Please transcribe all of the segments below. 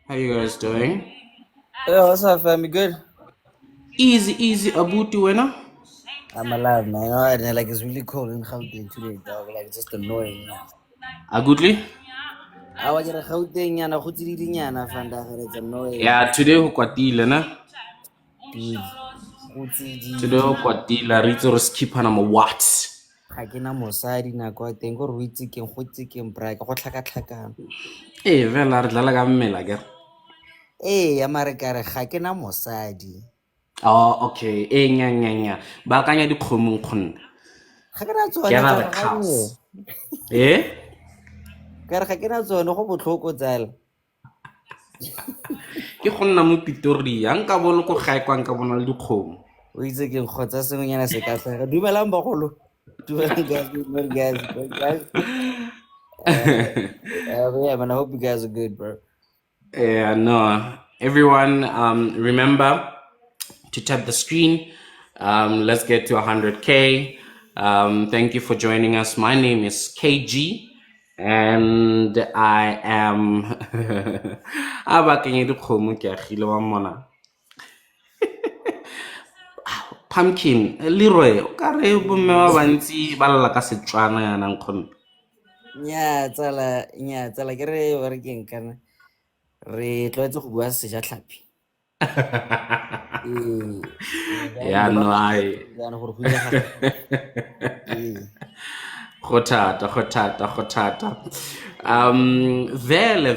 How you guys doing? Hey, what's up, family? Good? Easy, easy, Abutu winner. I'm alive, man. All right, like it's really cold in Gauteng today, dog. Like it's just annoying, yeah. Agutli? I was at Gauteng, yana, yana, fanda, it's annoying, Yeah, today ho kwatile na. dude. Today ho Gutsididi. kwatile ritso re skip na mo what? Ga ke na mosadi nako ya teng gore o itse keng go itse keng braai ka go tlhakatlhakana. Vela re dlala ka mmela ke. Ee, ya mare kare ga ke na mosadi. Oh, okay. Nya. Ba kanya dikgomong khonna. Ga ke na tsone Gather tsa the go ganye. cows. Eh? Kare ga ke na tsone go botlhoko tsala. Ke gonna mo Pretoria. Nka bolo ko gae kwa nka bona le dikgomo. O itse keng kgotsa sengwenyana se ka tlhaga. Dumelang bagolo. Dumelang guys, good morning guys. Yeah, man, I hope you guys are good, bro. Yeah, no. Everyone, remember to tap the screen. Let's get to 100K. Thank you for joining us. My name is KG, and I am. Abakeng dikgomo ke agile wa mona. Pumpkin, Leroy, o ka re bomme ba bantsi ba lla ka Setswana yana nkgono. Nya, tsala, ke re ba re keng kana. Re tlwaetse go bua sejatlhapi. Ee, Yeah, le ba no, ba I. yana gore go ile ga ee. Go thata. Vele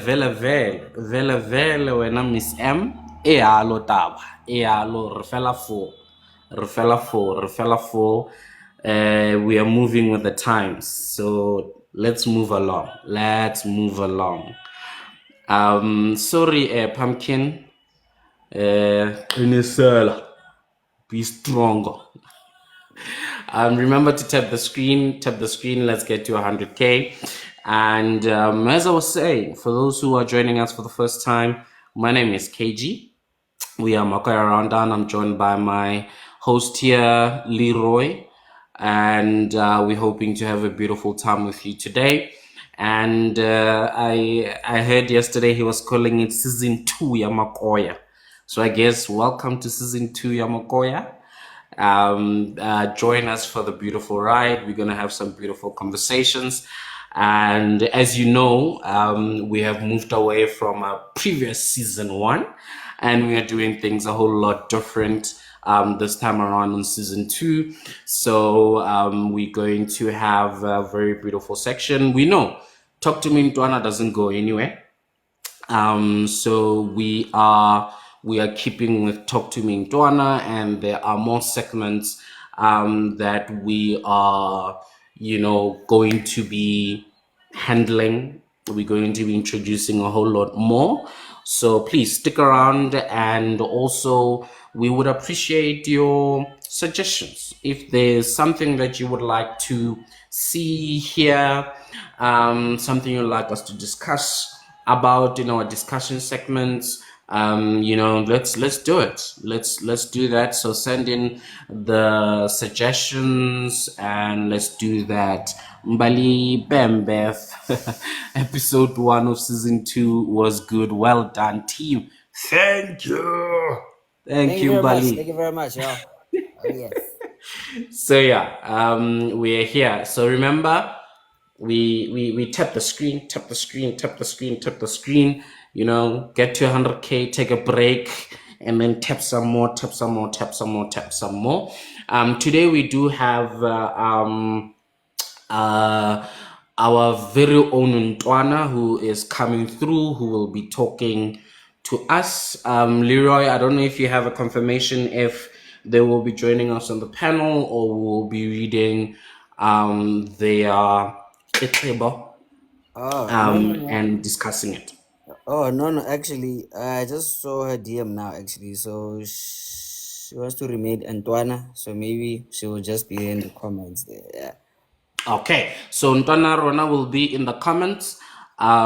wena Miss M, e yalo taba, e yalo re fela fo. We are moving with the times, so let's move along. Sorry, Pumpkin, Inisela, be stronger. Remember to tap the screen. Let's get to 100K. And as I was saying, for those who are joining us for the first time, my name is KG. We are Makoya Roundown. I'm joined by my host here, Leroy. And we're hoping to have a beautiful time with you today. And I heard yesterday he was calling it season 2 Yamakoya. So I guess welcome to season 2 Yamakoya. Join us for the beautiful ride. We're going to have some beautiful conversations. And as you know, we have moved away from our previous season 1, and we are doing things a whole lot different this time around in season 2. So we're going to have a very beautiful section. We know Talk to Me Ntwana doesn't go anywhere. So we are keeping with Talk to Me Ntwana, and there are more segments that we are, going to be handling. We're going to be introducing a whole lot more. So please stick around, and also we would appreciate your suggestions. If there's something that you would like to see here, something you'd like us to discuss about in our discussion segments, let's do it. Let's do that. So send in the suggestions, and let's do that. Mbali Bembeth, episode 1 of season 2 was good. Well done, team. Thank you. Thank Thank you you, very much. Mbali. Thank you very much, y'all. Oh yes. So yeah, we're here. So remember, we tap the screen, tap the screen. Get to 100K, take a break, and then tap some more, tap some more, tap some more, tap some more. Today we do have uh, our very own Ntwana, who is coming through, who will be talking to us. Leroy, I don't know if you have a confirmation if they will be joining us on the panel, or we will be reading their table Oh no. and discussing it. Oh no. Actually, I just saw her DM now. Actually, so she wants to remain Antoine. So maybe she will just be in the comments there. Yeah. Okay, so Ntwana Rona will be in the comments. But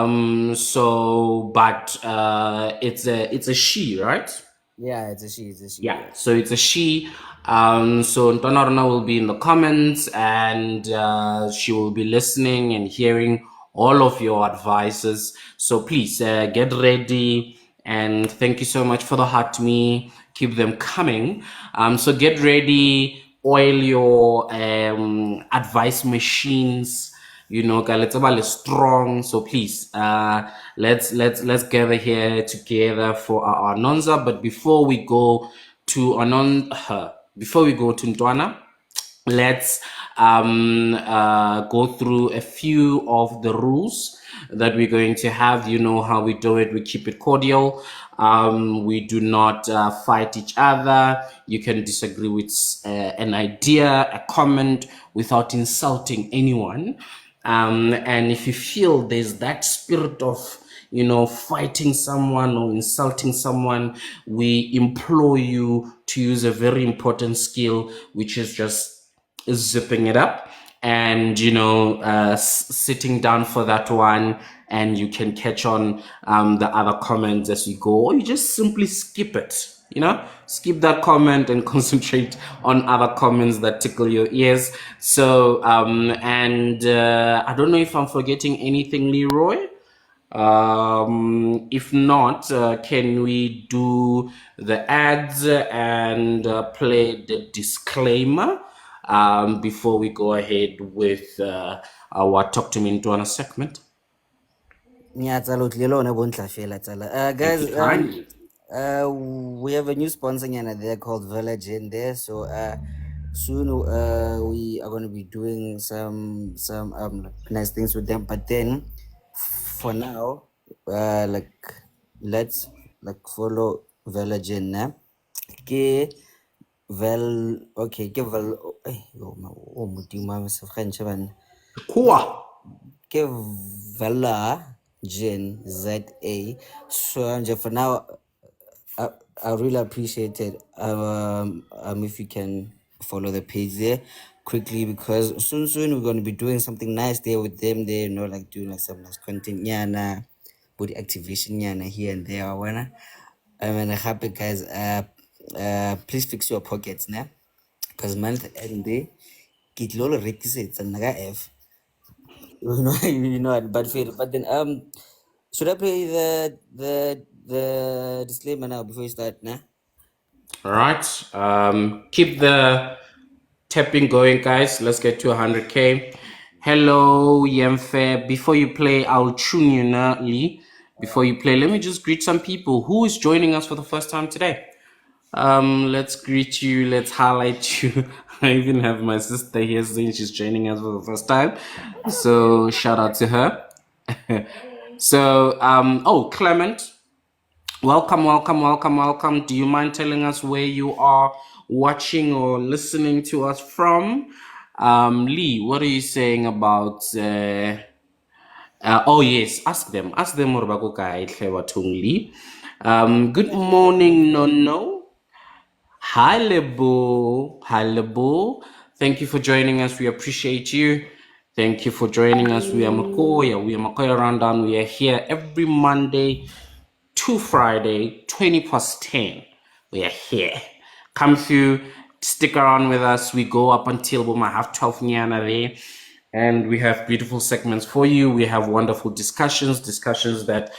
it's a she, right? Yeah, it's a she. It's a she. Yeah, Yeah. so it's a she. So Ntonarona will be in the comments, and she will be listening and hearing all of your advices. So please get ready And thank you so much for the heart to me. Keep them coming. So get ready, oil your advice machines. You know, Galetsabal is strong. So please, let's gather here together for our Anonza. But before we go to before we go to Ntwana, let's go through a few of the rules that we're going to have. You know how we do it. We keep it cordial. We do not fight each other. You can disagree with an idea, a comment, without insulting anyone. And if you feel there's that spirit of, you know, fighting someone or insulting someone, we implore you to use a very important skill, which is just zipping it up and, you know, sitting down for that one, and you can catch on the other comments as you go, or you just simply skip it, you know, skip that comment and concentrate on other comments that tickle your ears. So and I don't know if I'm forgetting anything, Leroy. If not, can we do the ads and play the disclaimer before we go ahead with our Talk to Me Ntwana segment? Yeah, tsala, o tlile one bontla fela, tsala. Thank Guys, you kindly. we have a new sponsor nyana there called Village in there. So soon we are going to be doing some like nice things with them. But then for now, like let's like follow Village in now. Ke okay, ke vel yo ma o modimo wa se French bana. Cool. Ke Vela Gen ZA. So for now, I really appreciate it. If you can follow the page there quickly, because soon we're going to be doing something nice there with them there, you know, like doing like some nice content yana, body activation yana here and there. Wanna, I mean, happy guys. Please fix your pockets now, because month end day, get lolo requisites and naga F. You know, but fail. But then should I play the disclaimer now before you start? Nah. All right. Keep the tapping going, guys. Let's get to 100K. Hello, Yemfe. Before you play, I'll tune you now, Lee. Before you play, let me just greet some people. Who is joining us for the first time today? Let's greet you. Let's highlight you. I even have my sister here saying she's joining us for the first time. So shout out to her. So, oh, Clement. Welcome, welcome, welcome, welcome. Do you mind telling us where you are watching or listening to us from? Lee, what are you saying about? Oh yes, ask them more about Lee. Good morning, no no. Hi Lebo, hi Lebo. Thank you for joining us. We appreciate you. Thank you for joining us. We are Makoya Rundown. We are here every Monday to Friday, 20 past 10. We are here. Come through, stick around with us. We go up until we might have 12 nyana there. And we have beautiful segments for you. We have wonderful discussions that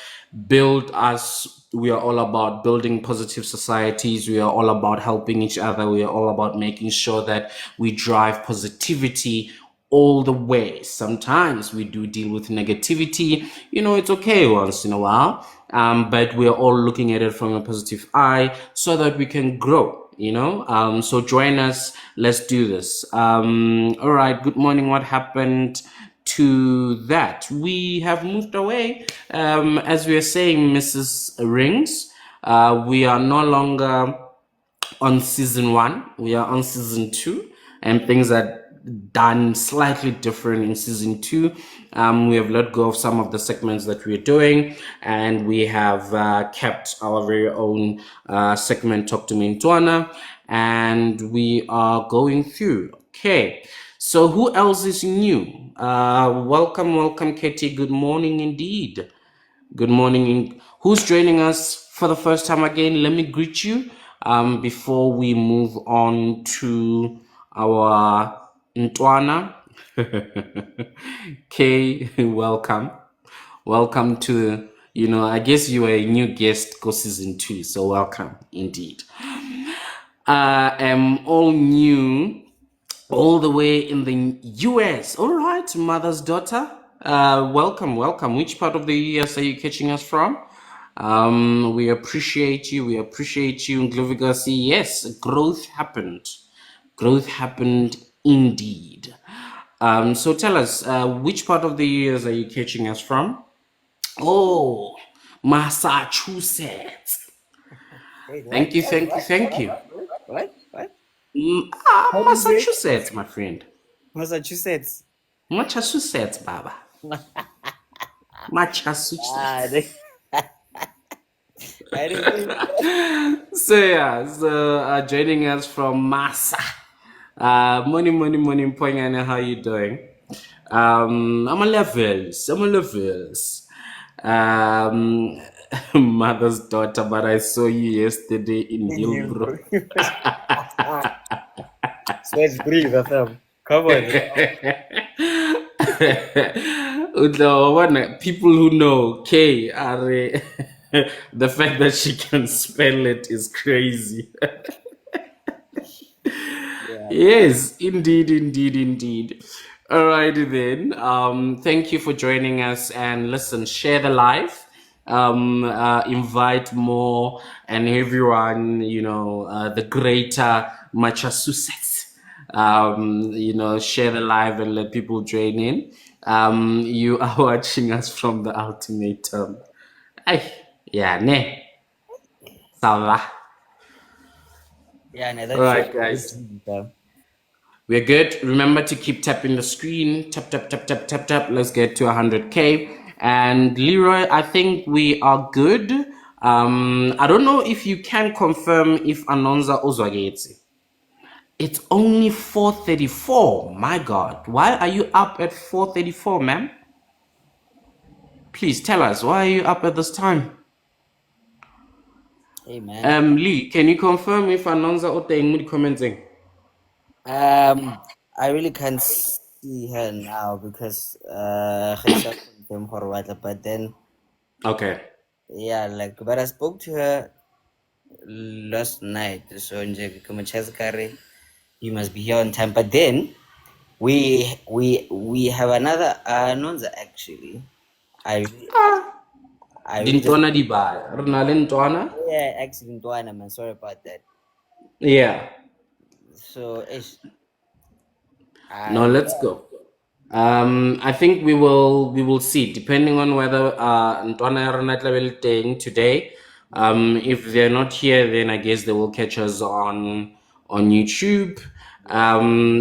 build us. We are all about building positive societies. We are all about helping each other. We are all about making sure that we drive positivity all the way. Sometimes we do deal with negativity. You know, it's okay once in a while. But we're all looking at it from a positive eye so that we can grow, you know. So join us, let's do this. All right, good morning. What happened to that? We have moved away, as we are saying, Mrs. Rings. We are no longer on season 1, we are on season 2, and things are done slightly different in season 2. We have let go of some of the segments that we're doing, and we have kept our very own segment, Talk to Me Ntwana, and we are going through. Okay, so who else is new? Welcome, Katie. Good morning indeed. Good morning. Who's joining us for the first time again? Let me greet you before we move on to our Ntwana. Okay, welcome. Welcome to I guess you are a new guest for season 2, so welcome indeed. I am all new, all the way in the US. All right, mother's daughter. Welcome, welcome. Which part of the US are you catching us from? We appreciate you. We appreciate you. Gloviga, yes, growth happened. Growth happened indeed. So tell us, which part of the US are you catching us from? Oh, Massachusetts. Wait, what? Thank you, What? thank you, What? thank What? you. What? What? How do you say? Massachusetts, my friend. Massachusetts. Massachusetts, Baba. Ah, Massachusetts. I didn't think. So yeah, so joining us from Massa. Morning, morning, morning, Poyana, how you doing? I'm a levels. I'm a levels. Um, mother's daughter, but I saw you yesterday in Hillbrook. So let's breathe, FM. Come on. People who know K are the fact that she can spell it is crazy. Yeah, man. Yes, indeed, indeed, indeed. All right, then. Thank you for joining us. And listen, share the live. Invite more and everyone. The greater Massachusetts. Share the live and let people join in. You are watching us from the ultimatum. Ay, yeah, ne, salva. Yeah, no, All that's right, so guys. deep, fam. We're good. Remember to keep tapping the screen. Tap, tap, tap, tap, tap, tap. Let's get to 100K. And Leroy, I think we are good. I don't know if you can confirm if Anonza Ozwageti. It's only 4:34. My God. Why are you up at 4:34, ma'am? Please tell us. Why are you up at this time? Hey, man. Lee, can you confirm if Anonza Oteng commenting? I really can't see her now because Kagiso came for a while, but then Okay. yeah, like but I spoke to her last night. So nje kumechazikari, you must be here on time. But then we have another Nonza actually. I I really just Dintwana di ba? Ronalyn Ntwana? yeah accident one. I'm sorry about that. Yeah. So ish. No, let's go. I think we will see, depending on whether Ntwana Ronat will take today. If they're not here, then I guess they will catch us on YouTube.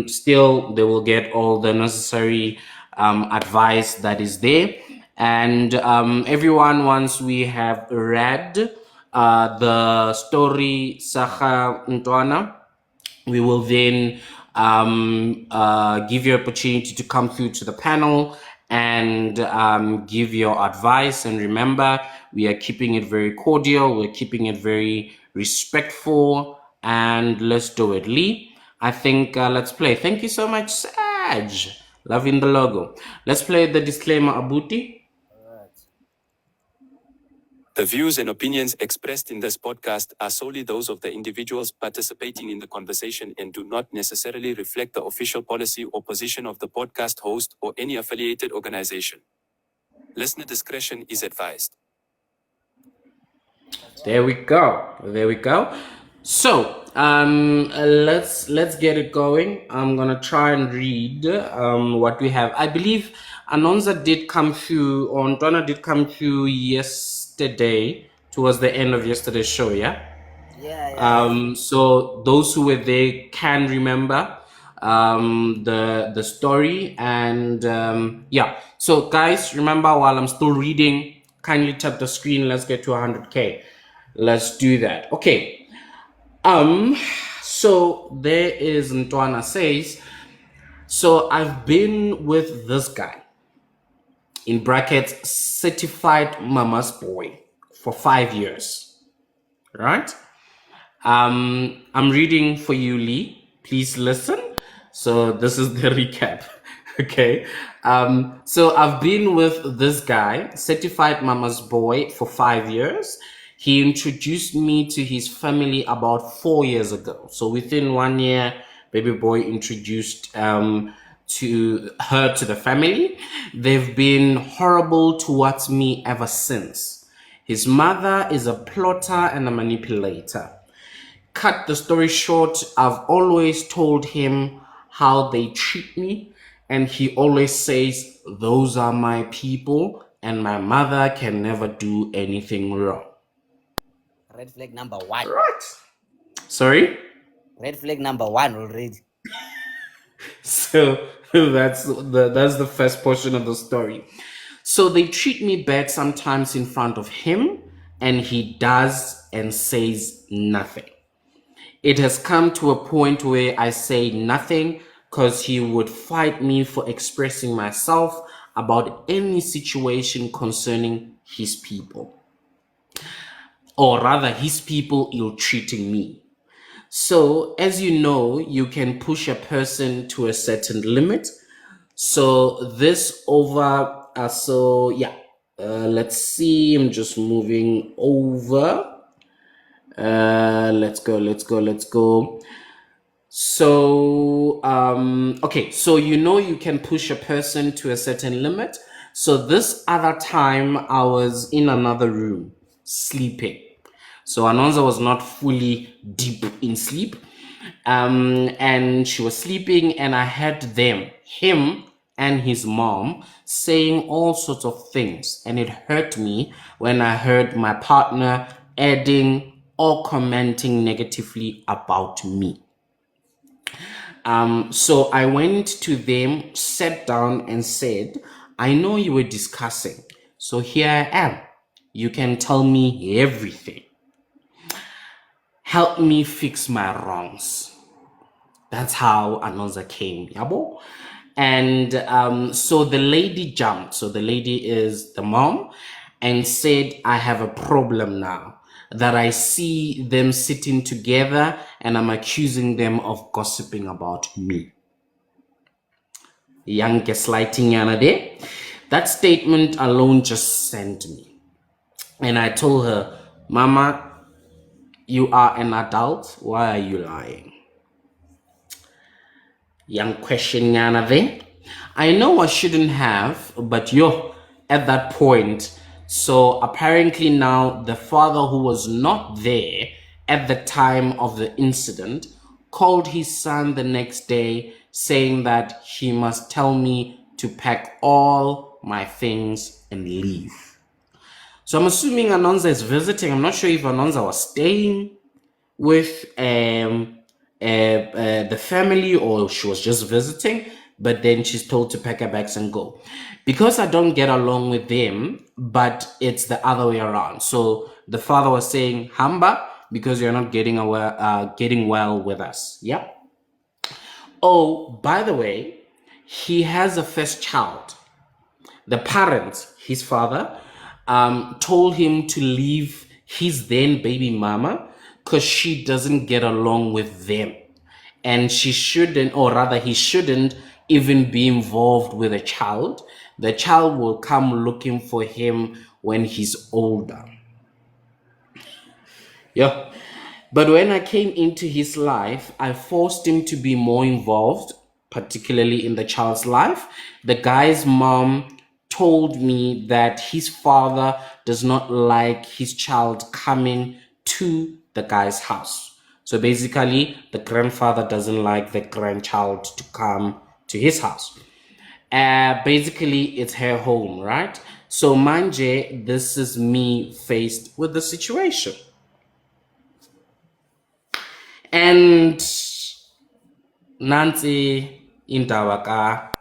Still, they will get all the necessary advice that is there. And everyone, once we have read the story Saha Ntwana, we will then give you opportunity to come through to the panel and give your advice. And remember, we are keeping it very cordial. We're keeping it very respectful. And let's do it. Lee, I think let's play. Thank you so much, Saj. Loving the logo. Let's play the disclaimer, Abuti. Alright. The views and opinions expressed in this podcast are solely those of the individuals participating in the conversation and do not necessarily reflect the official policy or position of the podcast host or any affiliated organization. Listener discretion is advised. There we go. There we go. So let's get it going. I'm gonna try and read what we have. I believe Anonza did come through, or Donna did come through yesterday, towards the end of yesterday's show. Yeah. Yeah. So those who were there can remember the story, and yeah. So guys, remember, while I'm still reading, kindly tap the screen. Let's get to 100K. Let's do that. Okay. So there is Ntwana says, so I've been with this guy, in brackets, certified mama's boy, for 5 years. Right? I'm reading for you, Lee. Please listen. So this is the recap. Okay. So I've been with this guy, certified mama's boy, for 5 years. He introduced me to his family about 4 years ago. So within 1 year, baby boy introduced to her to the family. They've been horrible towards me ever since. His mother is a plotter and a manipulator. Cut the story short, I've always told him how they treat me, and he always says, those are my people, and my mother can never do anything wrong. Red flag number one. Right. Sorry? Red flag number one already. So that's the first portion of the story. So they treat me bad sometimes in front of him, and he does and says nothing. It has come to a point where I say nothing because he would fight me for expressing myself about any situation concerning his people. Or rather, his people ill-treating me. So, as you know, you can push a person to a certain limit. So this over, let's see, I'm just moving over. Let's go. So, okay, so you know you can push a person to a certain limit. So this other time I was in another room sleeping. So Anonza was not fully deep in sleep. And she was sleeping, and I heard him and his mom, saying all sorts of things. And it hurt me when I heard my partner adding or commenting negatively about me. So I went to them, sat down, and said, I know you were discussing, so here I am. You can tell me everything. Help me fix my wrongs. That's how Anonza came, yabo. And so the lady jumped. So the lady is the mom, and said, I have a problem now, that I see them sitting together and I'm accusing them of gossiping about me. Young gaslighting yana there. That statement alone just sent me. And I told her, Mama, you are an adult. Why are you lying? Young question yana there. I know I shouldn't have, but you're at that point. So apparently now the father, who was not there at the time of the incident, called his son the next day saying that he must tell me to pack all my things and leave. So I'm assuming Anonza is visiting. I'm not sure if Anonza was staying with the family or she was just visiting, but then she's told to pack her bags and go. Because I don't get along with them, but it's the other way around. So the father was saying, Hamba, because you're not getting well with us. Yeah. Oh, by the way, he has a first child. The parents, his father, told him to leave his then baby mama because she doesn't get along with them. And she shouldn't, or rather, he shouldn't even be involved with a child. The child will come looking for him when he's older. Yeah. But when I came into his life, I forced him to be more involved, particularly in the child's life. The guy's mom told me that his father does not like his child coming to the guy's house. So basically, the grandfather doesn't like the grandchild to come to his house. Basically, it's her home, right? So manje, this is me faced with the situation. And Nancy indaba ka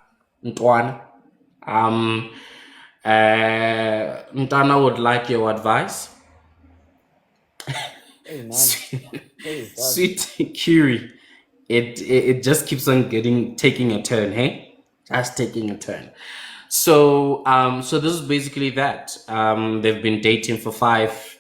Ntwana. Mtana would like your advice. Hey man. Hey, God. Sweet Curie. It just keeps on taking a turn, hey? Just taking a turn. So so this is basically that. They've been dating for 5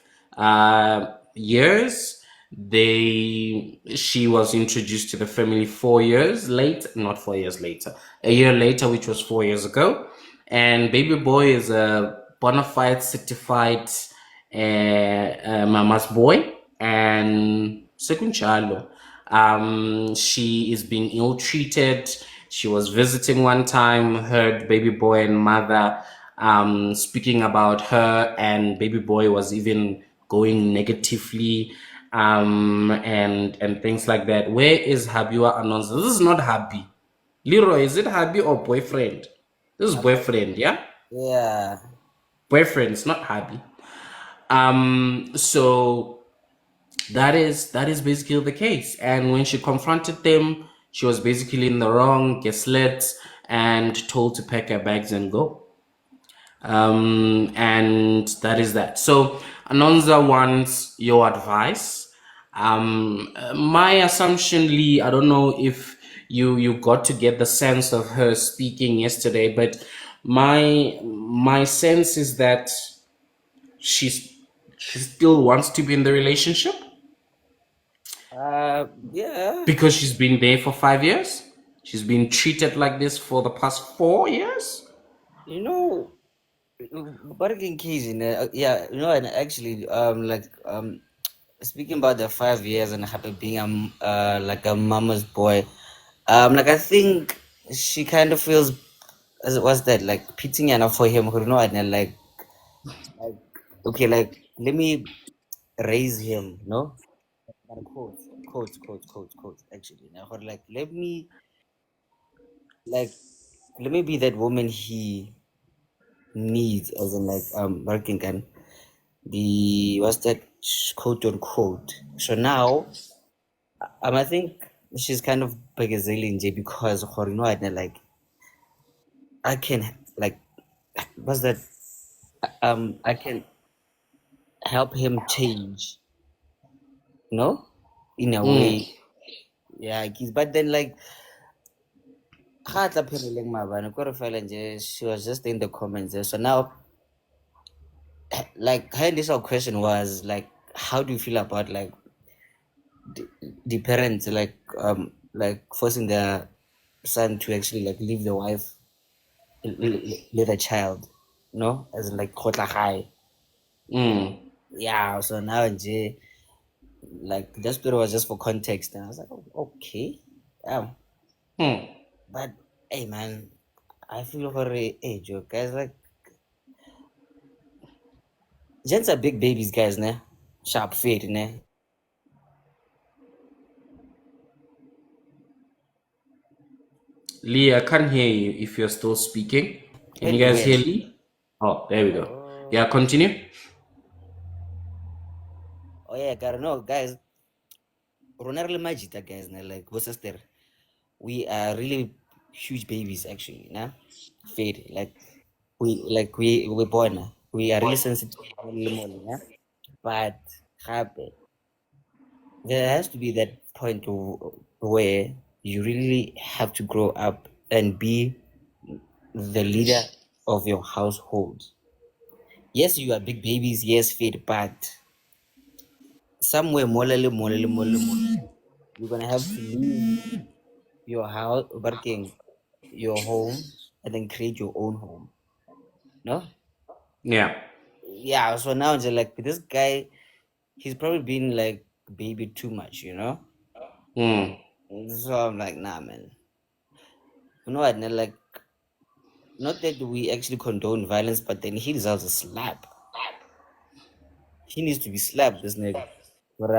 years. She was introduced to the family 4 years later, not 4 years later, a year later, which was 4 years ago. And baby boy is a bona fide certified mama's boy. And sekunjalo, she is being ill treated. She was visiting one time, heard baby boy and mother speaking about her, and baby boy was even going negatively, and things like that. Where is Habiwa Anonza? This is not Habi. Leroy, is it hubby or boyfriend? This is boyfriend, yeah? Yeah. Boyfriend, it's not hubby. So that is basically the case. And when she confronted them, she was basically in the wrong, gaslit, and told to pack her bags and go. And that is that. So Anonza wants your advice. My assumption, Lee, I don't know if you got to get the sense of her speaking yesterday, but my sense is that she's she still wants to be in the relationship Yeah. because she's been there for 5 years. She's been treated like this for the past 4 years. You know, Bargain keys in yeah, and actually, speaking about the 5 years and happy being like a mama's boy, like I think she kind of feels as what's that like pitying enough for him, and like okay, like let me raise him, no, like, quotes, actually, now, like like let me be that woman he needs, as in like working can the what's that quote unquote. So now I think she's kind of Brazilian J because like I can like what's that I can help him change, in a Mm, way. Yeah, but then like ga tla pheleleng maabane kore fela nje she was just in the comments there. So now like her initial question was like how do you feel about like the parents like forcing their son to actually like leave the wife with a child, as in like kgotla gae. mm, Yeah, so now like that story was just for context, and I was like, oh, okay, yeah, mm. but hey man, I feel for hey Joe guys, like gents are big babies, guys, ne, sharp feet, ne. Lee, I can't hear you if you're still speaking. Can you guys Anyway, hear Lee? Oh, there we go. oh, Yeah, continue. oh yeah, gotta know, guys, rona re le majita guys, ne, like bo sister, we are really huge babies actually, nah, fade like we born, we are really sensitive, yeah? But gape, there has to be that point where you really have to grow up and be the leader of your household. Yes, you are big babies, yes, fit, but somewhere more, you're gonna have to leave your house, working your home, and then create your own home. No? Yeah. Yeah, so now it's like this guy, he's probably been like baby too much. Mm. So I'm like, nah, man. You know what? Like, not that we actually condone violence, but then he deserves a slap. He needs to be slapped, this nigga. But,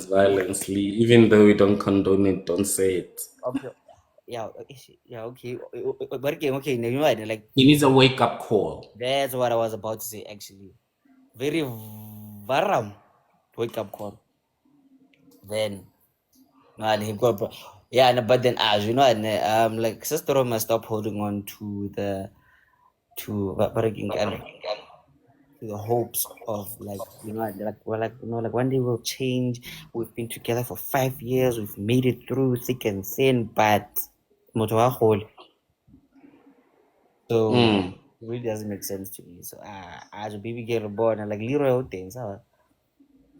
Violence, Lee. Even though we don't condone it, don't say it. okay. Yeah, okay. But okay, you know what? Like, He needs a wake up call. that's what I was about to say, actually. Very varam wake up call. Then, man, he got, yeah, but then, as you know, like, Sister Roma stop holding on to the hopes of like like one day we'll change. We've been together for 5 years. We've made it through thick and thin, but motho wa kgole. So Mm. it really doesn't make sense to me. So as a baby girl born, like Leroy things,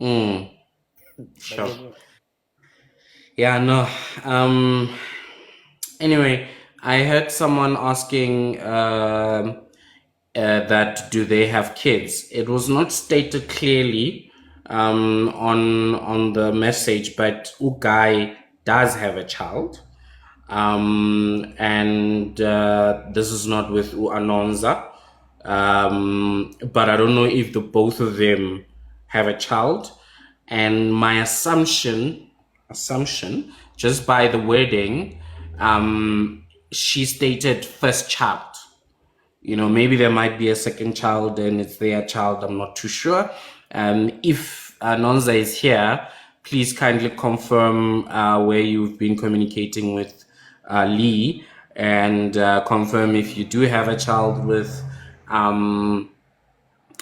Mm. but Sure. then Yeah, no. Um, Anyway, I heard someone asking that do they have kids. It was not stated clearly on the message, but Ugai does have a child. And this is not with Anonza. But I don't know if the both of them have a child. And my assumption, just by the wording, she stated first child. Maybe there might be a second child and it's their child. I'm not too sure. If Nonza is here, please kindly confirm where you've been communicating with Lee, and confirm if you do have a child with um,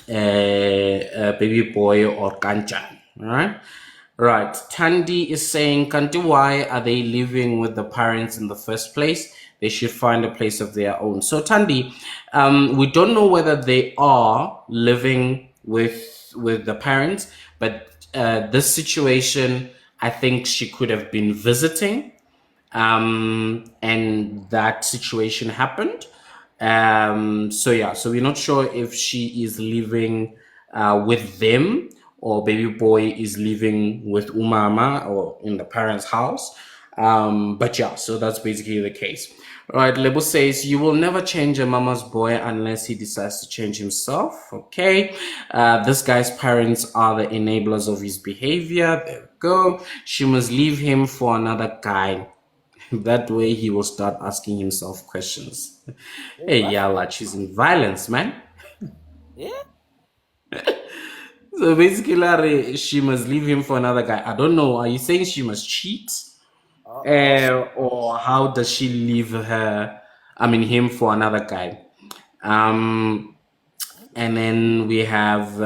a baby boy or Kanchan. All right. Right. Tandy is saying, Kanti, why are they living with the parents in the first place? They should find a place of their own. So, Tandy, we don't know whether they are living with the parents, but this situation, I think she could have been visiting, and that situation happened. So yeah, so we're not sure if she is living with them, or baby boy is living with Umama or in the parents' house. But yeah, so that's basically the case. Right, Lebo says, you will never change a mama's boy unless he decides to change himself. Okay. This guy's parents are the enablers of his behavior. There we go. She must leave him for another guy. That way he will start asking himself questions. Wait, Hey, what? Yala, she's in violence, man. Yeah. So basically, Larry, she must leave him for another guy. I don't know. Are you saying she must cheat? Uh-oh. Or how does she leave him for another guy? Um, and then we have,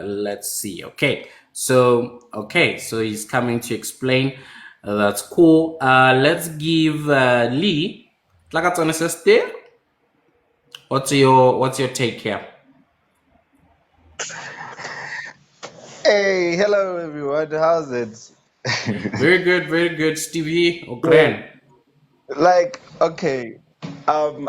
let's see. So he's coming to explain. That's cool. Let's give Lee. What's your take here? Hey, hello everyone. How's it? Very good, Stevie So, Ogren. okay,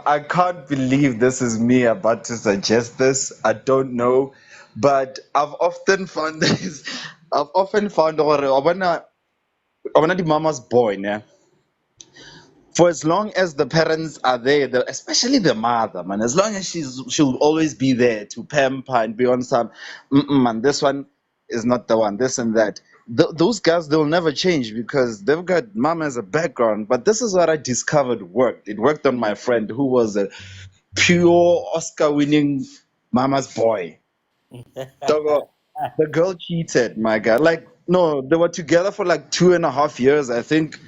I can't believe this is me about to suggest this. I don't know, but I've often found this. I've often found I wanna the mama's boy, yeah. For as long as the parents are there, especially the mother, man, as long as she'll always be there to pamper and be on some, man, this one is not the one, this and that. Those guys, they'll never change because they've got mom as a background. But this is what I discovered worked. It worked on my friend who was a pure Oscar-winning mama's boy. So, the girl cheated, my guy. Like, no, they were together for like 2.5 years, I think.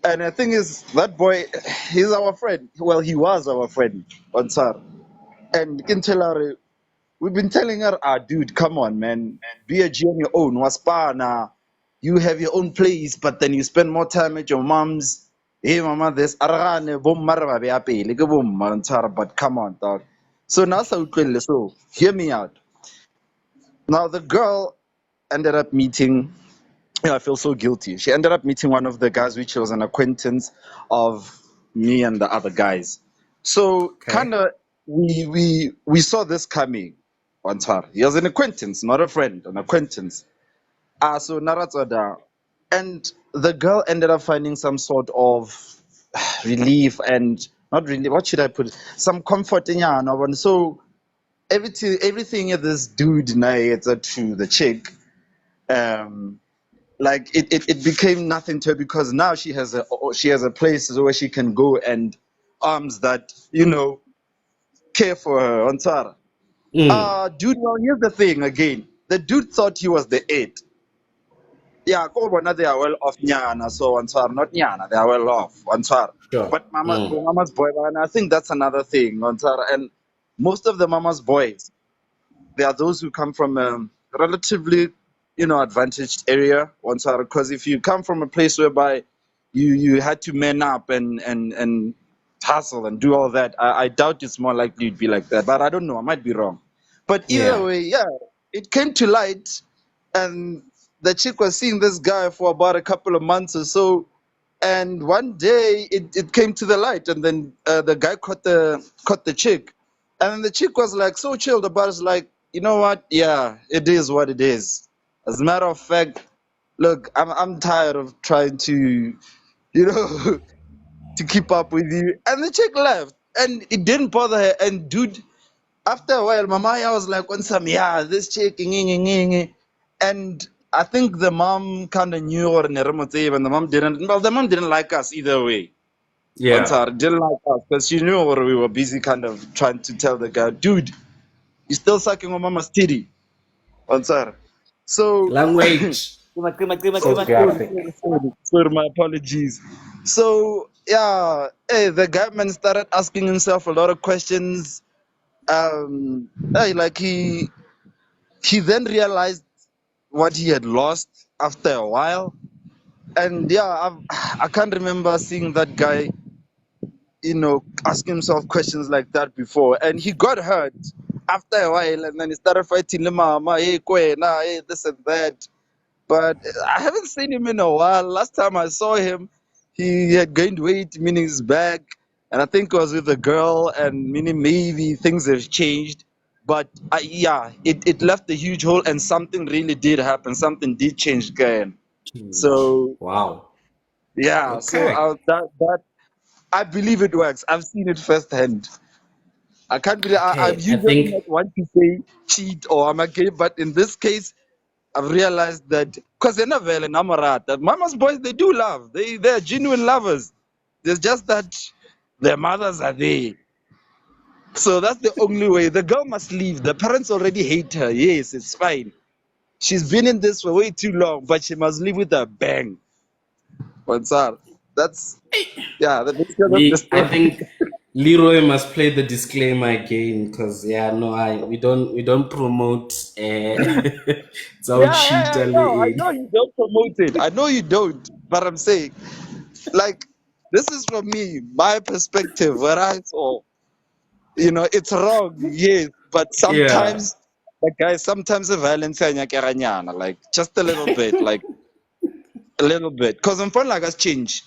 And the thing is, that boy, he's our friend. Well, he was our friend, Ansar. And Kintelare, we've been telling her, dude, come on, man. Be a G on your own. Waspana. You have your own place, but then you spend more time at your mom's. Hey, mama, this. Aragane, bom maraba be ape. Like a boom, Ansar, but come on, dog. So now, so hear me out. Now, the girl ended up meeting. Yeah, I feel so guilty. She ended up meeting one of the guys, which was an acquaintance of me and the other guys. So Okay. kind of we saw this coming. Ontar. He was an acquaintance, not a friend, an acquaintance. So Naratsoda. And the girl ended up finding some sort of relief and not really, what should I put it? Some comfort in Yana. And so everything of this dude now it's to the chick. Um like it became nothing to her because now she has a place where she can go and arms that care for her on Tara. Mm, Dude, well, here's the thing again. The dude thought he was the eight. Yeah, go on, they are well off nyana, so on Tara, not nyana, they are well off on Tara. sure. But mama's boy, and I think that's another thing on Tara. And most of the mama's boys, there are those who come from a relatively, advantaged area, because if you come from a place whereby you had to man up and hustle and do all that, I doubt it's more likely you'd be like that. But I don't know, I might be wrong. But either Yeah. way, yeah, it came to light, and the chick was seeing this guy for about a couple of months or so, And one day it came to the light, and then the guy caught the chick, and then the chick was like so chilled about it, like, you know what? Yeah, it is what it is. As a matter of fact, look, I'm tired of trying to, you know, to keep up with you. And the chick left, and it didn't bother her. And dude, after a while, Mamaya was like, "On some, yeah, this chick, nge, nge, nge, nge." And I think the mom kind of knew or Neramotev, and the mom didn't. Well, the mom didn't like us either way. Yeah. Ansar didn't like us because she knew or we were busy kind of trying to tell the guy, dude, you're still sucking on mama's titty. Ansar. So, Language. So graphic. sorry, my apologies. So, yeah, the guy man started asking himself a lot of questions. Like he then realized what he had lost after a while. And yeah, I can't remember seeing that guy, ask himself questions like that before. And he got hurt after a while, and then he started fighting the mama, hey, kwena, hey, this and that. But I haven't seen him in a while. Last time I saw him, he had gained weight, meaning he's back. And I think it was with a girl, and meaning maybe things have changed. But yeah, it left a huge hole, and something really did happen. Something did change again. So Wow. yeah, so Okay. that I believe it works. I've seen it firsthand. I can't believe I Okay. I usually think not want to say cheat or I'm okay, but in this case, I've realized that because they're not very enamored. That mama's boys they do love. They're genuine lovers. There's just that their mothers are there. So that's the only way. The girl must leave. The parents already hate her. Yes, it's fine. She's been in this for way too long, but she must leave with a bang. What's up? That's that's the I story. think Leroy must play the disclaimer again because no, we don't promote Yeah, cheat no, I early. know you don't promote it. I know you don't, but I'm saying, like, this is from me, my perspective, where I saw, it's wrong, yes, but Yeah. sometimes, like, guys, sometimes the violence, like, just a little bit, like, a little bit. Because I'm feeling like has changed.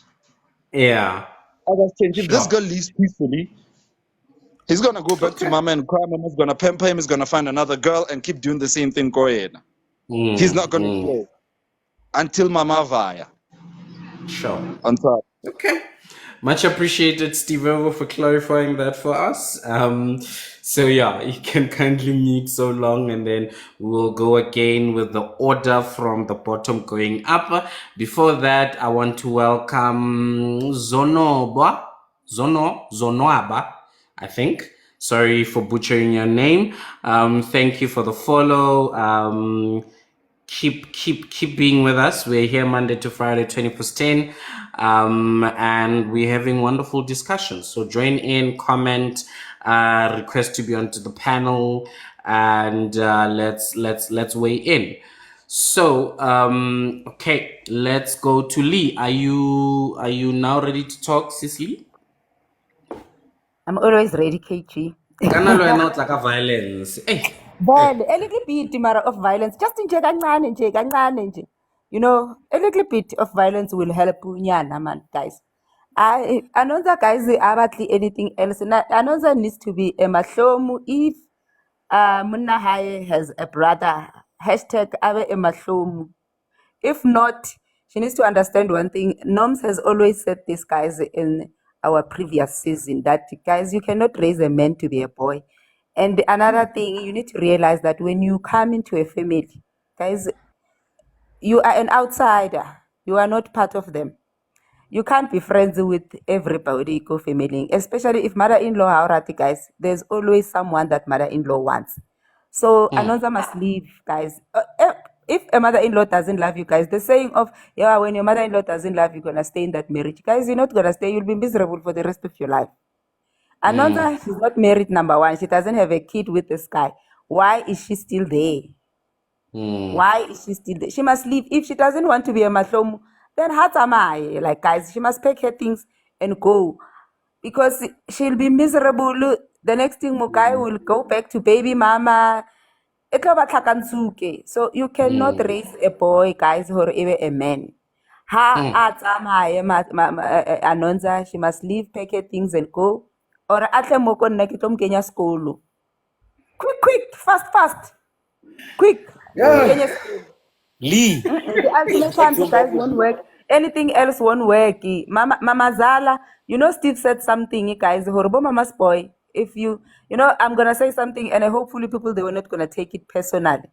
Yeah. Has changed. If this Sure. girl leaves peacefully, he's gonna go back to Okay. mama and cry. Mama's gonna pamper him. He's gonna find another girl and keep doing the same thing. Go ahead. He's not gonna Mm. slow until mama via Sure. on top. Okay. Much appreciated, Steve Evo, for clarifying that for us. So yeah, you can kindly mute so long, and then we'll go again with the order from the bottom going up. Before that, I want to welcome Zonoaba, I think. Sorry for butchering your name. Thank you for the follow. Keep being with us. We're here Monday to Friday, 20 past 10, and we're having wonderful discussions. So join in, comment, request to be onto the panel, and let's weigh in. So okay, let's go to Lee. Are you now ready to talk, Cicely? I'm always ready, KG. Kana lo wena o tla ka violence. Hey. Then a little bit mara of violence, just nje kancane nje, kancane nje. A little bit of violence will help nyana, man, guys. Anonza guys abatli anything else. Anonza needs to be a mahlomu if Munna Haye has a brother. Hashtag Abe Emahlomu. If not, she needs to understand one thing. Norms has always said this, guys, in our previous season, that guys, you cannot raise a man to be a boy. And another thing, you need to realize that when you come into a family, guys, you are an outsider. You are not part of them. You can't be friends with everybody, go family, especially if mother-in-law are already, guys. There's always someone that mother-in-law wants. So another must leave, guys. If a mother-in-law doesn't love you, guys, the saying of, yeah, when your mother-in-law doesn't love you, you're gonna stay in that marriage. Guys, you're not gonna stay, you'll be miserable for the rest of your life. Another, she's not married, number one. She doesn't have a kid with this guy. Why is she still there? Why is she still there? She must leave. If she doesn't want to be a mahlom, then hatamai. Like, guys, she must pack her things and go. Because she'll be miserable. The next thing, Mukai will go back to baby mama. So you cannot raise a boy, guys, or even a man. Ha atamaye Anonza, she must leave, pack her things and go. Or atle moko nna ke tlo mo kenya sekolo. Quick, fast. Quick. Mo kenye sekolo. Lee. The ultimate times, guys, won't work. Anything else won't work. Mama Zala, Steve said something, guys. Horrible mama's boy. If I'm gonna say something, and hopefully people they were not gonna take it personally.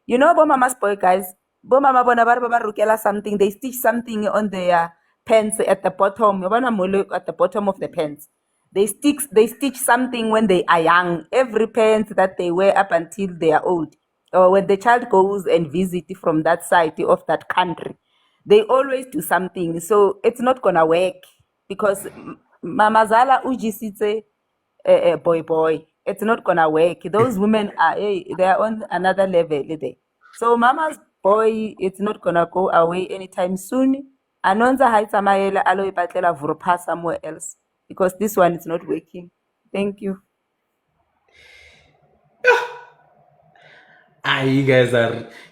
Bo mama's boy, guys. Bo mama bona ba rukela something. They stitch something on their pants at the bottom. Yobana molo at the bottom of the pants. They stitch something when they are young. Every pants that they wear up until they are old, or when the child goes and visit from that side of that country, they always do something. So it's not gonna work because Mama Zala ujisitse boy. It's not gonna work. Those women are they're on another level there. So Mama's boy, it's not gonna go away anytime soon. Anonza haitsamayela alo ipatlela vurpa somewhere else because this one is not working. Thank you.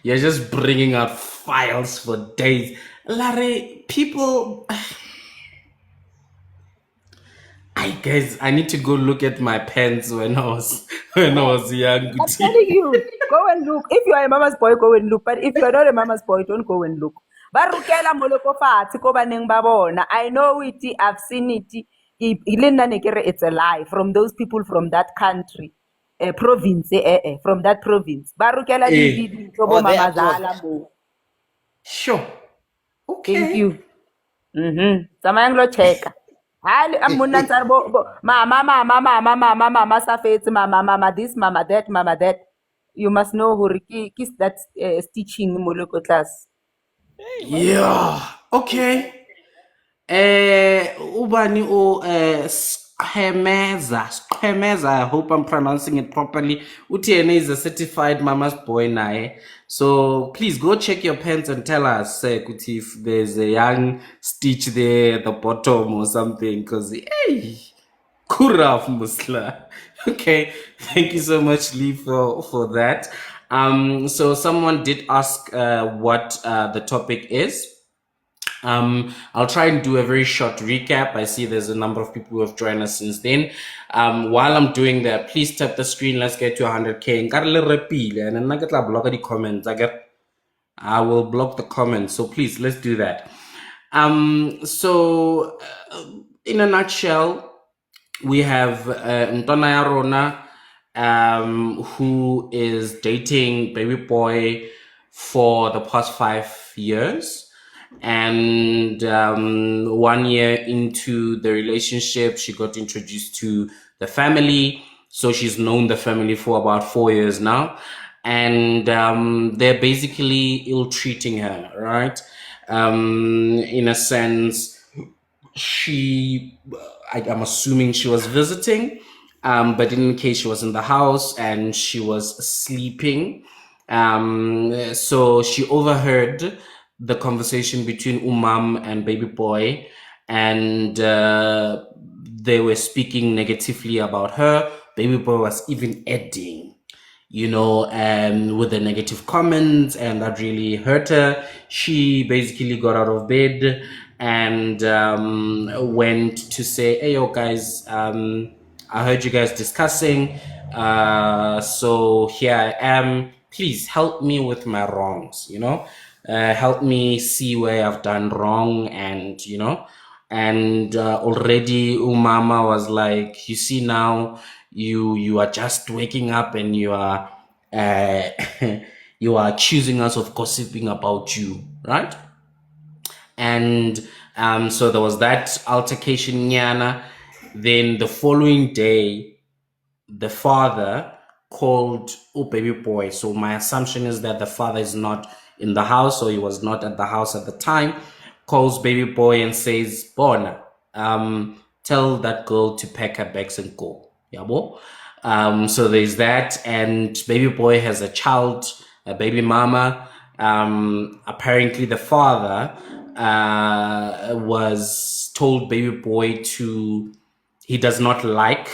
You're just bringing out files for days. Larry, people. I need to go look at my pens when I was young. I'm telling you, go and look. If you are a mama's boy, go and look. But if you are not a mama's boy, don't go and look. Barukela moloko fatshe ko baneng ba bona. I know it. I've seen it. It's a lie from those people from that country, province, from that province. Barukela di Oh, they mama are called. zala mo. Sure. Okay. Thank you. Samayang lo cheka. Hali amuna ntsari mama sa fetse mama this mama that. You must know who kiss that stitching moloko class. Yeah. Okay. Ubani o Sqhemeza, I hope I'm pronouncing it properly. Utiene is a certified mama's boy nae. So please go check your pens and tell us Kuti, if there's a young stitch there at the bottom or something, because hey, kuraf musla. Okay, thank you so much, Lee, for that. So someone did ask what the topic is. I'll try and do a very short recap. I see there's a number of people who have joined us since then. While I'm doing that, please tap the screen. Let's get to 100K. And I'm not going to block the comments. I will block the comments. So please, let's do that. So in a nutshell, we have Ntona ya Rona, who is dating baby boy for the past 5 years. And 1 year into the relationship, she got introduced to the family. So she's known the family for about 4 years now. And they're basically ill-treating her, right? In a sense, I'm assuming she was visiting, but in any case, she was in the house and she was sleeping. So she overheard the conversation between Umam and baby boy, and they were speaking negatively about her. Baby boy was even adding, with the negative comments, and that really hurt her. She basically got out of bed and went to say, hey, yo, guys, I heard you guys discussing. So here I am. Please help me with my wrongs, help me see where I've done wrong. And, already Umama was like, you see now, you are just waking up and you are you are accusing us of gossiping about you, right? And so there was that altercation, Nyana. Then the following day, the father called baby boy. So my assumption is that the father is not in the house, or he was not at the house at the time. Calls baby boy and says, Bona, tell that girl to pack her bags and go. Yabo. So there's that, and baby boy has a child, a baby mama. Apparently the father was told baby boy he does not like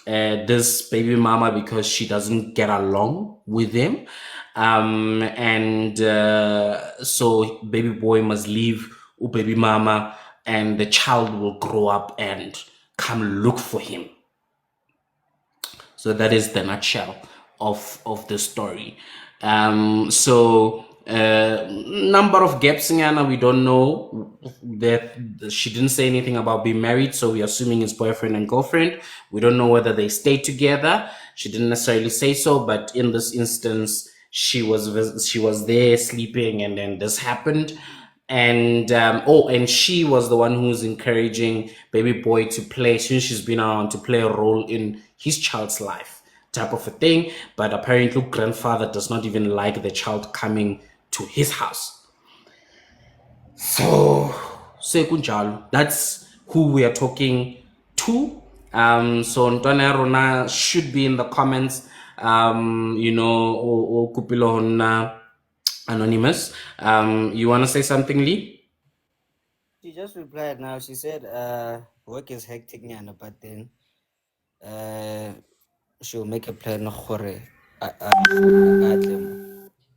this baby mama because she doesn't get along with him. And so baby boy must leave baby mama, and the child will grow up and come look for him. So that is the nutshell of the story. Number of gaps in Yana, we don't know. That she didn't say anything about being married, so we're assuming it's boyfriend and girlfriend. We don't know whether they stayed together. She didn't necessarily say so, but in this instance, she was there sleeping, and then this happened. And and she was the one who's encouraging baby boy to play, since she's been around, to play a role in his child's life, type of a thing. But apparently grandfather does not even like the child coming to his house. So sekunjalo, that's who we are talking to. So Ntwana Rona should be in the comments, o kupilo honna anonymous. You want to say something, Lee? She just replied now. She said, work is hectic, nyana, but then she'll make a plan.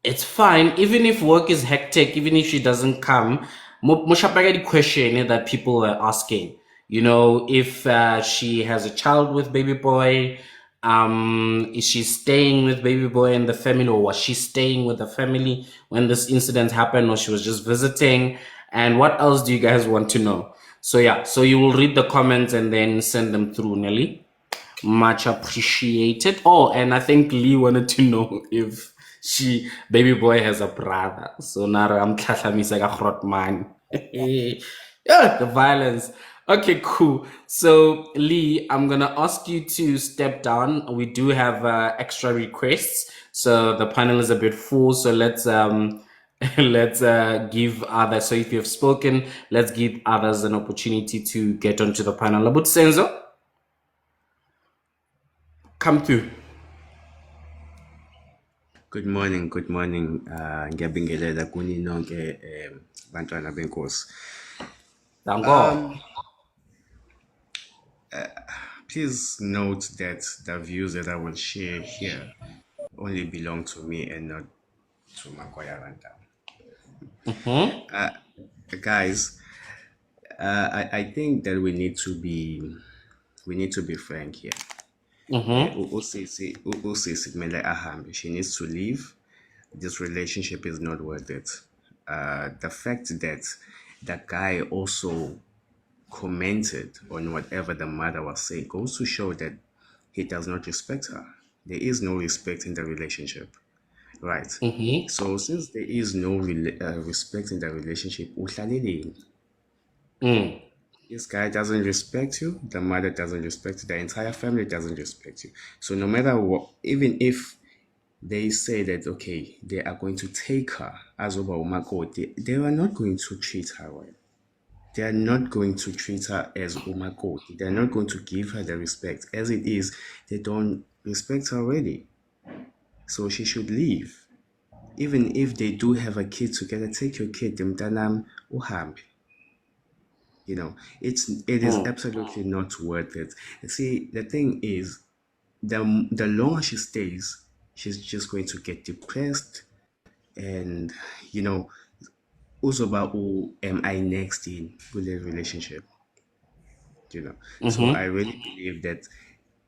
It's fine, even if work is hectic, even if she doesn't come. The question that people are asking, if she has a child with baby boy, is she staying with baby boy and the family, or was she staying with the family when this incident happened, or she was just visiting? And what else do you guys want to know? So yeah, so you will read the comments and then send them through, Nelly. Much appreciated. Oh, and I think Lee wanted to know if baby boy has a brother. So now I'm man. Yeah, the violence. Okay, cool. So Lee, I'm gonna ask you to step down. We do have extra requests, so the panel is a bit full. So let's let's give others. So if you have spoken, let's give others an opportunity to get onto the panel. Labut Senzo, come through. Good morning. Ngiyabingelela kuni nonke bantwana benkosi. Dango. Please note that the views that I will share here only belong to me and not to Makoya Ranta. Guys, I think that we need to be frank here. Usisi kumele ahambe. She needs to leave. This relationship is not worth it. The fact that the guy also commented on whatever the mother was saying goes to show that he does not respect her. There is no respect in the relationship, right? So since there is no respect in the relationship, this guy doesn't respect you, the mother doesn't respect you, the entire family doesn't respect you. So no matter what, even if they say that, okay, they are going to take her as Oba Umakoti, they are not going to treat her well. They are not going to treat her as Umakoti. They are not going to give her the respect. As it is, they don't respect her already. So she should leave. Even if they do have a kid together, take your kid, mtanam uhambe. It is absolutely not worth it. See, the thing is, the longer she stays, she's just going to get depressed, and uzoba am I next in the relationship? So I really believe that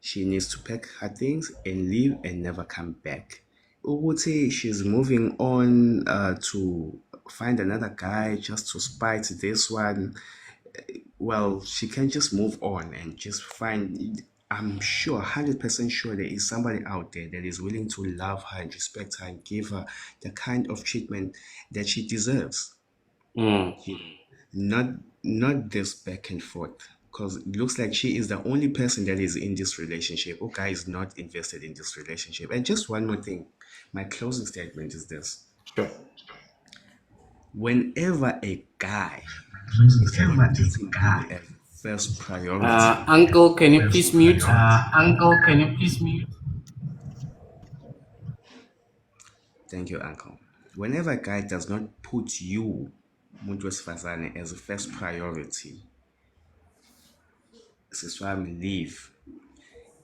she needs to pack her things and leave and never come back. Uguti, she's moving on to find another guy just to spite this one. Well, she can just move on and just find. I'm sure, 100% sure, there is somebody out there that is willing to love her and respect her and give her the kind of treatment that she deserves. Not this back and forth, because it looks like she is the only person that is in this relationship. Okay, is not invested in this relationship. And just one more thing, my closing statement is this: Sure. whenever a guy is putting you as first priority, Uncle, can you please mute? Thank you, Uncle. Whenever a guy does not put you, Muntu wesifazane, as a first priority, this is why I leave.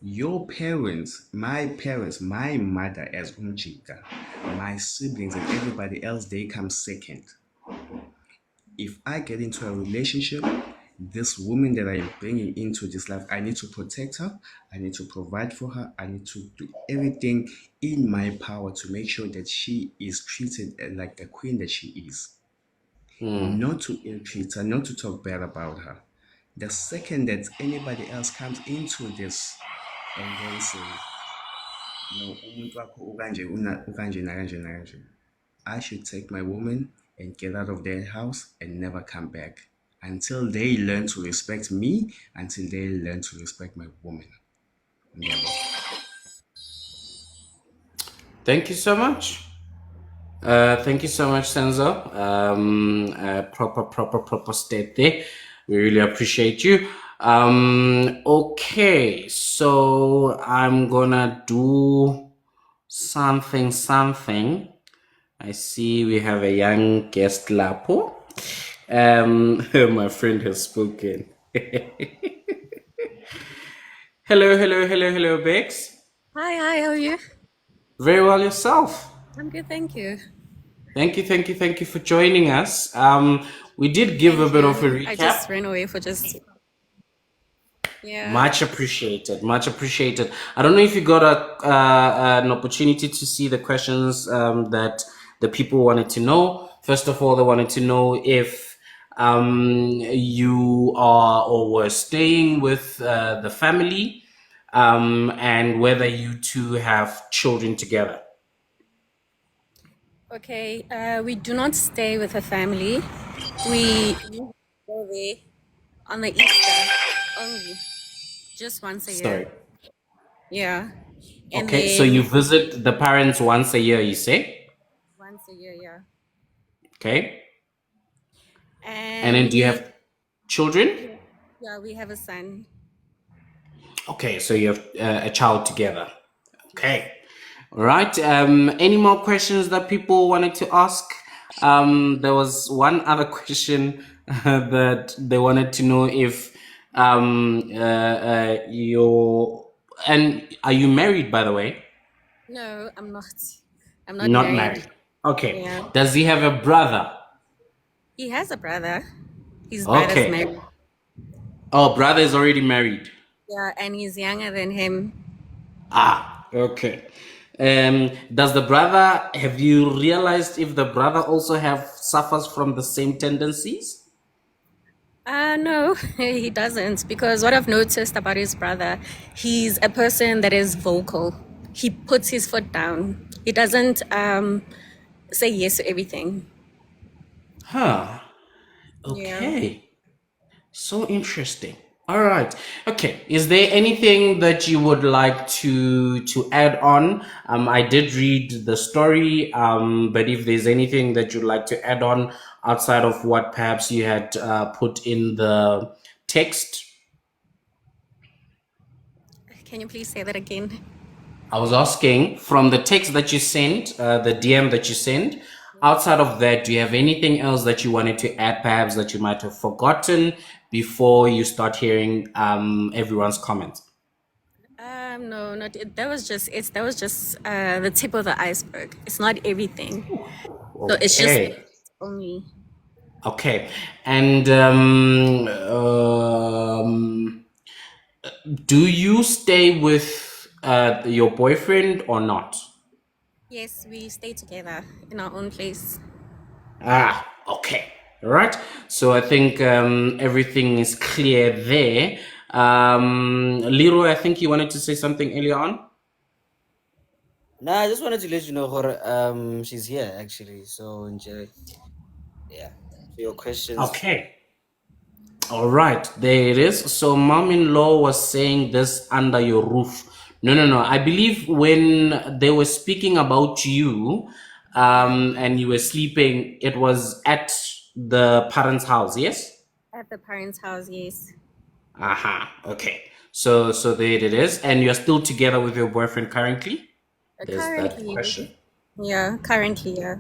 Your parents, my mother as Umjika, my siblings, and everybody else, they come second. If I get into a relationship, this woman that I am bringing into this life, I need to protect her. I need to provide for her. I need to do everything in my power to make sure that she is treated like the queen that she is. Not to ill treat her, not to talk bad about her. The second that anybody else comes into this and then say, no, umuntu wakho ukanje, ukanje nakanje nakanje, I should take my woman and get out of their house and never come back until they learn to respect me, until they learn to respect my woman. Never. Thank you so much. Thank you so much, Senzo. Proper state there. We really appreciate you. Okay, so I'm gonna do something. I see we have a young guest, Lapo. My friend has spoken. Hello, Bex. Hi, how are you? Very well yourself. I'm good, thank you. Thank you for joining us. We did give a bit of a recap. I just ran away for just... Yeah. Much appreciated. I don't know if you got an opportunity to see the questions that the people wanted to know. First of all, they wanted to know if you are or were staying with the family and whether you two have children together. Okay, we do not stay with a family. We go there on the Easter only, just once a year. Sorry. Yeah. And Okay, so you visit the parents once a year, you say? Once a year, yeah. Okay. And then do you have children? Yeah, we have a son. Okay, so you have a child together. Okay. All right. Any more questions that people wanted to ask? There was one other question that they wanted to know if are you married, by the way? No, I'm not. I'm not married. Okay. Yeah. Does he have a brother? He has a brother. His brother's married. Oh, brother is already married. Yeah, and he's younger than him. Okay. Does the brother, have you realized if the brother also suffers from the same tendencies? No, he doesn't, because what I've noticed about his brother, he's a person that is vocal. He puts his foot down. He doesn't say yes to everything. Okay. Yeah. So interesting. All right. Okay. Is there anything that you would like to add on? I did read the story, but if there's anything that you'd like to add on outside of what perhaps you had put in the text. Can you please say that again? I was asking, from the text that you sent, the DM that you sent, outside of that, do you have anything else that you wanted to add, perhaps that you might have forgotten before you start hearing everyone's comments? No, not it. That was just the tip of the iceberg. It's not everything. Okay. So it's just only. Okay. And do you stay with your boyfriend or not? Yes, we stay together in our own place. Okay. All right. So I think everything is clear there. Leroy, I think you wanted to say something earlier on. No, I just wanted to let you know her she's here actually. So enjoy. Yeah. For your questions. Okay. All right, there it is. So mom-in-law was saying this under your roof. No. I believe when they were speaking about you and you were sleeping, it was at the parents' house, yes? At the parents' house, yes. Okay. So there it is. And you're still together with your boyfriend currently? There's that question. Yeah, currently, yeah.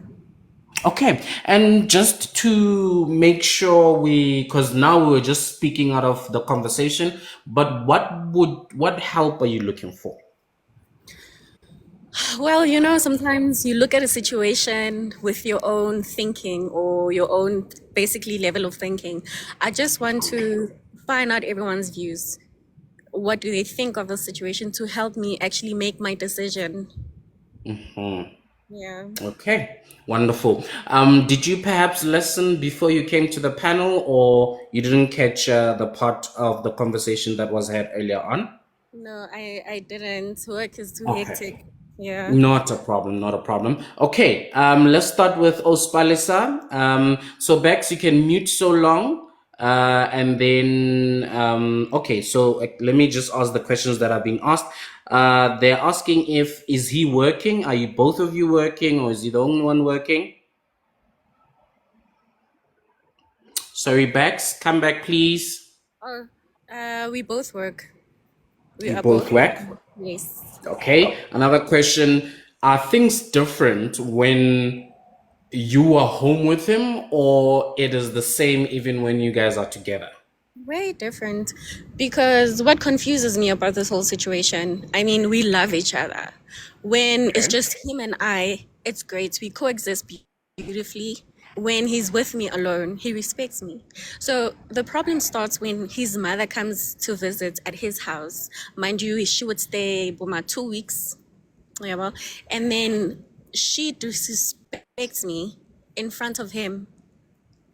Okay, and just to make sure because now we were just speaking out of the conversation, but what help are you looking for? Well, sometimes you look at a situation with your own thinking or your own basically level of thinking. I just want to find out everyone's views. What do they think of the situation to help me actually make my decision? Yeah. Okay, wonderful. Did you perhaps listen before you came to the panel, or you didn't catch the part of the conversation that was had earlier on? No, I didn't. Work is too Okay. hectic. Yeah. Not a problem, not a problem. Okay, let's start with Ospalisa. So Bex, you can mute so long. And then, okay, so let me just ask the questions that are being asked. They're asking is he working? Are you both of you working, or is he the only one working? Sorry, Bex, come back, please. Oh, we both work. We You are both both work? working. Yes. Okay. Another question. Are things different when you are home with him, or it is the same even when you guys are together? Way different. Because what confuses me about this whole situation, I mean, we love each other. When it's Okay. just him and I, it's great. We coexist beautifully. When he's with me alone, he respects me. So the problem starts when his mother comes to visit at his house. Mind you, she would stay Boma 2 weeks. Yeah, well, and then she disrespects me in front of him,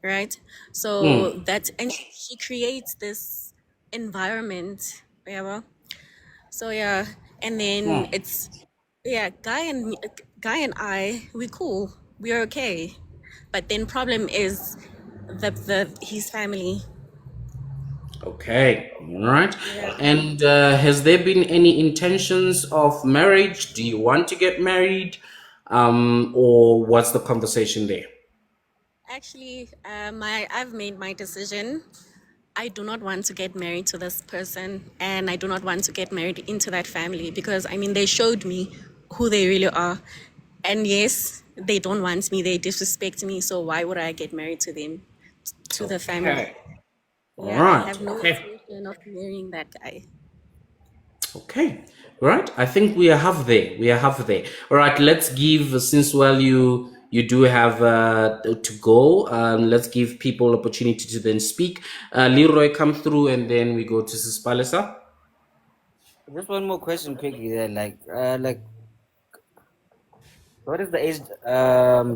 right? So that, and she creates this environment, yeah, well, so yeah, and then it's, yeah, guy and I, we cool, we're okay, but then problem is the his family. Okay. All right. Yeah. And has there been any intentions of marriage? Do you want to get married? Or what's the conversation there? Actually, I've made my decision. I do not want to get married to this person, and I do not want to get married into that family because I mean they showed me who they really are, and yes, they don't want me. They disrespect me. So why would I get married to them, to the family? Okay. All Yeah, I right. have no Okay. intention of marrying that guy. Okay. All right. I think we are half there. We are half there. All right. Let's give since well you do have to go. Let's give people opportunity to then speak. Leroy, come through, and then we go to Sispalesa. Just one more question quickly there, like what is the age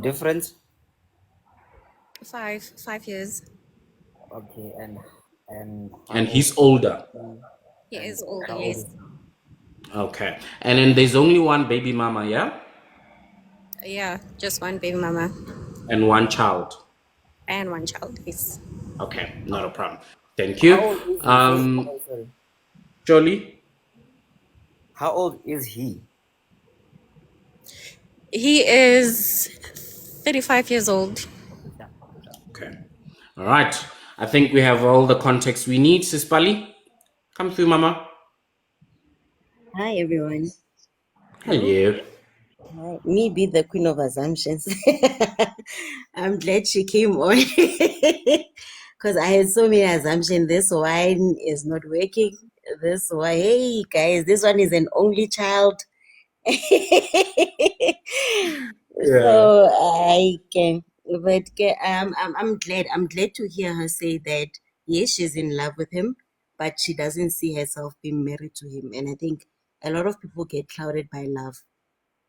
difference? 5 years. Okay, and how And old he's older. is he? He And is older. how old Yes. is he? Okay. And then there's only one baby mama, yeah? Yeah, just one baby mama And one child. and one child. Yes. Okay, not a problem. Thank How you. old is he? Sorry. Surely. How old is he? He is 35 years old. Okay, yeah. Okay. All right. I think we have all the context we need. Sispali, come through, mama. Hi everyone. Hello. Hello. Hi. Me be the queen of assumptions. I'm glad she came on because I had so many assumptions. This one is not working. This one, hey guys, this one is an only child. Yeah. So I can, but I'm glad. I'm glad to hear her say that. Yes, she's in love with him, but she doesn't see herself being married to him. And I think a lot of people get clouded by love.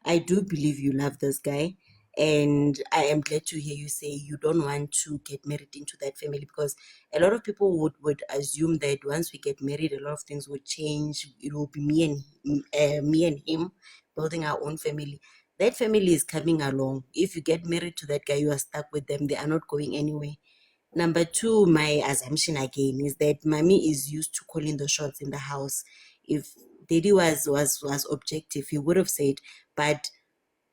I do believe you love this guy. And I am glad to hear you say you don't want to get married into that family because a lot of people would assume that once we get married, a lot of things would change. It will be me and him building our own family. That family is coming along. If you get married to that guy, you are stuck with them. They are not going anywhere. Number two, my assumption again is that mommy is used to calling the shots in the house. If daddy was objective, he would have said, but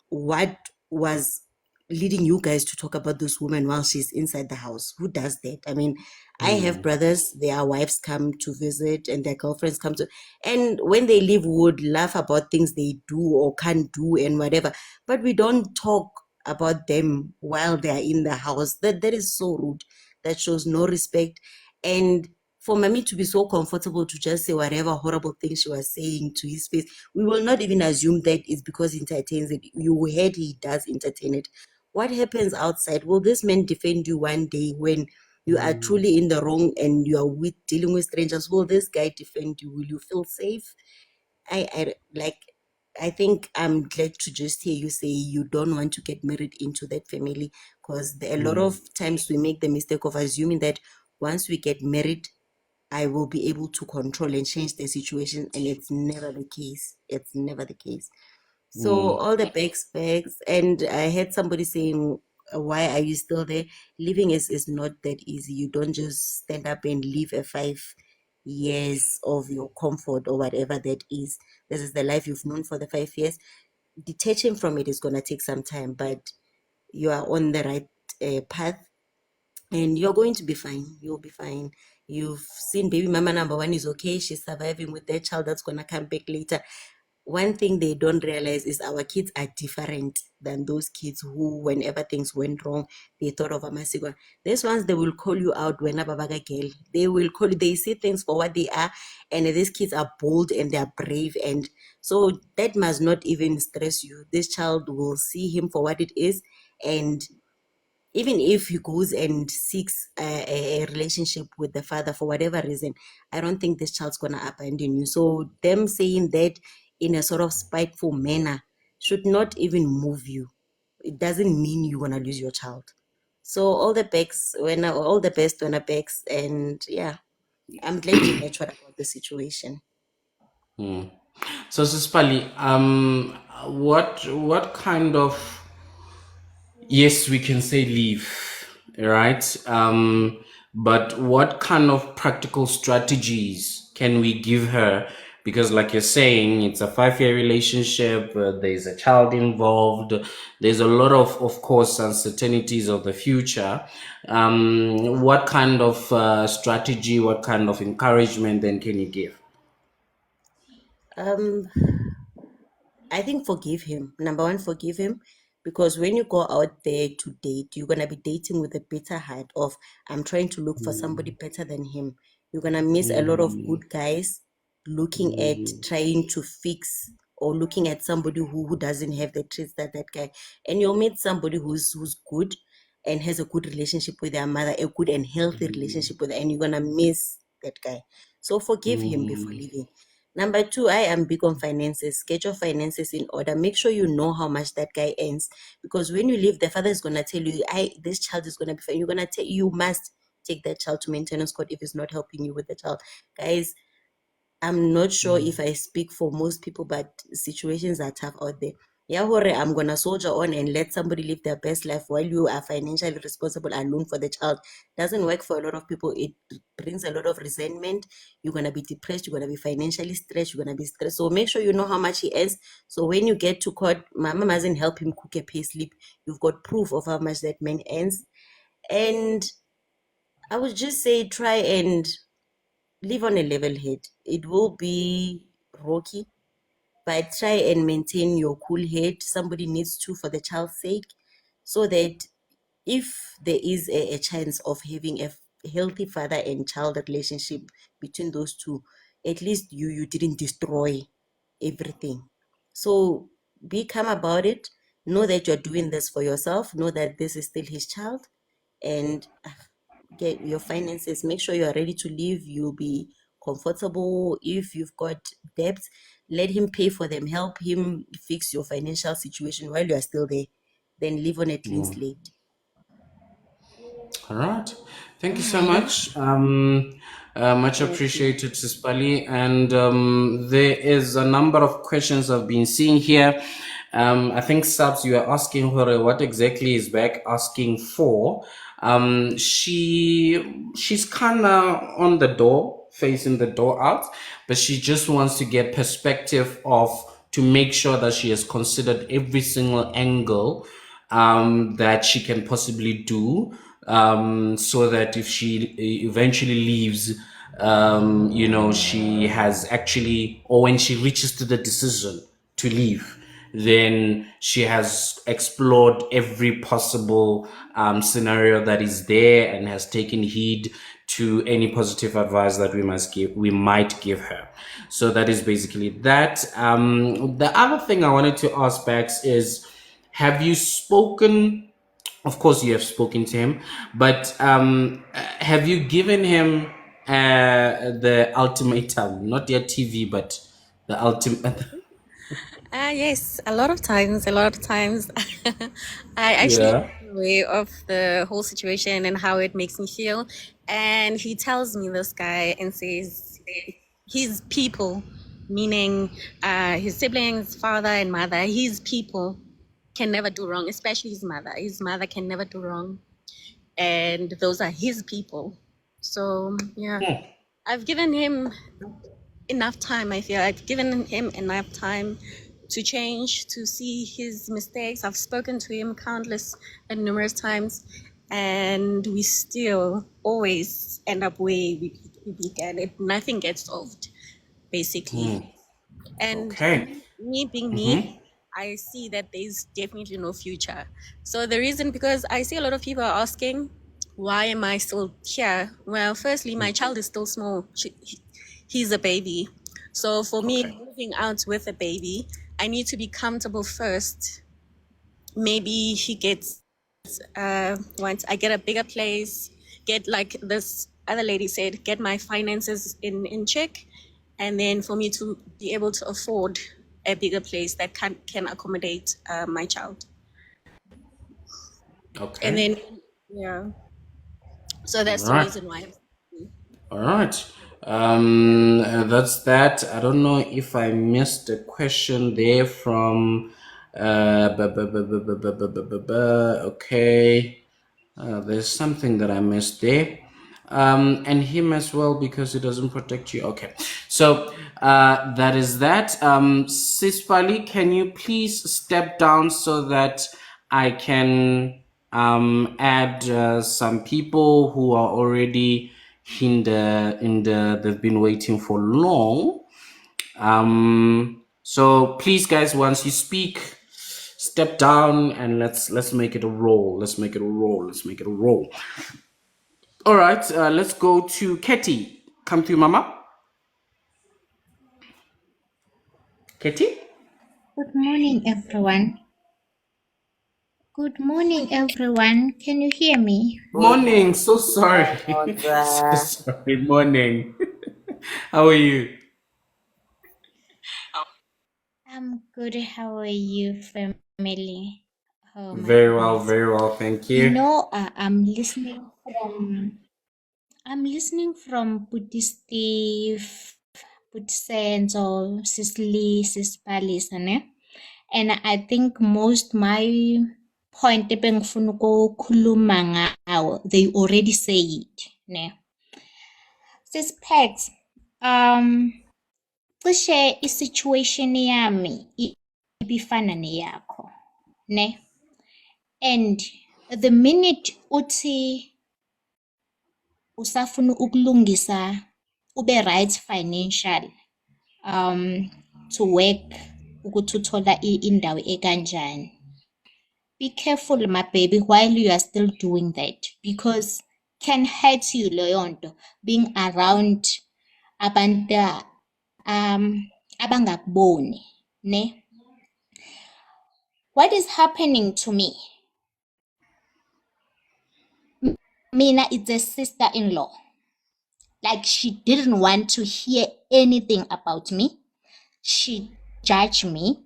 what was leading you guys to talk about this woman while she's inside the house? Who does that? I mean, I have brothers, their wives come to visit and their girlfriends come to, and when they leave, we would laugh about things they do or can't do and whatever, but we don't talk about them while they are in the house. That is so rude. That shows no respect. And for mommy to be so comfortable to just say whatever horrible thing she was saying to his face, we will not even assume that it's because he entertains it. You heard he does entertain it. What happens outside? Will this man defend you one day when you are truly in the wrong and you are with dealing with strangers? Will this guy defend you? Will you feel safe? I think I'm glad to just hear you say you don't want to get married into that family, because a lot of times we make the mistake of assuming that once we get married, I will be able to control and change the situation, and it's never the case. It's never the case. So all the bags, and I heard somebody saying, "Why are you still there?" Living is not that easy. You don't just stand up and leave a 5 years of your comfort or whatever that is. This is the life you've known for the 5 years. Detaching from it is gonna take some time, but you are on the right path, and you're going to be fine. You'll be fine. You've seen baby mama number one is okay. She's surviving with their child that's gonna come back later. One thing they don't realize is our kids are different than those kids who, whenever things went wrong, they thought of Amasigwa. These ones, they will call you out when a babaga girl. They will call you, they see things for what they are, and these kids are bold and they are brave. And so that must not even stress you. This child will see him for what it is, and even if he goes and seeks a relationship with the father for whatever reason, I don't think this child's gonna abandon you. So them saying that in a sort of spiteful manner should not even move you. It doesn't mean you're gonna lose your child. So all the best when I begs, and yeah, I'm glad you're mature about the situation. So, Sispali, what kind of, yes, we can say leave, right? But what kind of practical strategies can we give her? Because, like you're saying, it's a 5-year relationship. There's a child involved. There's a lot of course, uncertainties of the future. What kind of strategy, what kind of encouragement then can you give? Um, I think forgive him. Number one, forgive him, because when you go out there to date, you're gonna be dating with a bitter heart of I'm trying to look for somebody better than him. You're gonna miss a lot of good guys looking at trying to fix or looking at somebody who doesn't have the traits that guy. And you'll meet somebody who's good and has a good relationship with their mother, a good and healthy relationship with her, and you're gonna miss that guy. So forgive him before leaving. Number two, I am big on finances. Get your finances in order. Make sure you know how much that guy earns. Because when you leave, the father is gonna tell you, this child is gonna be fine. You're gonna take you must take that child to maintenance court if it's not helping you with the child. Guys, I'm not sure if I speak for most people, but situations are tough out there. Yeah, hore, I'm gonna soldier on and let somebody live their best life while you are financially responsible alone for the child. Doesn't work for a lot of people. It brings a lot of resentment. You're gonna be depressed, you're gonna be financially stressed, you're gonna be stressed. So make sure you know how much he earns. So when you get to court, mama mustn't help him cook a pay slip. You've got proof of how much that man earns. And I would just say try and live on a level head. It will be rocky, but try and maintain your cool head. Somebody needs to, for the child's sake, so that if there is a chance of having a healthy father and child relationship between those two, at least you didn't destroy everything. So be calm about it. Know that you're doing this for yourself. Know that this is still his child, and get your finances. Make sure you are ready to leave. You'll be comfortable. If you've got debts, let him pay for them. Help him fix your financial situation while you are still there. Then live on a clean slate. All right. Thank you so much. Much Thank you. appreciated, Sispali. And there is a number of questions I've been seeing here. I think, Sabs, you are asking her what exactly is back asking for. She's kind of on the door, facing the door out, but she just wants to get perspective of to make sure that she has considered every single angle that she can possibly do, so that if she eventually leaves, she has actually, or when she reaches to the decision to leave, then she has explored every possible scenario that is there and has taken heed to any positive advice that we might give her. So that is basically that. The other thing I wanted to ask Bax is, have you spoken? Of course, you have spoken to him, but have you given him the ultimatum? Not yet TV, but the ultimate. Yes, a lot of times, a lot of times. I actually Yeah. am aware of the whole situation and how it makes me feel. And he tells me, this guy, and says his people, meaning his siblings, father and mother, his people can never do wrong, especially his mother. His mother can never do wrong. And those are his people. So, yeah, I've given him enough time. I feel I've given him enough time to change, to see his mistakes. I've spoken to him countless and numerous times, and we still always end up where we began. Nothing gets solved, basically. And Okay. me being me, I see that there's definitely no future. So the reason, because I see a lot of people are asking, why am I still here? Well, firstly, my child is still small. He's a baby. So for me, Okay. moving out with a baby, I need to be comfortable first. Maybe he gets, once I get a bigger place, get, like this other lady said, get my finances in check, and then for me to be able to afford a bigger place that can accommodate my child. And Okay. then, yeah, so All that's the right. reason why. All right. That's that. I don't know if I missed a question there from. Okay. There's something that I missed there. And him as well, because he doesn't protect you. Okay. So that is that. Sis Pali, can you please step down so that I can add some people who are already they've been waiting for long. So please, guys, once you speak, step down and let's make it a roll. Let's make it a roll. Let's make it a roll. All right, let's go to Ketty. Come through, Mama. Ketty. Good morning, everyone. Good morning, everyone. Can you hear me? Good Morning. So sorry. morning, So sorry. Morning. How are you? I'm good. How are you, family? Oh my Very well. goodness. Very well. Thank You you. know, I'm listening from Buddhist Buddhist or Sicily, Sispalis, and I think most my point ebengifuna ukukhuluma ngawo, they already say it, ne. Sis Pegs, cishe i-situation yami ibifana neyakho, ne? And the minute uthi usafuna ukulungisa ube right financial, to work ukuthi uthola indawo ekanjani. Be careful, my baby, while you are still doing that, because can hurt you leyo nto, being around abantu abangakuboni, ne? What is happening to me? Mina, it's a sister-in-law. Like, she didn't want to hear anything about me. She judged me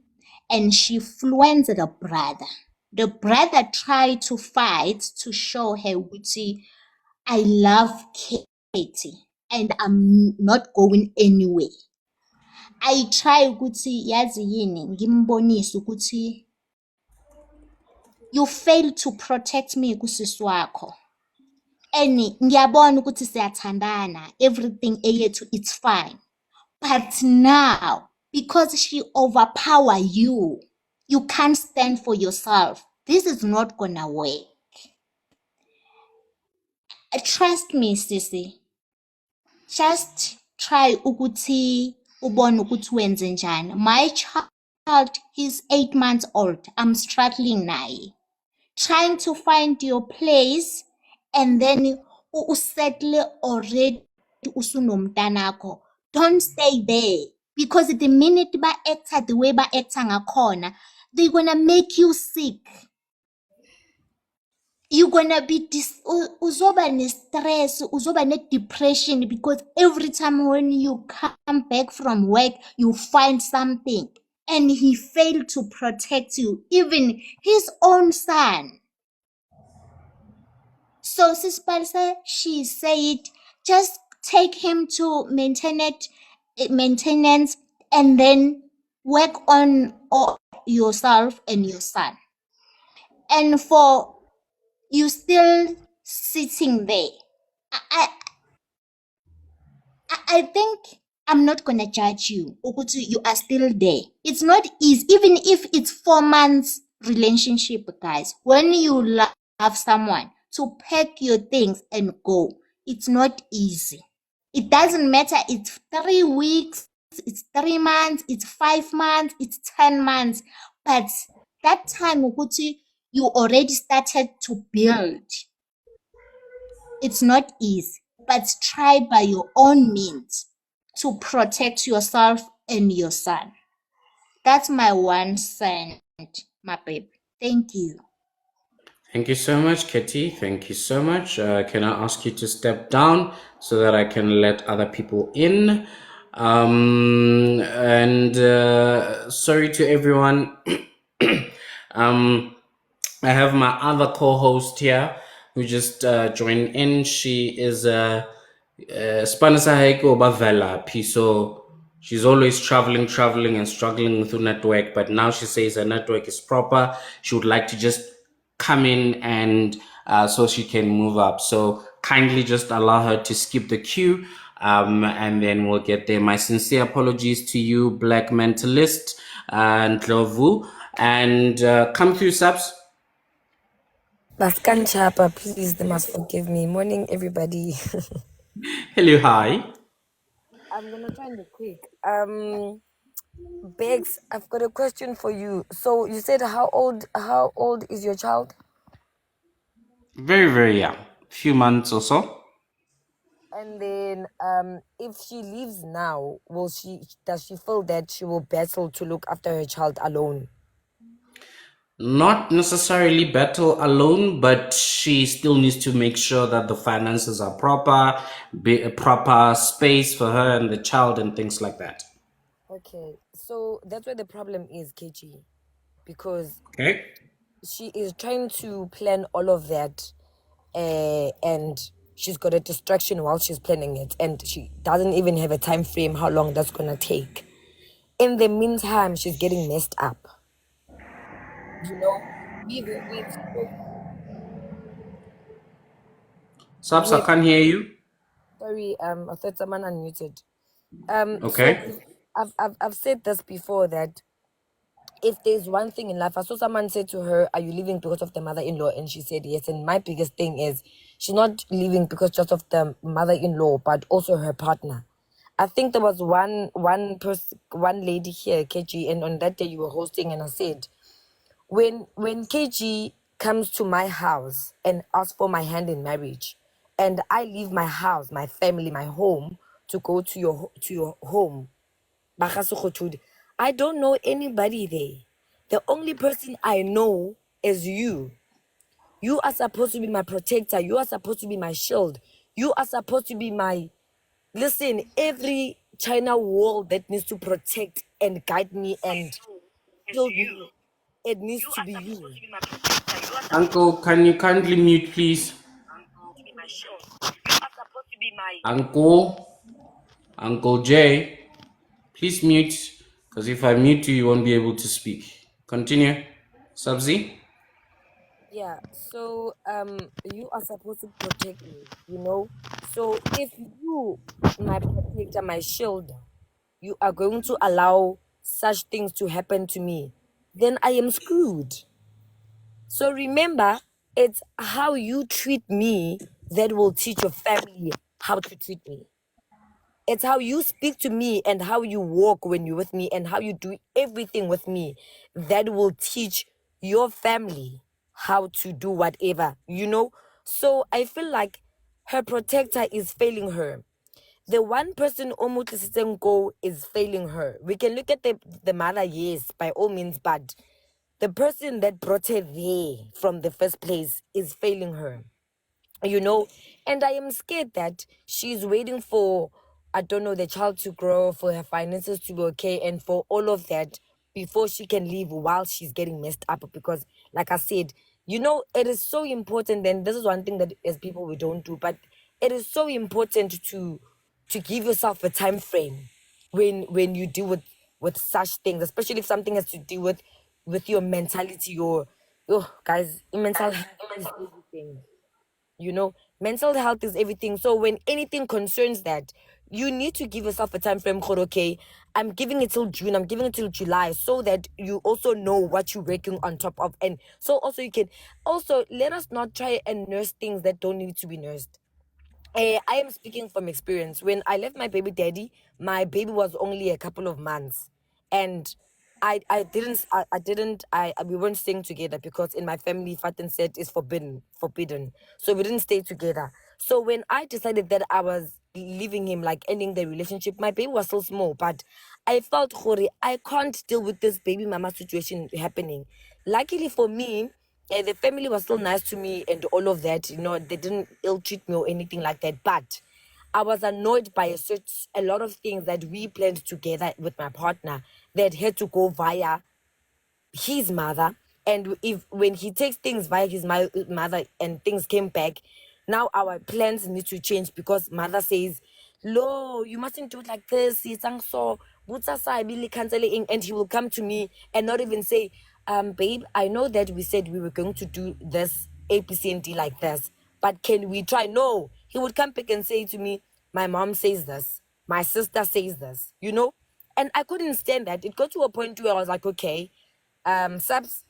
and she influenced the brother. The brother tried to fight to show her, Uti, I love Katie and I'm not going anywhere. I try ukuthi yazi yini ngimbonise ukuthi you fail to protect me kusisi wakho. And ngiyabona ukuthi siyathandana, everything eyethu it's fine. But now, because she overpower you, you can't stand for yourself. This is not gonna work. Trust me, Sissy. Just try ukuthi ubone ukuthi wenze njani. My child he's 8 months old. I'm struggling now. Trying to find your place and then usettle already usunomntanakho. Don't stay there because the minute ba-acta the way ba-acta ngakhona, they're gonna make you sick. You're gonna be uzoba ne-stress, uzoba ne-depression because every time when you come back from work, you find something. And he failed to protect you, even his own son. So Sis Palsa, she said, just take him to maintenance and then work on yourself and your son. And for you still sitting there, I, I think I'm not gonna judge you. Ukuthi you are still there. It's not easy, even if it's 4 months relationship, guys. When you love someone, to pack your things and go, it's not easy. It doesn't matter. It's 3 weeks, it's 3 months, it's 5 months, it's 10 months. But that time, ukuthi you already started to build. It's not easy, but try by your own means to protect yourself and your son. That's my 1 cent, my baby. Thank you. Thank you so much, Ketty. Thank you so much. Can I ask you to step down so that I can let other people in? And sorry to everyone. I have my other co-host here who just joined in. She is Spanisa Heiko Bavela. So she's always traveling and struggling with her network, but now she says her network is proper. She would like to just come in and so she can move up. So kindly just allow her to skip the queue, and then we'll get there. My sincere apologies to you, Black Mentalist and Ndlovu, and come through, subs. Baskan Chapa, please, they must forgive me. Morning, everybody. Hello, hi. I'm gonna try and be quick. Bex, I've got a question for you. So you said how old is your child? Very, very young. Few months or so. And then if she leaves now, does she feel that she will battle to look after her child alone? Not necessarily battle alone, but she still needs to make sure that the finances are proper, be a proper space for her and the child and things like that. Okay. So that's where the problem is, KG. Because Okay. she is trying to plan all of that, and she's got a distraction while she's planning it, and she doesn't even have a time frame how long that's gonna take. In the meantime, she's getting messed up. We've Subs, I can't hear you. sorry, I thought someone unmuted. So Okay. I've said this before, that if there's one thing in life, I saw someone say to her, "Are you leaving because of the mother-in-law?" And she said yes. And my biggest thing is, she's not leaving because just of the mother-in-law, but also her partner. I think there was one lady here, KG, and on that day you were hosting, and I said, when KG comes to my house and asks for my hand in marriage, and I leave my house, my family, my home to go to your home, Sekgothudi, I don't know anybody there. The only person I know is you. You are supposed to be my protector. You are supposed to be my shield. You are supposed to be my... Listen, every China wall that needs to protect and guide me and shield me, it needs to be you. Uncle, can you kindly mute, please? Uncle J, please mute, because if I mute you, you won't be able to speak. Continue. Subsy? Yeah, so you are supposed to protect me. So if you, my protector, my shield, you are going to allow such things to happen to me, then I am screwed. So remember, it's how you treat me that will teach your family how to treat me. It's how you speak to me and how you walk when you're with me and how you do everything with me that will teach your family how to do whatever, you know? So I feel like her protector is failing her. The one person Omutlisitenko is failing her. We can look at the mother, yes, by all means, but the person that brought her there from the first place is failing her, you know. And I am scared that she's waiting for, I don't know, the child to grow, for her finances to be okay, and for all of that before she can leave while she's getting messed up. Because like I said, you know, it is so important, and this is one thing that as people we don't do, but it is so important to give yourself a time frame when you deal with such things, especially if something has to do with your mentality, your guys, mental health is everything. You know, mental health is everything. So when anything concerns that, you need to give yourself a time frame. Okay, I'm giving it till June, I'm giving it till July, so that you also know what you're working on top of. And so also you can also let us not try and nurse things that don't need to be nursed. I am speaking from experience. When I left my baby daddy, my baby was only a couple of months, and we weren't staying together because in my family, Fatin said is forbidden. So we didn't stay together. So when I decided that I was leaving him, like ending the relationship, my baby was still small, but I felt, Hori, I can't deal with this baby mama situation happening. Luckily for me, the family was still nice to me and all of that. You know, they didn't ill treat me or anything like that. But I was annoyed by a lot of things that we planned together with my partner that had to go via his mother. And if when he takes things via his mother and things came back, now our plans need to change because mother says, "Lo, you mustn't do it like this. It's so and he will come to me and not even say, babe, I know that we said we were going to do this A, B, C, and D like this, but can we try?" No, he would come back and say to me, "My mom says this, my sister says this," you know? And I couldn't stand that. It got to a point where I was like, okay, Subs,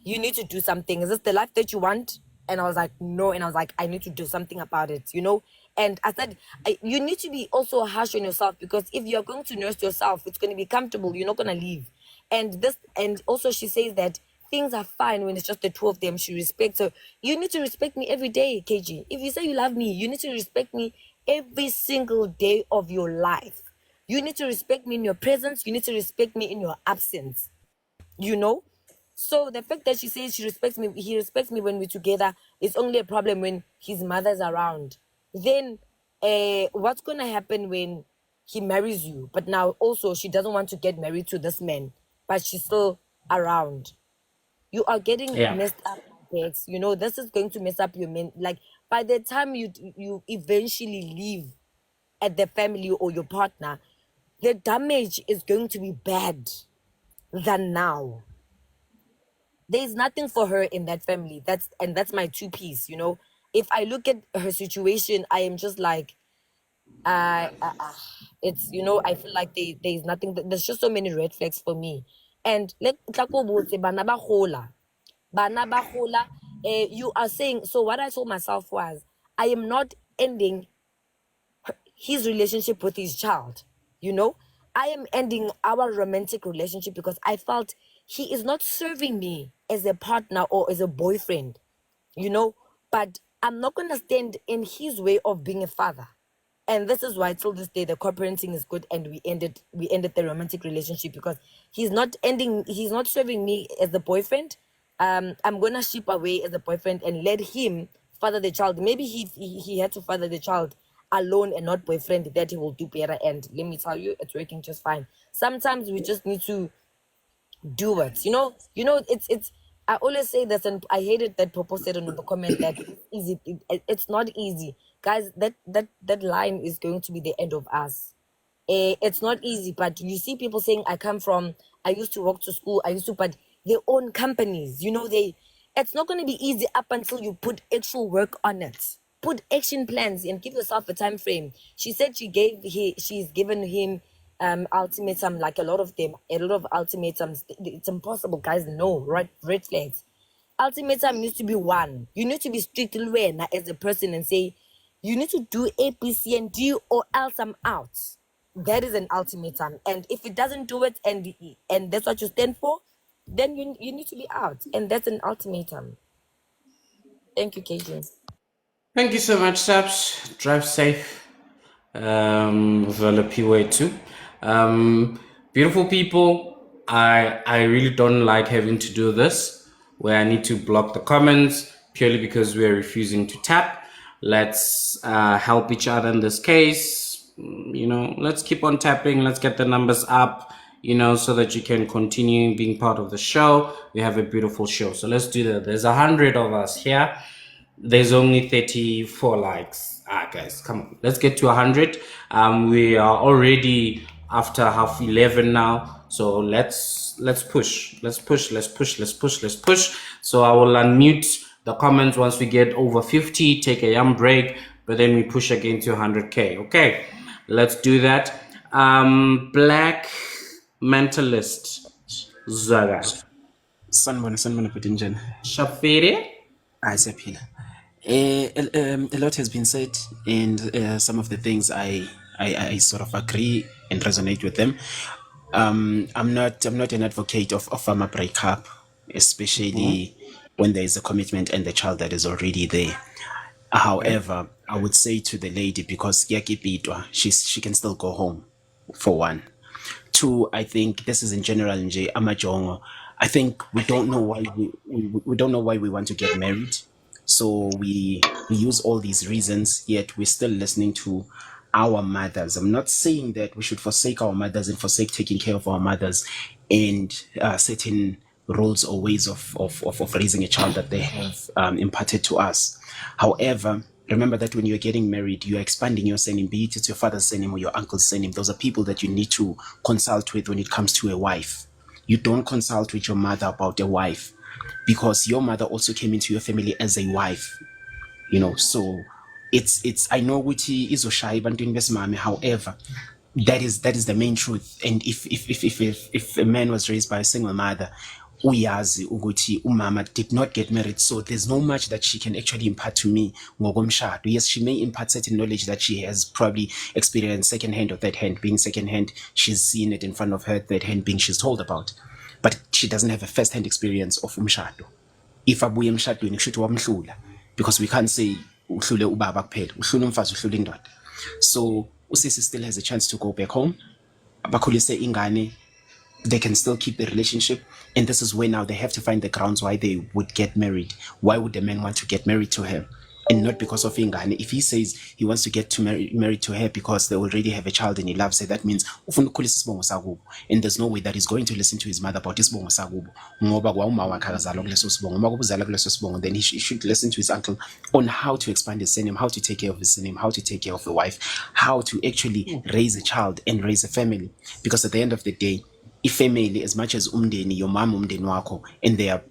you need to do something. Is this the life that you want? And I was like, no. And I was like, I need to do something about it, you know? And I said, you need to be also harsh on yourself, because if you're going to nurse yourself, it's going to be comfortable. You're not going to leave. And also she says that things are fine when it's just the two of them. She respects her. You need to respect me every day, KG. If you say you love me, you need to respect me every single day of your life. You need to respect me in your presence. You need to respect me in your absence, you know? So the fact that she says she respects me, he respects me when we're together, is only a problem when his mother's around. Then what's gonna happen when he marries you, but now also she doesn't want to get married to this man, but she's still around? You are getting Yeah. messed up, Bex. You know, this is going to mess up your men. Like, by the time you eventually leave at the family or your partner, the damage is going to be bad than now. There's nothing for her in that family. That's my two piece, you know. If I look at her situation, I am just like, it's, you know, I feel like there's nothing. There's just so many red flags for me. And let bana ba gola. Bana ba gola. You are saying, so what I told myself was, I am not ending his relationship with his child, you know. I am ending our romantic relationship because I felt he is not serving me as a partner or as a boyfriend, you know. But I'm not gonna stand in his way of being a father. And this is why till this day the co-parenting is good, and we ended the romantic relationship because he's not serving me as a boyfriend. I'm gonna ship away as a boyfriend and let him father the child. Maybe he had to father the child alone and not boyfriend, that he will do better. And let me tell you, it's working just fine. Sometimes we just need to do it. It's I always say this, and I hated that Popo said on the comment that it's easy. It's not easy, guys. That line is going to be the end of us. It's not easy, but you see people saying, I used to walk to school, but they own companies, it's not going to be easy up until you put actual work on it. Put action plans and give yourself a time frame. She said she's given him ultimatum, like a lot of ultimatums. It's impossible, guys. No, right? Red flags. Ultimatum needs to be one. You need to be strictly aware as a person and say, You need to do A, B, C, and D, or else I'm out. That is an ultimatum. And if it doesn't do it, and that's what you stand for, then you need to be out. And that's an ultimatum. Thank you, KJ. Thank you so much, Saps. Drive safe. Vela P-Way too. Beautiful people. I really don't like having to do this where I need to block the comments purely because we are refusing to tap. Let's help each other in this case. Let's keep on tapping. Let's get the numbers up, so that you can continue being part of the show. We have a beautiful show. So let's do that. There's 100 of us here. There's only 34 likes. Guys, come on. Let's get to 100. We are already after 11:30 now. So let's push. Let's push. So I will unmute the comments once we get over 50, take a young break, but then we push again to 100K. Okay, let's do that. Black mentalist. Zaga. Sanibona bhuti njani? Shafiri. Hayi siyaphila. A lot has been said, and some of the things I sort of agree and resonate with them. I'm not an advocate of farmer breakup, especially when there is a commitment and the child that is already there. However, I would say to the lady, because she can still go home, for one. Two, I think this is in general nje amajongo. I think we don't know why we don't know why we want to get married. So we use all these reasons, yet we're still listening to our mothers. I'm not saying that we should forsake our mothers and forsake taking care of our mothers and certain rules or ways of raising a child that they have imparted to us. However, remember that when you're getting married, you're expanding your surname, be it it's your father's surname or your uncle's surname. Those are people that you need to consult with when it comes to a wife. You don't consult with your mother about a wife because your mother also came into your family as a wife. So it's I know ukuthi izoshaya ebantwini besimame. However, that is the main truth. And if a man was raised by a single mother, uyazi ukuthi umama did not get married, so there's no much that she can actually impart to me ngokomshado. Yes, she may impart certain knowledge that she has probably experienced second hand or third hand. Being second hand, she's seen it in front of her, third hand being she's told about, but she doesn't have a first hand experience of umshado. If abuye emshadweni kusho ukuthi wamhlula, because we can't say uhlule ubaba kuphela, uhlule umfazi, uhlule indoda. So usisi still has a chance to go back home, bakhulise ingane, they can still keep the relationship. And this is where now they have to find the grounds why they would get married. Why would the man want to get married to her? And not because of ingane. If he says he wants to get married to her because they already have a child and he loves her, that means ufuna ukukhulisa isibongo sakubo. And there's no way that he's going to listen to his mother about isibongo sakubo. Ngoba kwauma wakhe akazalwa kuleso sibongo. Uma kubuzala kuleso sibongo, then he should listen to his uncle on how to expand his surname, how to take care of his surname, how to take care of a wife, how to actually raise a child and raise a family. Because at the end of the day, ifamily, as much as umndeni, your mom umndeni wakho, and their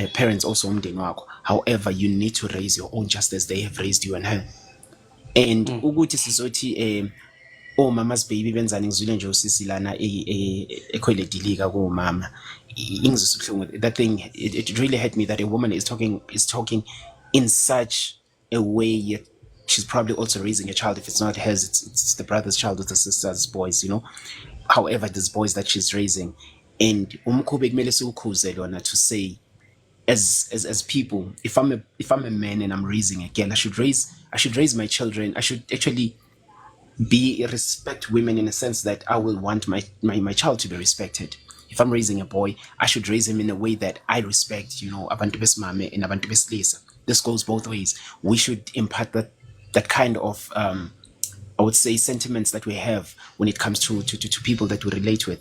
parents also umndeni wakho. However, you need to raise your own just as they have raised you and her. And ukuthi sizothi mama's baby benzani, ngizwile nje usisi lana ekhwele dilika komama. That thing, it really hurt me that a woman is talking in such a way, yet she's probably also raising a child. If it's not hers, it's the brother's child or the sister's boys, However, these boys that she's raising, and umkhube kumele siwukhuze lona to say, as people, if I'm a man and I'm raising a girl, I should raise my children. I should actually respect women in a sense that I will want my child to be respected. If I'm raising a boy, I should raise him in a way that I respect, abantu besimame and abantu besilisa. This goes both ways. We should impart that kind of I would say sentiments that we have when it comes to people that we relate with.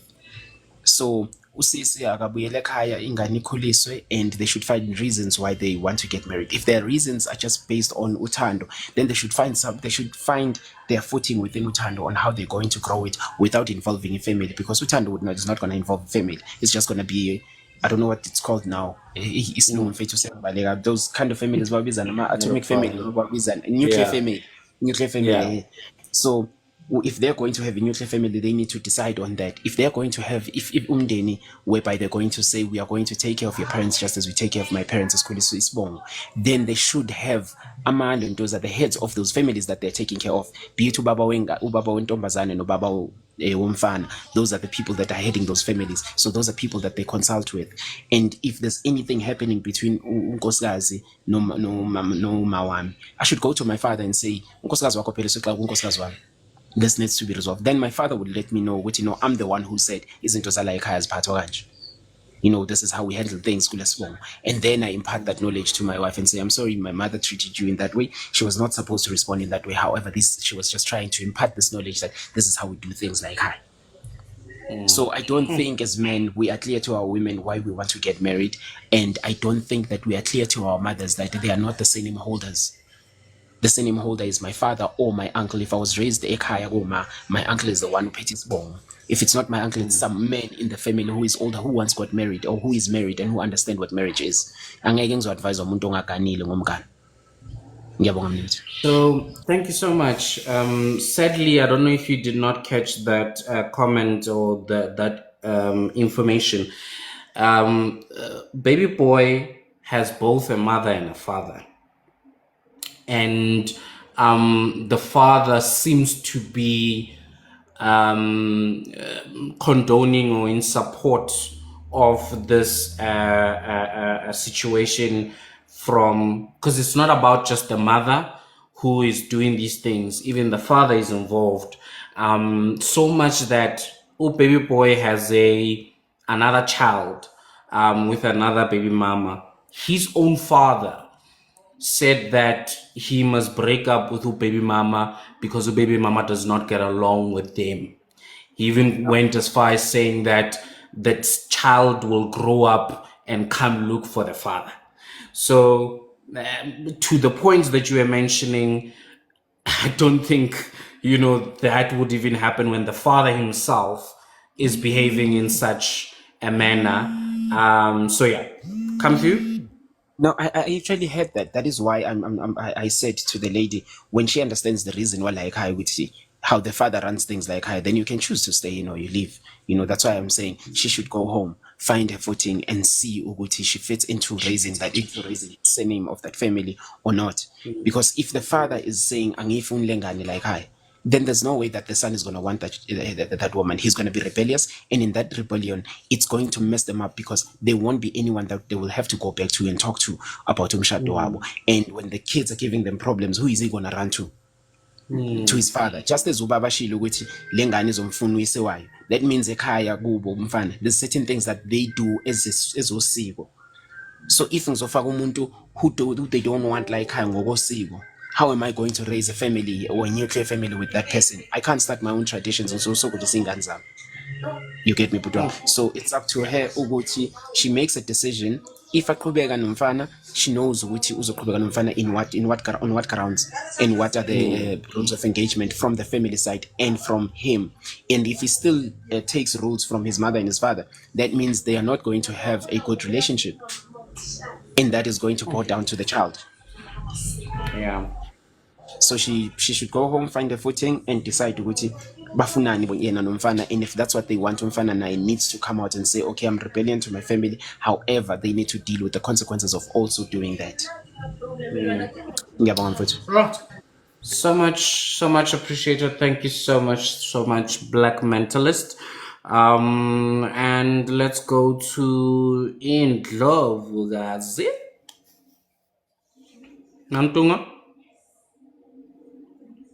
So usisi akabuyele ekhaya, ingane ikhuliswe, and they should find reasons why they want to get married. If their reasons are just based on utando, then they should find their footing within utando on how they're going to grow it without involving a family, because utando is not going to involve a family. It's just going to be, I don't know what it's called now. It's no to say those kind of families, atomic family, nuclear family. Yeah. So if they're going to have a nuclear family, they need to decide on that. If they're going to have, if umdeni, whereby they're going to say, we are going to take care of your parents just as we take care of my parents, then they should have amandla, those are the heads of those families that they're taking care of. Be it ubaba wentombazane nobaba womfana. Those are the people that are heading those families. So those are people that they consult with. And if there's anything happening between unkosikazi no mawami, I should go to my father and say, unkosikazi wakho phela sexaka unkosikazi wami. This needs to be resolved. Then my father would let me know, which, I'm the one who said, izinto zala ekhaya ziphathwa kanje. This is how we handle things. And then I impart that knowledge to my wife and say, I'm sorry, my mother treated you in that way. She was not supposed to respond in that way. However, she was just trying to impart this knowledge that this is how we do things like hi. So I don't think as men, we are clear to our women why we want to get married. And I don't think that we are clear to our mothers that they are not the surname holders. The surname holder is my father or my uncle. If I was raised ekhaya Goma, my uncle is the one who paid his bong. If it's not my uncle, it's some man in the family who is older, who once got married or who is married and who understand what marriage is. Angeke ngizoadvise umuntu ongaganile ngomngane. Ngiyabonga mnethu. So thank you so much. Sadly, I don't know if you did not catch that comment or that information. Baby boy has both a mother and a father, and the father seems to be condoning or in support of this situation, from because it's not about just the mother who is doing these things, even the father is involved, so much that baby boy has another child with another baby mama. His own father said that he must break up with baby mama because baby mama does not get along with them. He even went as far as saying that that child will grow up and come look for the father. So, to the points that you were mentioning, I don't think, that would even happen when the father himself is behaving in such a manner. So, yeah, come through. No, I actually heard that. That is why I said to the lady, when she understands the reason why, like, I would see how the father runs things like her, then you can choose to stay, you leave. That's why I'm saying she should go home, find her footing, and see Uguti she fits into raising the surname of that family or not. Because if the father is saying Angifun Lengani like I, then there's no way that the son is going to want that woman. He's going to be rebellious, and in that rebellion, it's going to mess them up because there won't be anyone that they will have to go back to and talk to about umshado wabo. And when the kids are giving them problems, who is he going to run to? To his father. Just as ubaba shilo ukuthi lengane izomfuna uyise wayo, that means ekhaya kubo umfana, there's certain things that they do ezosiko. So if ngizofaka umuntu who they don't want like ekhaya ngokosiko, how am I going to raise a family or a nuclear family with that person? I can't start my own traditions and so ukuthi ingane zami. You get me, Putwa? So it's up to her ukuthi she makes a decision. If aqhubeka nomfana, she knows ukuthi uzoqhubeka nomfana on what grounds, and what are the rules of engagement from the family side and from him. And if he still takes rules from his mother and his father, that means they are not going to have a good relationship, and that is going to go down to the child. Yeah. So she should go home, find a footing, and decide ukuthi bafunani yena nomfana. And if that's what they want, umfana naye needs to come out and say, okay, I'm rebellion to my family. However, they need to deal with the consequences of also doing that. Ngiyabonga mfowethu. Right. So much appreciated. Thank you so much, Black Mentalist. And let's go to Indlovukazi. Nantunga,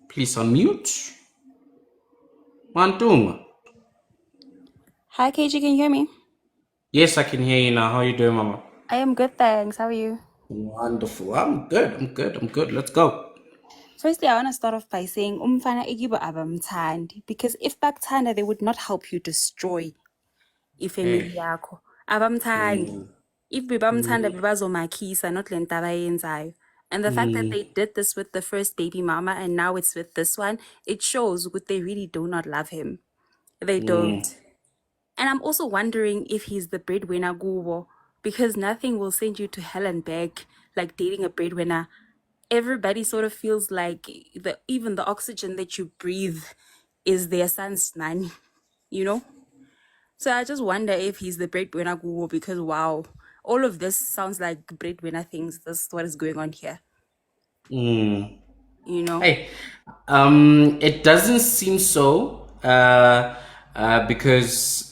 please unmute. Nantunga. Hi, KG, can you hear me? Yes, I can hear you now. How are you doing, Mama? I am good, thanks. How are you? Wonderful. I'm good. Let's go. Firstly, I want to start off by saying umfana ikibo abamthandi, because if bakuthanda, they would not help you destroy ifamily yakho. Abamthandi. If bebamthanda bebazomakhisa, not le nto abayenzayo. And the fact that they did this with the first baby mama and now it's with this one, it shows that they really do not love him. They don't. And I'm also wondering if he's the breadwinner Gubo, because nothing will send you to hell and back like dating a breadwinner. Everybody sort of feels like even the oxygen that you breathe is their son's nanny, you know? So I just wonder if he's the breadwinner Google, because wow, all of this sounds like breadwinner things. This is what is going on here, Mm. you know? Hey, it doesn't seem so, because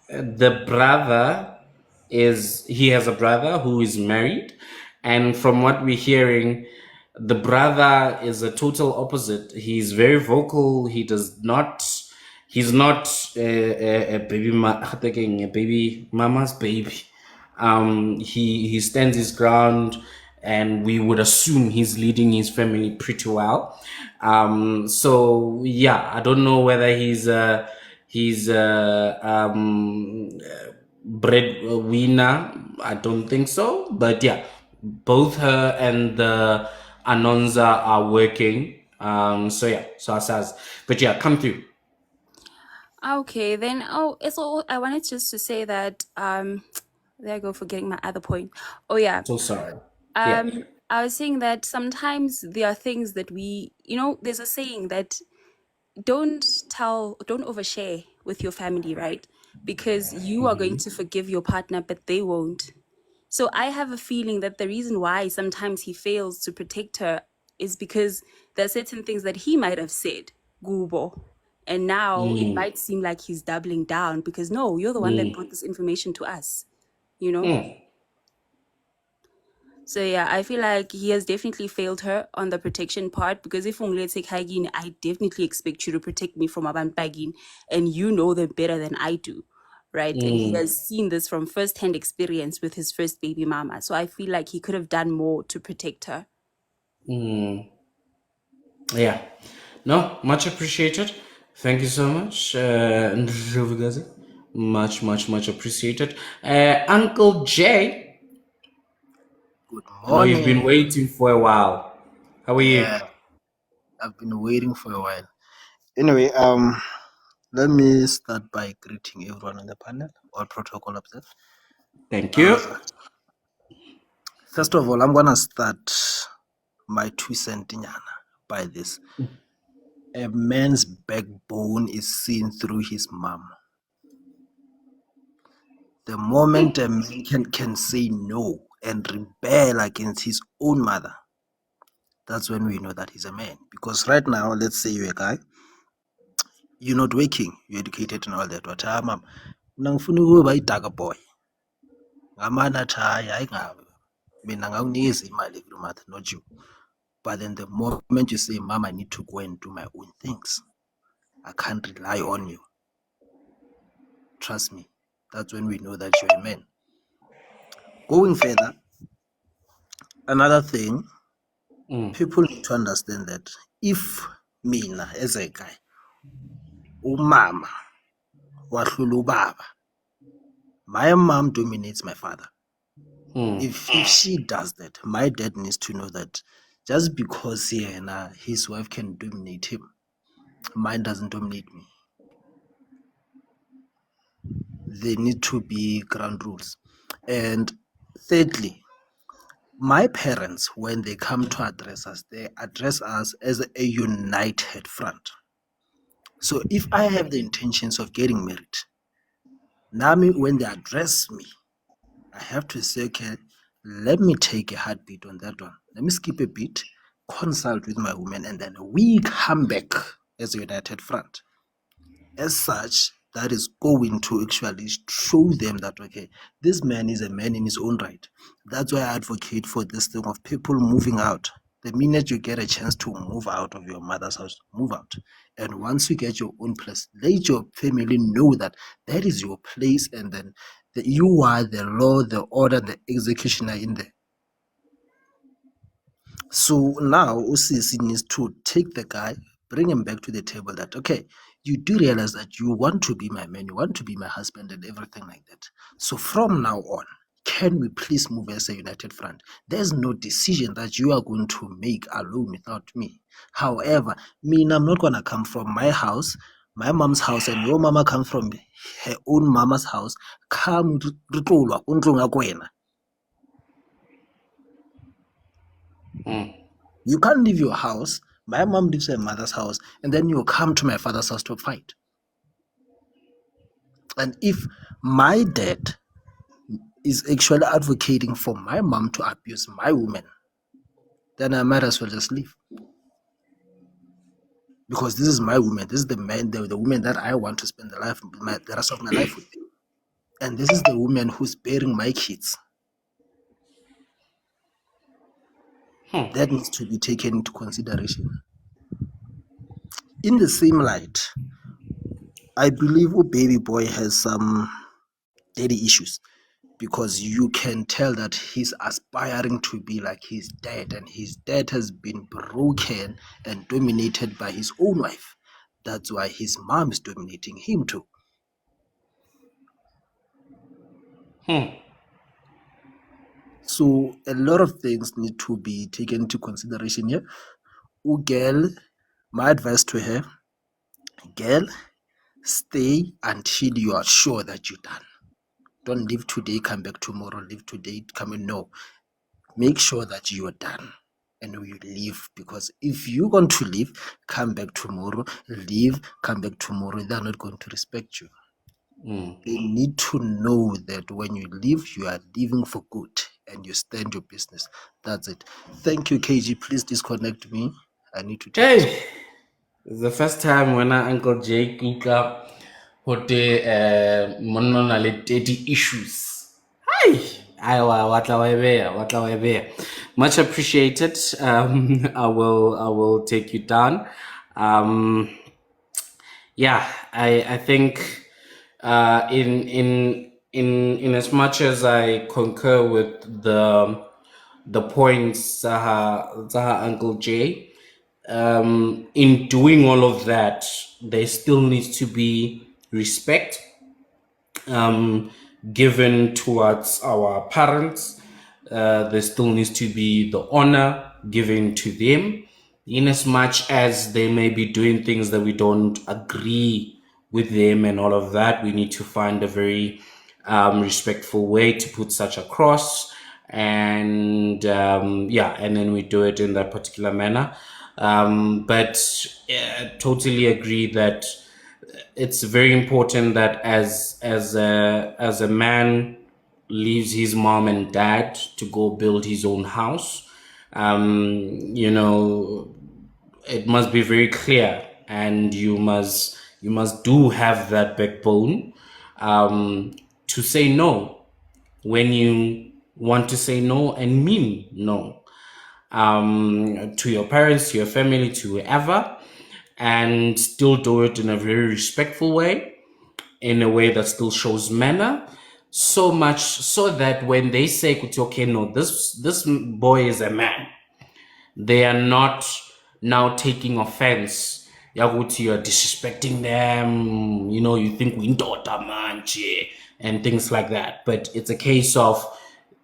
the brother he has a brother who is married, and from what we're hearing, the brother is a total opposite. He's very vocal. He's not a baby mama's baby. He stands his ground, and we would assume he's leading his family pretty well. So yeah, I don't know whether he's breadwinner. I don't think so, but yeah, both her and the Anonza are working. So yeah, so I says, but yeah, come through. Okay, then so I wanted just to say that there I go, forgetting my other point. Oh yeah. So sorry. Yeah. I was saying that sometimes there are things that there's a saying that don't overshare with your family, right? Because you are going to forgive your partner, but they won't. So I have a feeling that the reason why sometimes he fails to protect her is because there are certain things that he might have said, Gubo. And now it might seem like he's doubling down because no, you're the one that brought this information to us, you know? So yeah, I feel like he has definitely failed her on the protection part, because if let's take Hagin, I definitely expect you to protect me from Aban Bagin, and you know them better than I do, right? And he has seen this from first-hand experience with his first baby mama. So I feel like he could have done more to protect her. Yeah. No, much appreciated. Thank you so much, Ndlovukazi. Much appreciated. Uncle Jay, Good I know you've been morning. waiting for a while. How are you? Yeah, I've been waiting for a while. Anyway, let me start by greeting everyone on the panel. All protocol observed. Thank you. First of all, I'm gonna start my 2 cent nyana by this. A man's backbone is seen through his mom. The moment a man can say no and rebel against his own mother, that's when we know that he's a man. Because right now, let's say you're a guy, you're not working, you're educated and all that. But mom, ngifuna ukuba idaka boy. Ngamana athi hayi ayingabe mina ngawunikeza imali every month, not you. But then the moment you say, Mom, I need to go and do my own things, I can't rely on you. Trust me, that's when we know that you're a man. Going further, another thing, people need to understand that if mina as a guy, umama wahlula ubaba, my mom dominates my father. If she does that, my dad needs to know that just because his wife can dominate him, mine doesn't dominate me. There need to be ground rules. And thirdly, my parents, when they come to address us, they address us as a united front. So if I have the intentions of getting married, Nami, when they address me, I have to say, okay, let me take a heartbeat on that one. Let me skip a beat, consult with my woman, and then we come back as a united front. As such, that is going to actually show them that, okay, this man is a man in his own right. That's why I advocate for this thing of people moving out. The minute you get a chance to move out of your mother's house, move out. And once you get your own place, let your family know that that is your place, and then you are the law, the order, the executioner in there. So now Usisi needs to take the guy, bring him back to the table that, okay, you do realize that you want to be my man, you want to be my husband and everything like that. So from now on, can we please move as a united front? There's no decision that you are going to make alone without me. However, I'm not going to come from my house, my mom's house, and your mama come from her own mama's house. Come, you can't leave your house, My mom lives at her mother's house, and then you come to my father's house to fight. And if my dad is actually advocating for my mom to abuse my woman, then I might as well just leave. Because this is my woman. This is the man, the woman that I want to spend the rest of my life with. And this is the woman who's bearing my kids. That needs to be taken into consideration. In the same light, I believe a baby boy has some daddy issues, because you can tell that he's aspiring to be like his dad, and his dad has been broken and dominated by his own wife. That's why his mom is dominating him too. So a lot of things need to be taken into consideration here. Girl, my advice to her, girl, stay until you are sure that you're done. Don't leave today, come back tomorrow, leave today, come in. No. Make sure that you are done and you leave, because if you're going to leave, come back tomorrow, leave, come back tomorrow, they're not going to respect you. They need to know that when you leave, you are leaving for good and you stand your business. That's it. Thank you, KG. Please disconnect me. I need to take this. Hey, it's the first time when Uncle Jake Kuka put monna le daddy issues. Hi, much appreciated. I will take you down. Yeah, I think in as much as I concur with the points Zaha Uncle Jay, in doing all of that, there still needs to be respect given towards our parents. There still needs to be the honor given to them, in as much as they may be doing things that we don't agree with them and all of that. We need to find a very respectful way to put such across, and and then we do it in that particular manner. But totally agree that it's very important that as a man leaves his mom and dad to go build his own house, you know, it must be very clear, and you must do have that backbone to say no when you want to say no and mean no, to your parents, to your family, to whoever, and still do it in a very respectful way, in a way that still shows manner. So much so that when they say, okay, no, this boy is a man, they are not now taking offense. Yaguti, you're disrespecting them, you think we daughter manche and things like that. But it's a case of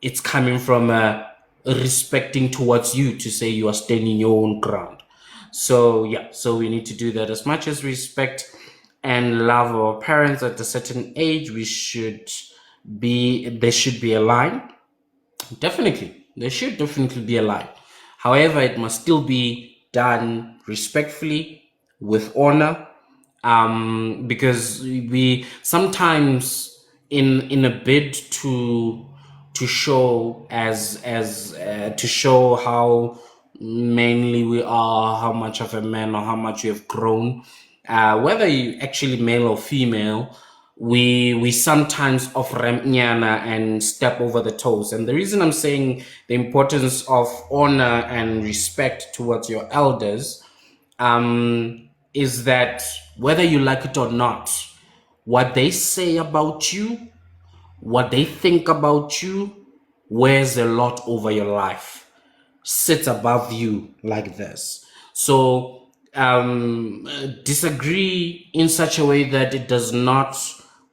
it's coming from a respecting towards you to say you are standing your own ground. So so we need to do that. As much as respect and love our parents at a certain age, there should be a line. Definitely. There should definitely be a line. However, it must still be done respectfully, with honor, because we sometimes in a bid to show to show how manly we are, how much of a man or how much we have grown, whether you actually male or female, we sometimes off ramp nyana and step over the toes. And the reason I'm saying the importance of honor and respect towards your elders is that whether you like it or not, what they say about you, what they think about you, wears a lot over your life, sits above you like this. So disagree in such a way that it does not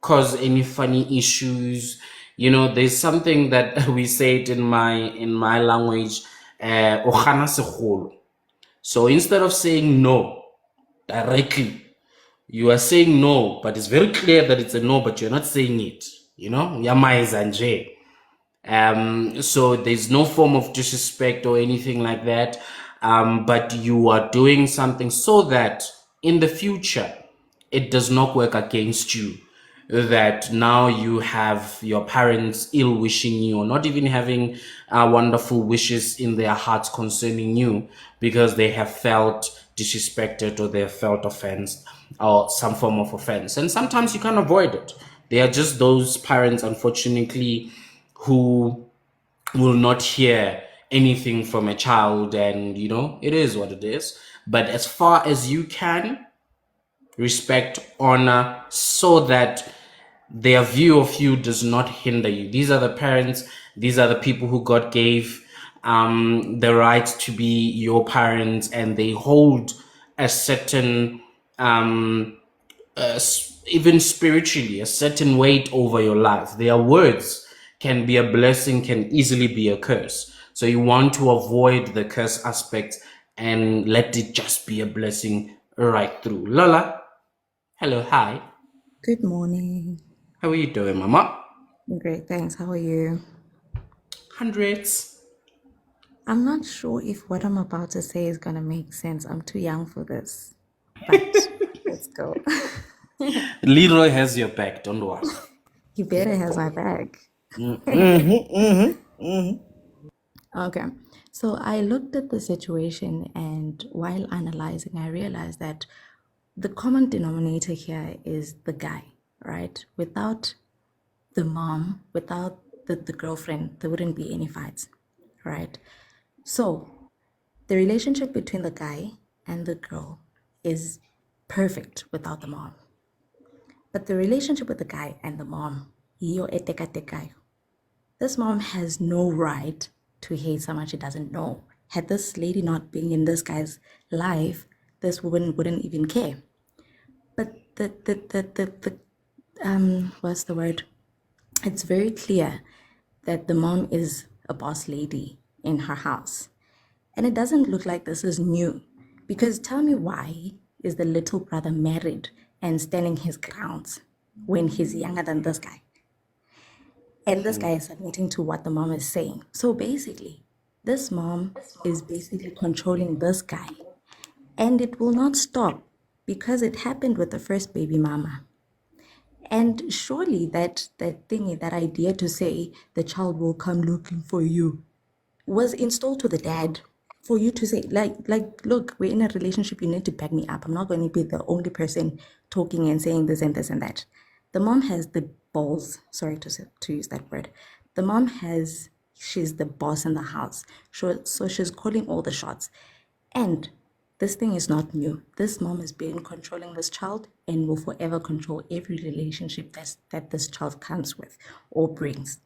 cause any funny issues. There's something that we say it in my language, o gana segolo. So instead of saying no directly, you are saying no, but it's very clear that it's a no, but you're not saying it. Yamaiza nje. So there's no form of disrespect or anything like that. but you are doing something so that in the future it does not work against you. That now you have your parents ill wishing you, or not even having wonderful wishes in their hearts concerning you because they have felt disrespected or they have felt offense or some form of offense. And sometimes you can't avoid it. They are just those parents, unfortunately, who will not hear anything from a child, and it is what it is. But as far as you can, respect, honor, so that their view of you does not hinder you. These are the parents, these are the people who God gave the right to be your parents, and they hold a certain even spiritually, a certain weight over your life. Their words can be a blessing, can easily be a curse. So you want to avoid the curse aspect and let it just be a blessing right through. Lola, hello, hi. Good morning. How are you doing, Mama? Great, thanks. How are you? Hundreds. I'm not sure if what I'm about to say is going to make sense. I'm too young for this. But let's go. Leroy has your back, don't worry. You better have my back. Okay. So I looked at the situation, and while analyzing, I realized that the common denominator here is the guy, right? Without the mom, without the girlfriend, there wouldn't be any fights, right? So the relationship between the guy and the girl is perfect without the mom. But the relationship with the guy and the mom, iyo etekatekayo. This mom has no right to hate someone she doesn't know. Had this lady not been in this guy's life, this woman wouldn't even care. But what's the word? It's very clear that the mom is a boss lady in her house. And it doesn't look like this is new. Because tell me, why is the little brother married and standing his grounds when he's younger than this guy? And this guy is submitting to what the mom is saying. So basically, this mom is basically controlling this guy. And it will not stop because it happened with the first baby mama. And surely that thingy, that idea to say the child will come looking for you, was installed to the dad for you to say, like, look, we're in a relationship, you need to back me up. I'm not going to be the only person talking and saying this and this and that. The mom has the balls, sorry to use that word. The mom she's the boss in the house. So she's calling all the shots. And this thing is not new. This mom has been controlling this child and will forever control every relationship that this child comes with or brings.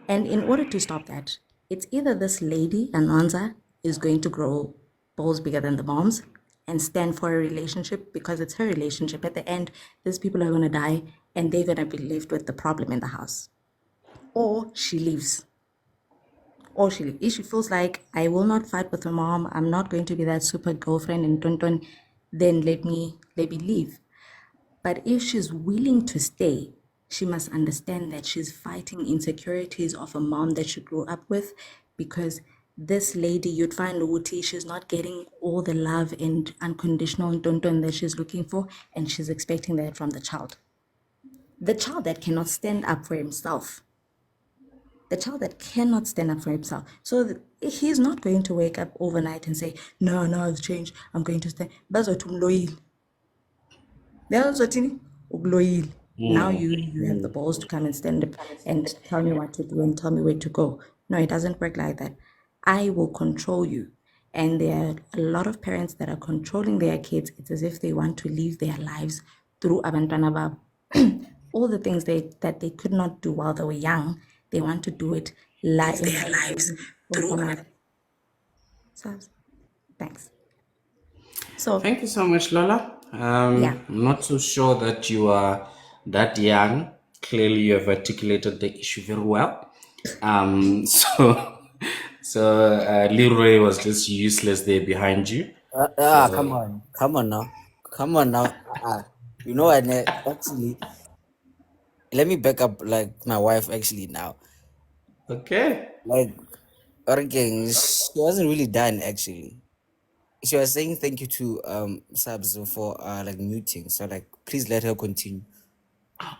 And in order to stop that, it's either this lady, Ananza, is going to grow balls bigger than the mom's and stand for a relationship because it's her relationship. At the end, these people are going to die and they're going to be left with the problem in the house. Or she leaves. If she feels like, I will not fight with her mom, I'm not going to be that super girlfriend and tonton, then let me leave. But if she's willing to stay, she must understand that she's fighting insecurities of a mom that she grew up with, because this lady, you'd find Uti, she's not getting all the love and unconditional tonton that she's looking for, and she's expecting that from the child. The child that cannot stand up for himself. The child that cannot stand up for himself. So he's not going to wake up overnight and say, no, I've changed, I'm going to stand. Now you have the balls to come and stand up and tell me what to do and tell me where to go. No, it doesn't work like that. I will control you. And there are a lot of parents that are controlling their kids. It's as if they want to live their lives through abantwana babo. All the things that they could not do while they were young, they want to do it in their lives through. Thanks. So Thank you so much, Lola. yeah. I'm not so sure that you are that young. Clearly, you have articulated the issue very well. So, Leroy was just useless there behind you. Come So, on. Come on now. You know what? Actually, let me back up like my wife actually now. okay. Like, Orking, she wasn't really done actually. she was saying thank you to Subs for like muting. So like please let her continue.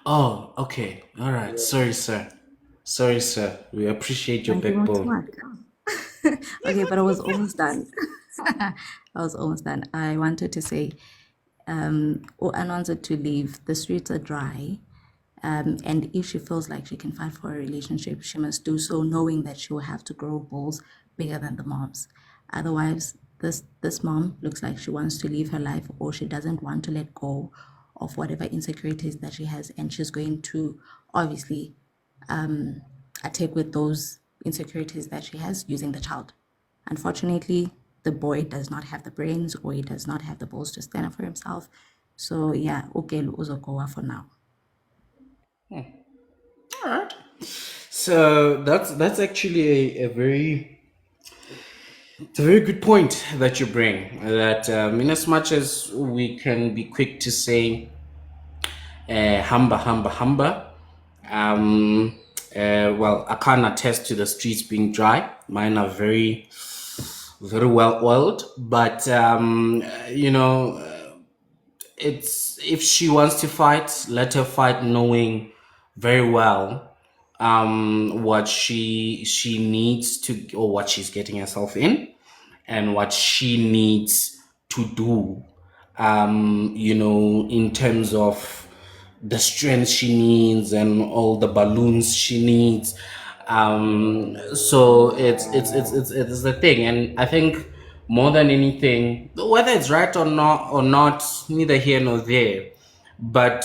Oh, okay. All right. Sorry, sir. Sorry, sir. We appreciate your Thank you very backbone. much. Okay, but I was almost done. I was almost done. I wanted to say, I wanted to leave. The streets are dry. And if she feels like she can fight for a relationship, she must do so, knowing that she will have to grow balls bigger than the mom's. Otherwise, this mom looks like she wants to live her life, or she doesn't want to let go of whatever insecurities that she has, and she's going to obviously attack with those insecurities that she has using the child. Unfortunately, the boy does not have the brains, or he does not have the balls to stand up for himself. So yeah, okay, Uzokowa for now. So that's actually it's a very good point that you bring. That in as much as we can be quick to say hamba hamba hamba, well, I can't attest to the streets being dry. Mine are very well oiled, but it's if she wants to fight, let her fight, knowing very well what she needs to, or what she's getting herself in, and what she needs to do. In terms of the strength she needs and all the balloons she needs. So it's the thing, and I think more than anything, whether it's right or not, neither here nor there. But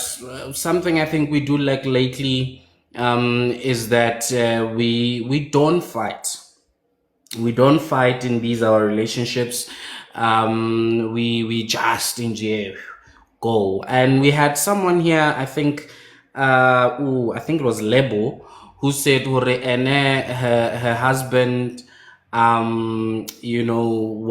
something I think we do like lately is that we don't fight. We don't fight in these our relationships. We just enjoy go. And we had someone here, I think, I think it was Lebo, who said her husband,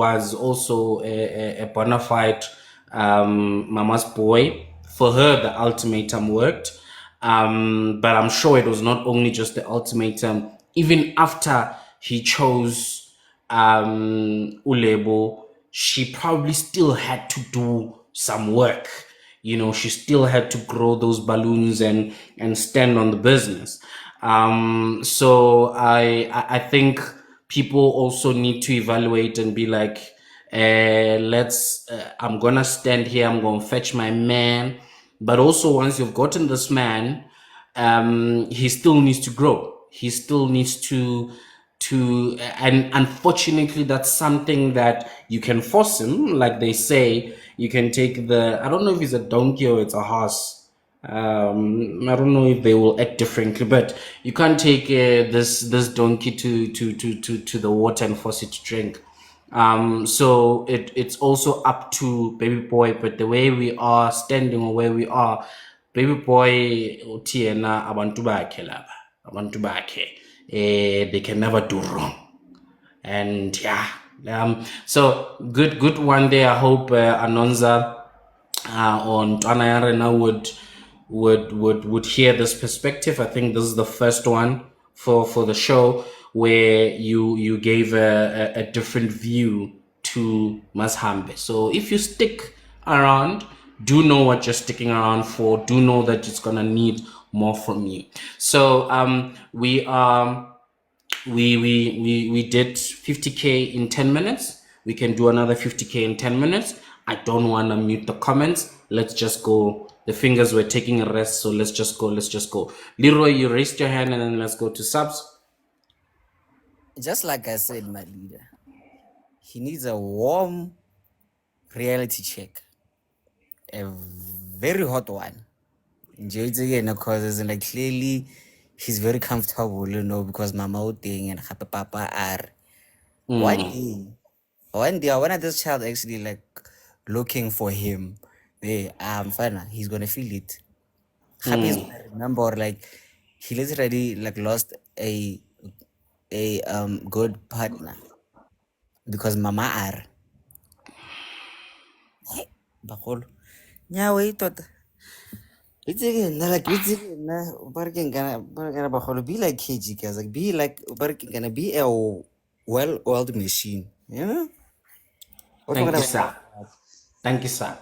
was also a bona fide mama's boy. For her, the ultimatum worked. But I'm sure it was not only just the ultimatum. Even after he chose Ulebo, she probably still had to do some work. She still had to grow those balloons and stand on the business. So I think people also need to evaluate and be like, I'm gonna stand here, I'm gonna fetch my man. But also, once you've gotten this man, he still needs to grow. He still needs and unfortunately, that's something that you can force him. Like they say, you can take I don't know if it's a donkey or it's a horse. I don't know if they will act differently, but you can't take this donkey to the water and force it to drink. So it's also up to baby boy, but the way we are standing or where we are, baby boy uthi yena abantu bakhe laba, abantu bakhe, they can never do wrong. And yeah, so good one there. I hope Anonza on Twana ya Rena would hear this perspective. I think this is the first one for the show where you gave a different view to Mazhambe. So if you stick around, do know what you're sticking around for. Do know that it's gonna need more from you. So we did 50K in 10 minutes. We can do another 50K in 10 minutes. I don't want to mute the comments. Let's just go. The fingers were taking a rest, so let's just go. Leroy, you raised your hand, and then let's go to subs. Just like I said, my leader, he needs a warm reality check, a very hot one. Enjoy it again, because like clearly he's very comfortable, because mama thing and happy papa are. One day, when this child actually like looking for him, fine, he's gonna feel it. Happy is gonna remember, or like he literally like lost a good partner because mama are. Bagolo. Yeah, wait, it's again like it's again barking gonna bagolo be like KG guys, like be like barking gonna be a well-oiled machine, Thank you, sir. Thank you, sir.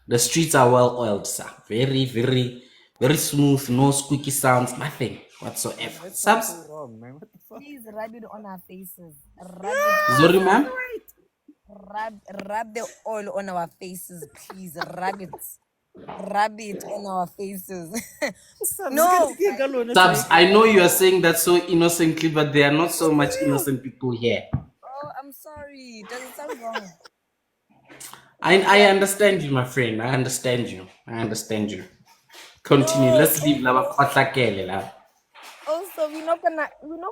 The streets are well oiled, sir. Very, very, very smooth. No squeaky sounds. Nothing whatsoever. That sounds Subs. so wrong, man. What the fuck? Please rub it on our faces. Rub it. Zori, ma'am. Rub the oil on our faces, please. Rub it. Rub it on our faces. No, Subs, I know you are saying that so innocently, but there are not so much innocent people here. oh, I'm sorry. Does it sound wrong? I understand you, my friend. I understand you. I understand you. Continue. No, Let's leave Lava Kotlakele, la. also we're not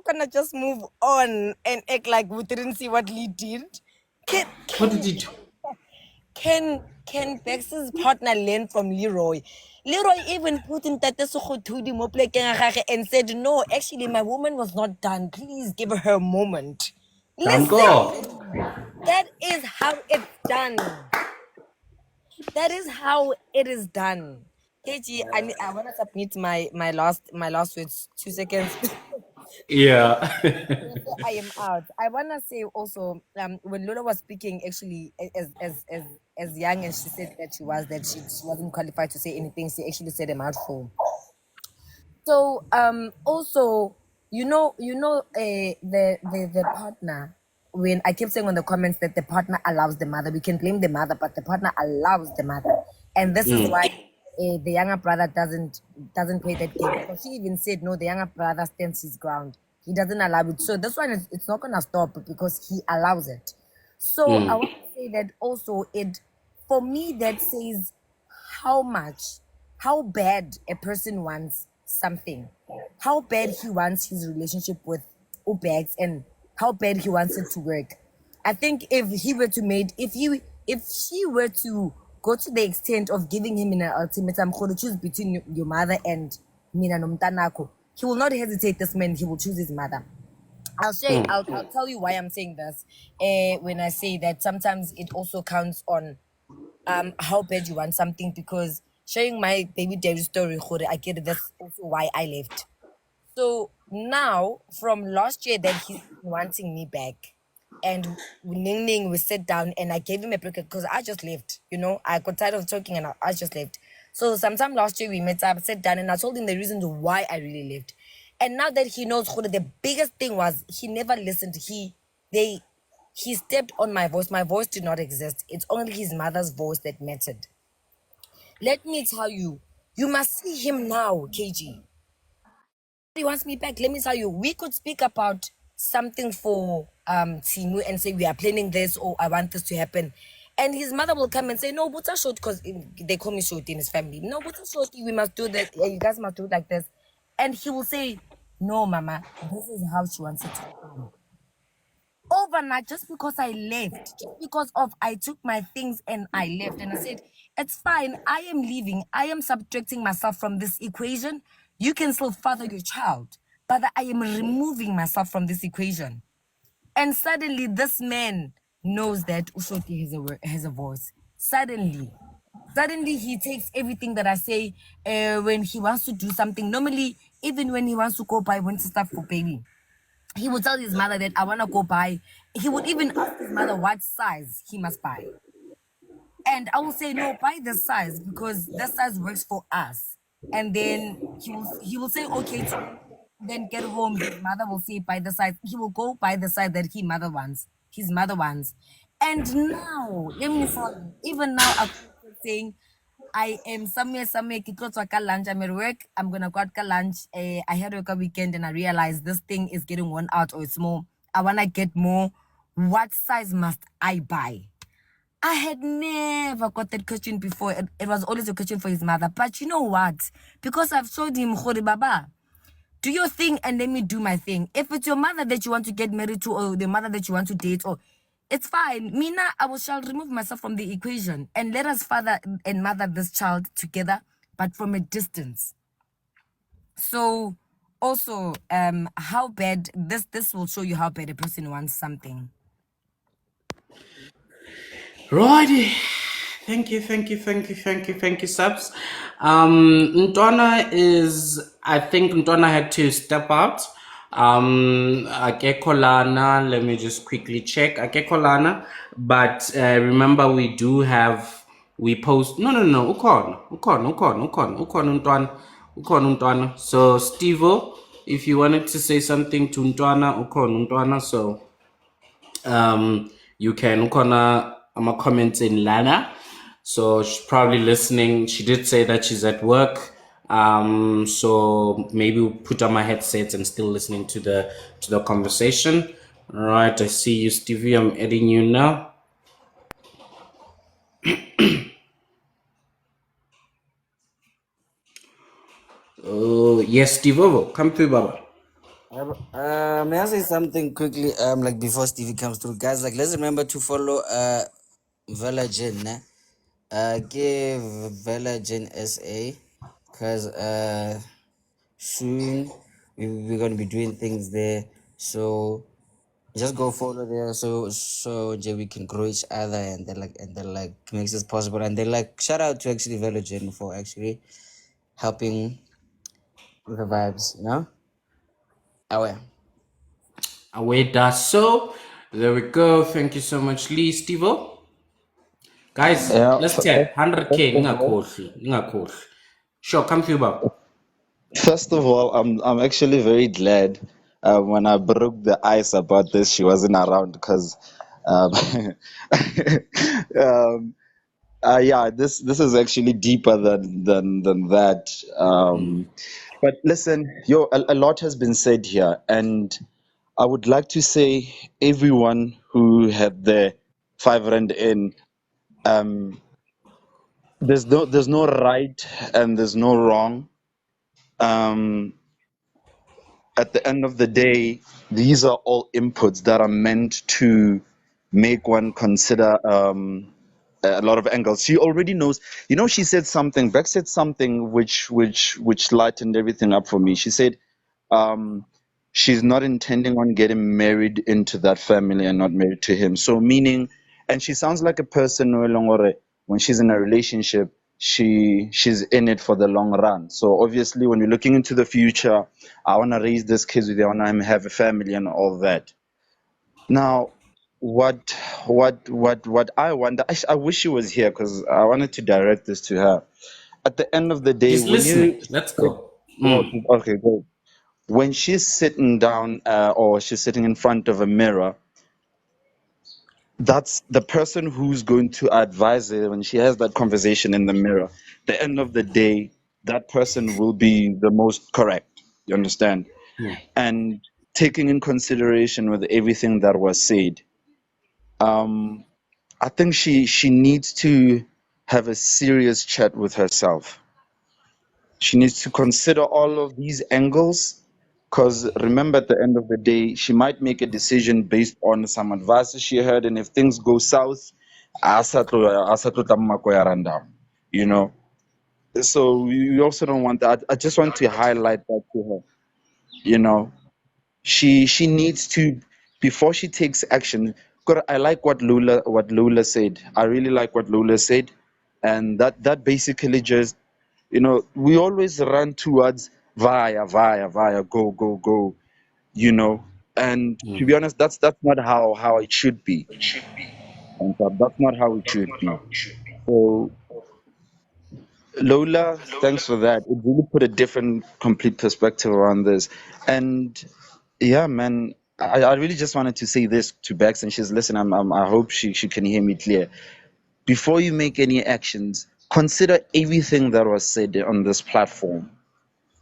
gonna just move on and act like we didn't see what Lee did. What did you do? Can Bex's partner learn from Leroy? Leroy even put in Tate Sekgothudi mo plekeng ya gagwe and said, no, actually my woman was not done. Please give her a moment. Danko. That is how it's done. That is how it is done. KG, I want to submit my last words. 2 seconds. Yeah. I am out. I want to say also, when Lola was speaking, actually, as young as she said that she wasn't qualified to say anything. She actually said a mouthful. So also, the partner. When I keep saying on the comments that the partner allows the mother, we can blame the mother, but the partner allows the mother, and this is why the younger brother doesn't play that game. Because she even said no, the younger brother stands his ground. He doesn't allow it. So this one it's not gonna stop because he allows it. So I want to say that also for me that says how bad a person wants something, how bad he wants his relationship with Ubex, and how bad he wants it to work. I think if she were to go to the extent of giving him an ultimatum, to choose between your mother and Mina Nomtanako, he will not hesitate. This man, he will choose his mother. I'll tell you why I'm saying this. When I say that sometimes it also counts on how bad you want something, because sharing my baby daddy story, I get it, that's also why I left. So now, from last year, that he's wanting me back, and Ning Ning, we sat down and I gave him a break because I just left. I got tired of talking and I just left. So sometime last year we met up, sat down, and I told him the reasons why I really left. And now that he knows, the biggest thing was he never listened. He stepped on my voice. My voice did not exist. It's only his mother's voice that mattered. Let me tell you, you must see him now, KG. He wants me back. Let me tell you, we could speak about something for Timu and say we are planning this, or I want this to happen. And his mother will come and say, no, Buta short, because they call me short in his family. No, Buta short, we must do this. You guys must do it like this. And he will say, no, Mama, this is how she wants it to happen. Overnight, just because I left, just because I took my things and I left, and I said, it's fine, I am leaving, I am subtracting myself from this equation. You can still father your child, but I am removing myself from this equation. And suddenly this man knows that Ushoti has a voice. Suddenly he takes everything that I say when he wants to do something. Normally, even when he wants to go buy winter stuff for baby, he would tell his mother that I want to go buy. He would even ask his mother what size he must buy. And I will say, no, buy this size because that size works for us. And then he will say, okay, then get home. His mother will say, buy the size. He will go buy the size that his mother wants. And now, let me tell you, even now, I'm saying, I am somewhere, lunch. I'm at work. I'm going to go out to lunch. I had a weekend and I realized this thing is getting worn out or it's more. I want to get more. What size must I buy? I had never got that question before. It was always a question for his mother. But you know what? Because I've showed him, Baba, do your thing and let me do my thing. If it's your mother that you want to get married to or the mother that you want to date, or it's fine. Mina, shall remove myself from the equation and let us father and mother this child together, but from a distance. So also, how bad this will show you how bad a person wants something. Righty. Thank you, subs. I think Ntwana had to step out Akekho lana, let me just quickly check. Akekho lana, but remember we post. No. Ukhona untwana. So Stevo, if you wanted to say something to untwana, ukhona untwana. So you can ukhona ama comments in lana. So she's probably listening. She did say that she's at work. So maybe we'll put on my headsets and still listening to the conversation. All right, I see you, Stevie. I'm adding you now. Oh yes, Steve Ovo, come through, Baba. May I say something quickly? Like before Stevie comes through, guys. Like, let's remember to follow Vela Jen. Give Vela Jen SA, cause soon we're gonna be doing things there. So just go follow there, so we can grow each other, and then like makes it possible. And then like shout out to actually Vela Jen for actually helping with the vibes. You know. Aware. Away does so. There we go. Thank you so much, Lee Stevo. Guys, Yeah, let's tap first 100k. of all, Ngakhohlwa. Sure, come through, Baba. first of all, I'm actually very glad when I broke the ice about this, she wasn't around because um, um, yeah, this is actually deeper than that. But listen, a lot has been said here, and I would like to say everyone who had their 5 rand in, um, there's no right and there's no wrong. Um, at the end of the day, these are all inputs that are meant to make one consider a lot of angles. She already knows. You know, she said something. Beck said something which lightened everything up for me. She said um, she's not intending on getting married into that family and not married to him. So meaning, and she sounds like a person no longer when she's in a relationship, she's in it for the long run. So obviously, when you're looking into the future, I want to raise this kids with you, I want to have a family and all that. Now, what I wonder, I wish she was here because I wanted to direct this to her. At the end of the day, He's when you listening. Let's go. okay, good. When she's sitting down or she's sitting in front of a mirror, that's the person who's going to advise her when she has that conversation in the mirror. The end of the day, that person will be the most correct. You understand? And taking in consideration with everything that was said, um, I think she needs to have a serious chat with herself. She needs to consider all of these angles because remember, at the end of the day, she might make a decision based on some advices she heard, and if things go south, asatlo tamako ya rundown, you know. So we also don't want that. I just want to highlight that to her. You know, she needs to before she takes action. 'Cause I like what Lula said. I really like what Lula said, and that basically just we always run towards via, go, and to be honest, that's not how it should be. And that's not how it should be. So Lola, thanks for that. It really put a different, complete perspective around this. And yeah, man, I really just wanted to say this to Bex, and she's listening. I hope she can hear me clear. Before you make any actions, consider everything that was said on this platform.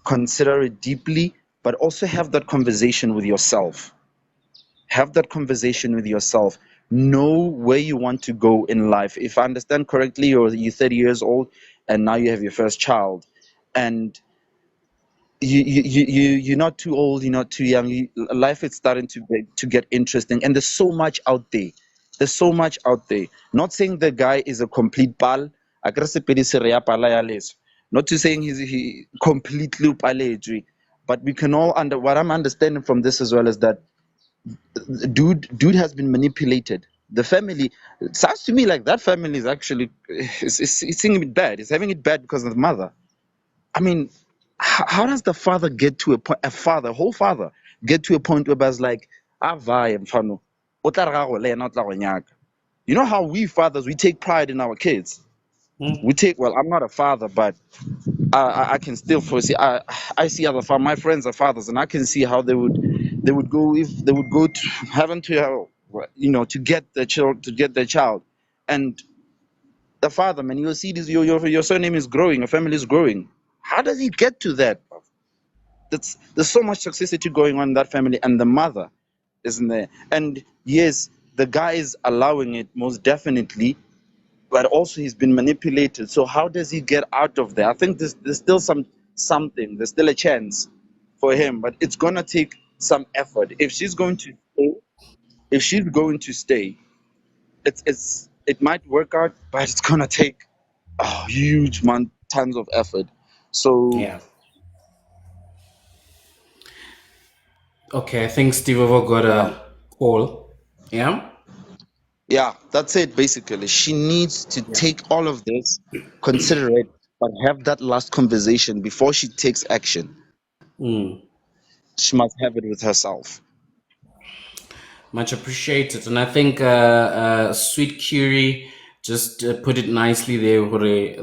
Consider it deeply, but also have that conversation with yourself. Have that conversation with yourself. Know where you want to go in life. If I understand correctly, you're 30 years old and now you have your first child. And you're not too old, you're not too young. Life is starting to get interesting. And there's so much out there. There's so much out there. Not saying the guy is a complete pal. Not to saying he completely palejwe. But we can all what I'm understanding from this as well is that dude has been manipulated. The family, it sounds to me like that family is actually it's seeing it bad. It's having it bad because of the mother. I mean, how does the father get to a point, a whole father, get to a point where it's like, "Avaya mfano, o tla re ga go le yena o tla go nyaka." You know how we fathers, we take pride in our kids. We take, well, I'm not a father, but I can still foresee. I see other my friends are fathers, and I can see how they would go, if they would go to heaven to to get the child, and the father, man, you'll see this. Your surname is growing, your family is growing. How does he get to that? There's so much toxicity going on in that family, and the mother isn't there. And yes, the guy is allowing it, most definitely, but also he's been manipulated. So how does he get out of there? I think there's still something. There's still a chance for him, but it's gonna take some effort. If she's going to stay, it might work out, but it's gonna take a huge tons of effort. So Yeah. Okay, I think Steve Ovo got yeah, a call. Yeah? yeah, that's it basically. She needs to Yeah. take all of this, consider it, but have that last conversation before she takes action. Mm. She must have it with herself. Much appreciated. And I think Sweet Curie just put it nicely there.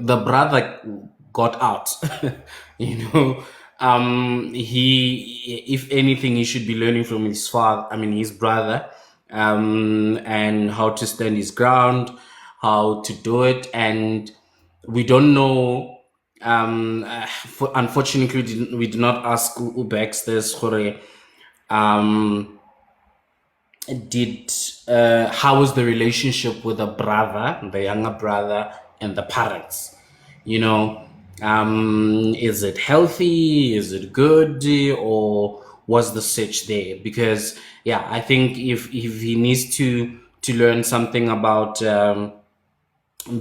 The brother got out. you know, if anything, he should be learning from his father, his brother, and how to stand his ground, how to do it. And we don't know. Unfortunately, we did not ask Ubex this. Um, did how was the relationship with the brother, the younger brother, and the parents? Is it healthy? Is it good? Or was the search there? Because yeah, I think if he needs to learn something about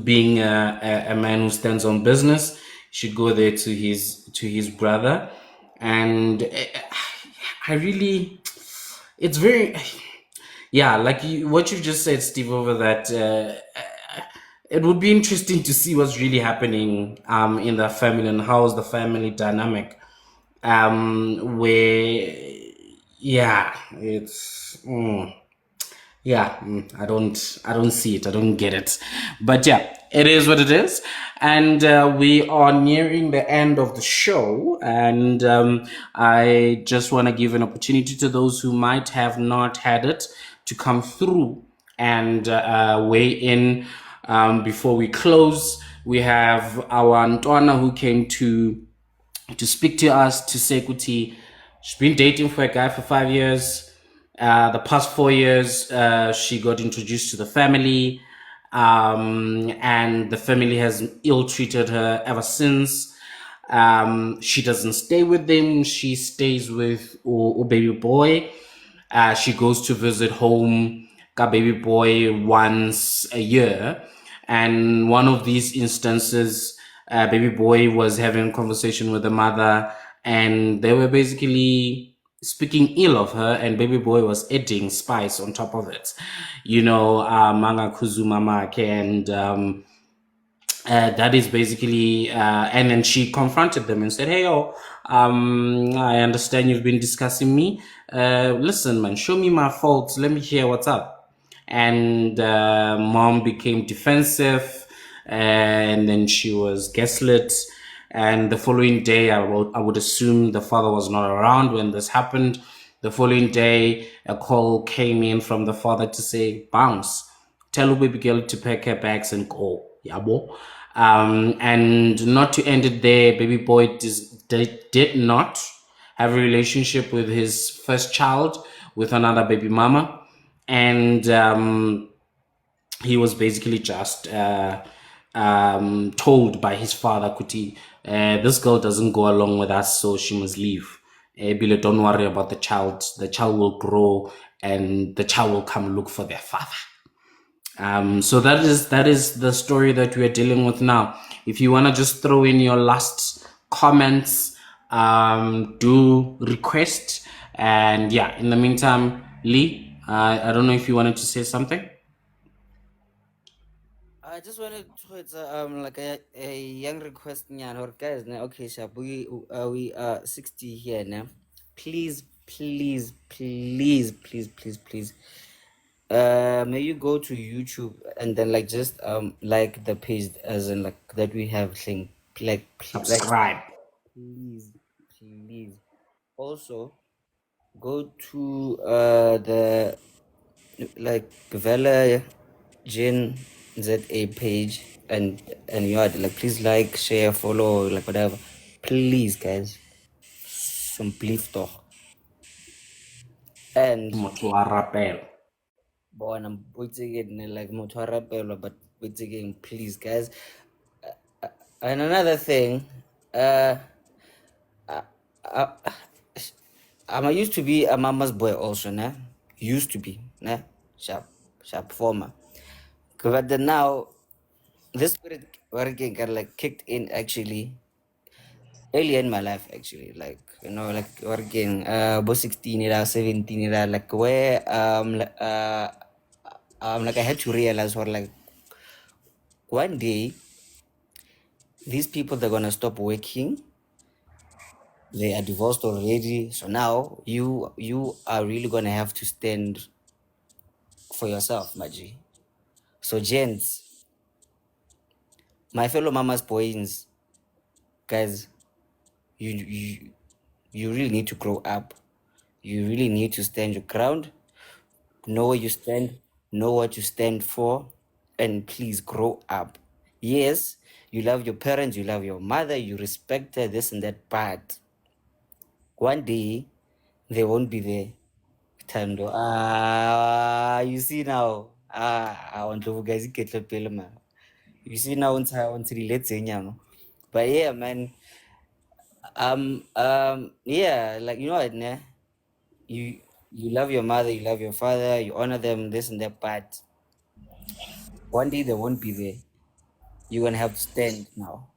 being a man who stands on business, he should go there to his brother. And I really, it's very, yeah, like what you just said, Steve, over that. It would be interesting to see what's really happening in the family and how's the family dynamic. Where, yeah, it's. Yeah, I don't see it, I don't get it, but yeah, it is what it is. And we are nearing the end of the show, and I just want to give an opportunity to those who might have not had it to come through and weigh in. Before we close, we have our Ntwana who came to speak to us, to Sekgothudi. She's been dating for a guy for 5 years. The past 4 years, she got introduced to the family, and the family has ill-treated her ever since. She doesn't stay with them. She stays with baby boy. She goes to visit home, ka baby boy, once a year. And one of these instances, baby boy was having a conversation with the mother, and they were basically speaking ill of her, and baby boy was adding spice on top of it. Manga kuzu mama, and that is basically, and then she confronted them and said, "Hey, I understand you've been discussing me. Listen, man, show me my faults. Let me hear what's up." And mom became defensive, and then she was gaslit. And the following day, I would assume the father was not around when this happened. The following day, a call came in from the father to say, "Bounce. Tell baby girl to pack her bags and go." Yabo. And not to end it there, baby boy did not have a relationship with his first child with another baby mama. And he was basically just told by his father, Kuti, this girl doesn't go along with us, so she must leave. Bile, don't worry about the child. The child will grow, and the child will come look for their father. So that is the story that we are dealing with now. If you want to just throw in your last comments, do request. And yeah, in the meantime, Lee, I don't know if you wanted to say something. I just wanted to it's like a young request nyan or guys now okay Shab we 60 here now. Please, please, please, please, please, please. May you go to YouTube and then like just like the page as in like that we have thing like Subscribe. please, please. Also go to the like Vela Jin ZA page and you are like please like share follow like whatever please guys some belief toch and Motho wa rapela. bon I'm waiting like motho but waiting please guys and another thing uh I, I used to be a mama's boy also nah used to be nah sharp former but then now this spirit working got like kicked in actually early in my life actually like you know like working about 16 era 17 era like where like I had to realize what like one day these people they're gonna stop working, they are divorced already, so now you are really gonna have to stand for yourself, Maji. So gents, my fellow mamas boys, guys, you really need to grow up. You really need to stand your ground, know where you stand, know what you stand for, and please grow up. Yes, you love your parents, you love your mother, you respect her, this and that, but one day they won't be there. Tando. You see now. I want to guys get the pill, man. You see now once let's say, but yeah, man. Yeah, like you know what, nah? You love your mother, you love your father, you honor them, this and that, but one day they won't be there. You're gonna have to stand now.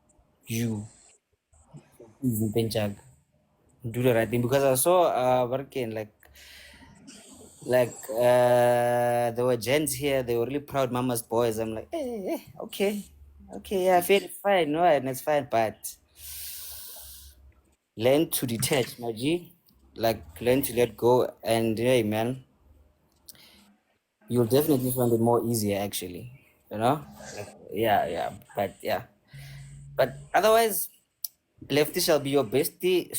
You please Benjag. Do the right thing because I saw working like there were gents here, they were really proud mama's boys. I'm like, okay. Okay, yeah, I feel fine, no, and it's fine, but learn to detach, my G. Like learn to let go and hey man, you'll definitely find it more easier actually. You know? Like, yeah. But yeah. But otherwise, Lefty shall be your bestie.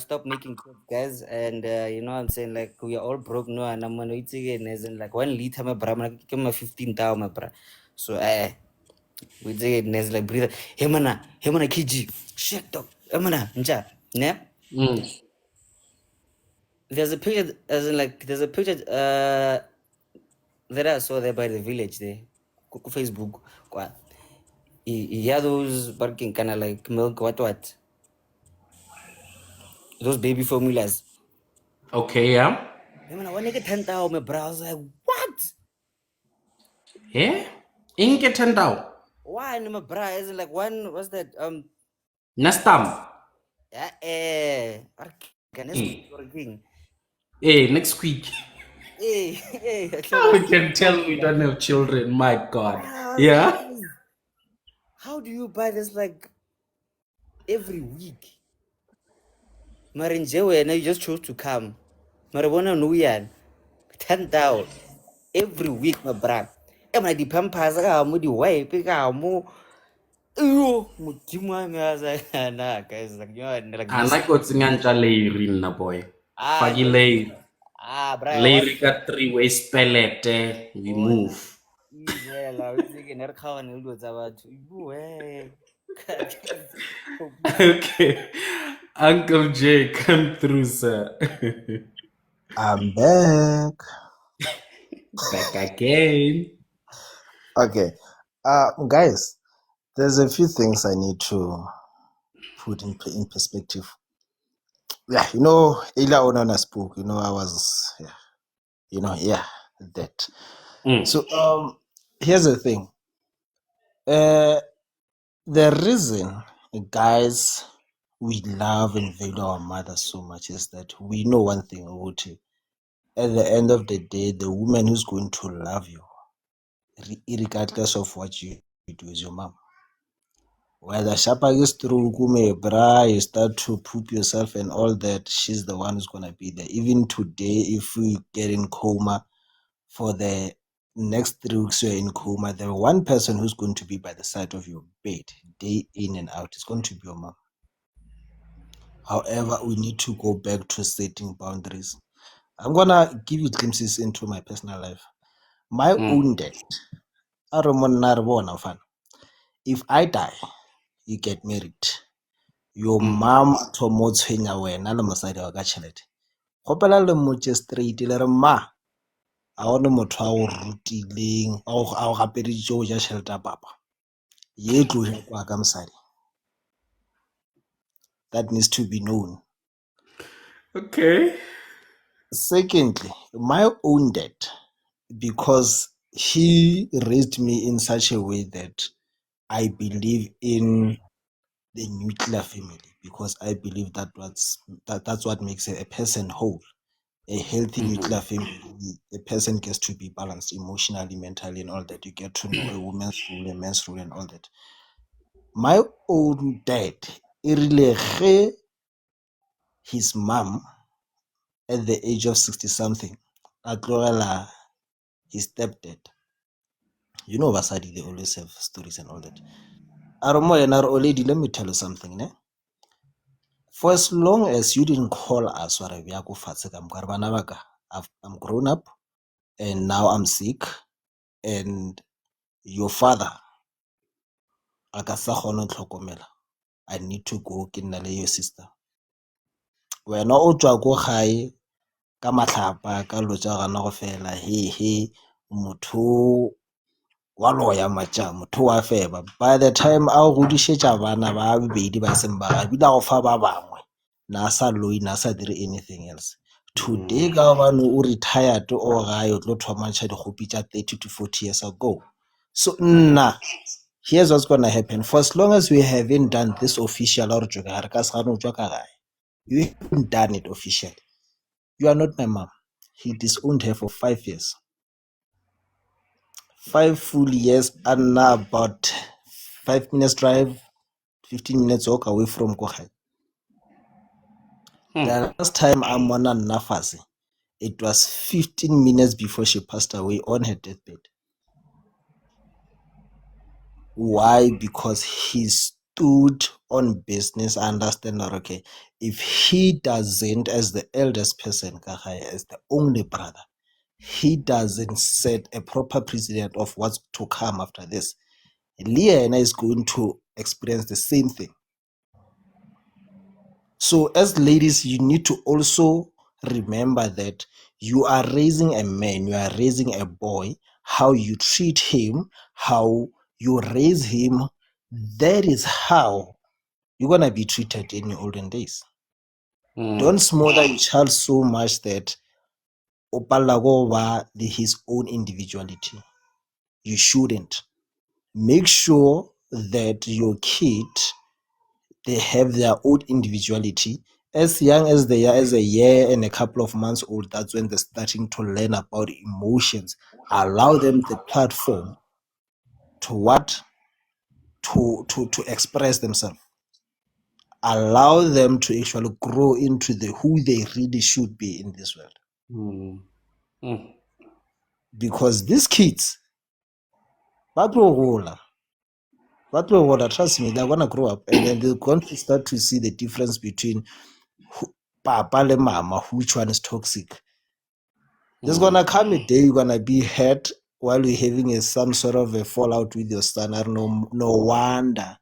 Stop making kids, guys. And you know what I'm saying? Like we are all broke no and I'm gonna eat again as in like 1 liter my bra, I'm gonna give my 15,000 my bra. So we say it like breathe. Hey mana kiji. Shit dog. Hey mana, nja. Ne? There's a picture as in like there's a picture that I saw there by the village there. Facebook. Kwa. Yeah, those barking kinda like milk, what? Those baby formulas. Okay, yeah. Hey man, when I get 10,000 my bra, I was like, what? Yeah? Inge tendao. Why in my bra? Isn't like one what's that? Nestam. Next week Hey. working. Hey, next week. Hey, How we can tell we don't have children? My God. I was like, Yeah. "Guys, how do you buy this like every week? Marinjewe, and you just chose to come. Marabona Nuyan, 10,000 every week, my bra. And I depend pass a moody way, pick out more. Oh, Mutima, I was like, nah, guys, like, you know, like I this. like what's in Leiri na boy. Fagi Just, Leiri. Brian, what? Leiri got three-way spellete. We Oh, move. easy, I was thinking, I'm going to about you. Okay. Uncle Jay, come through, sir. I'm back. Back again. Okay. Guys, there's a few things I need to put in perspective. Yeah, earlier on I spoke, I was, that. So, here's the thing. The reason, guys, we love and value our mothers so much is that we know one thing, Uti. At the end of the day, the woman who's going to love you regardless of what you do with your mom. Whether Shapa is through Kume Bra, you start to poop yourself and all that, she's the one who's gonna be there. Even today, if we get in coma for the next 3 weeks you're in coma, the one person who's going to be by the side of your bed, day in and out, is going to be your mom. However, we need to go back to setting boundaries. I'm gonna give you glimpses into my personal life. My own dad, if I die, you get married. Your mom thomo tshwenya wena le mosadi wa ka tšhelete. Gopela le motse straight le re ma a one motho a go rutileng a go gapeditše go ja tšhelete ya papa ye tlo ja kwa ka mosadi. That needs to be known. Okay. Secondly, my own dad, because he raised me in such a way that I believe in the nuclear family, because I believe that's what makes a person whole. A healthy nuclear family, a person gets to be balanced emotionally, mentally, and all that. You get to know a woman's role, a man's role, and all that. My own dad, his mom, at the age of 60 something, his stepdad. You know, Vasadi, they always have stories and all that. Aromo and our lady, let me tell you something. Ne? For as long as you didn't call us, I'm grown up and now I'm sick, and your father, I need to go kinale your sister. We're not all go high, ka matlapa, ka loja gana go fela, he, motho wa loya macha, motho wa feba. By the time a godišetša bana ba bobedi ba seng ba gabile go fa ba bangwe, na sa loyi, na sa dire anything else. Today, ka gobane o retired o gae o tlo thomantšha dikgopi tša 30 to 40 years ago. So nna, here's what's going to happen. For as long as we haven't done this official, you haven't done it officially. You are not my mom. He disowned her for 5 years. 5 full years, and now about 5 minutes drive, 15 minutes walk away from Kohai. The last time I'm on Nafasi, it was 15 minutes before she passed away on her deathbed. Why? Because he stood on business. I understand that, okay, if he doesn't, as the eldest person, as the only brother, he doesn't set a proper precedent of what's to come after this, Liana is going to experience the same thing. So as ladies, you need to also remember that you are raising a man, you are raising a boy. How you treat him, how you raise him, that is how you're going to be treated in your olden days. Don't smother your child so much that opala go over his own individuality. You shouldn't. Make sure that your kid, they have their own individuality. As young as they are, as a year and a couple of months old, that's when they're starting to learn about emotions. Allow them the platform to express themselves. Allow them to actually grow into who they really should be in this world. Because these kids, trust me, they're gonna grow up and then they're going to start to see the difference between papa and mama, which one is toxic. There's gonna come a day you're gonna be hurt while you're having some sort of a fallout with your son. I don't know, no wonder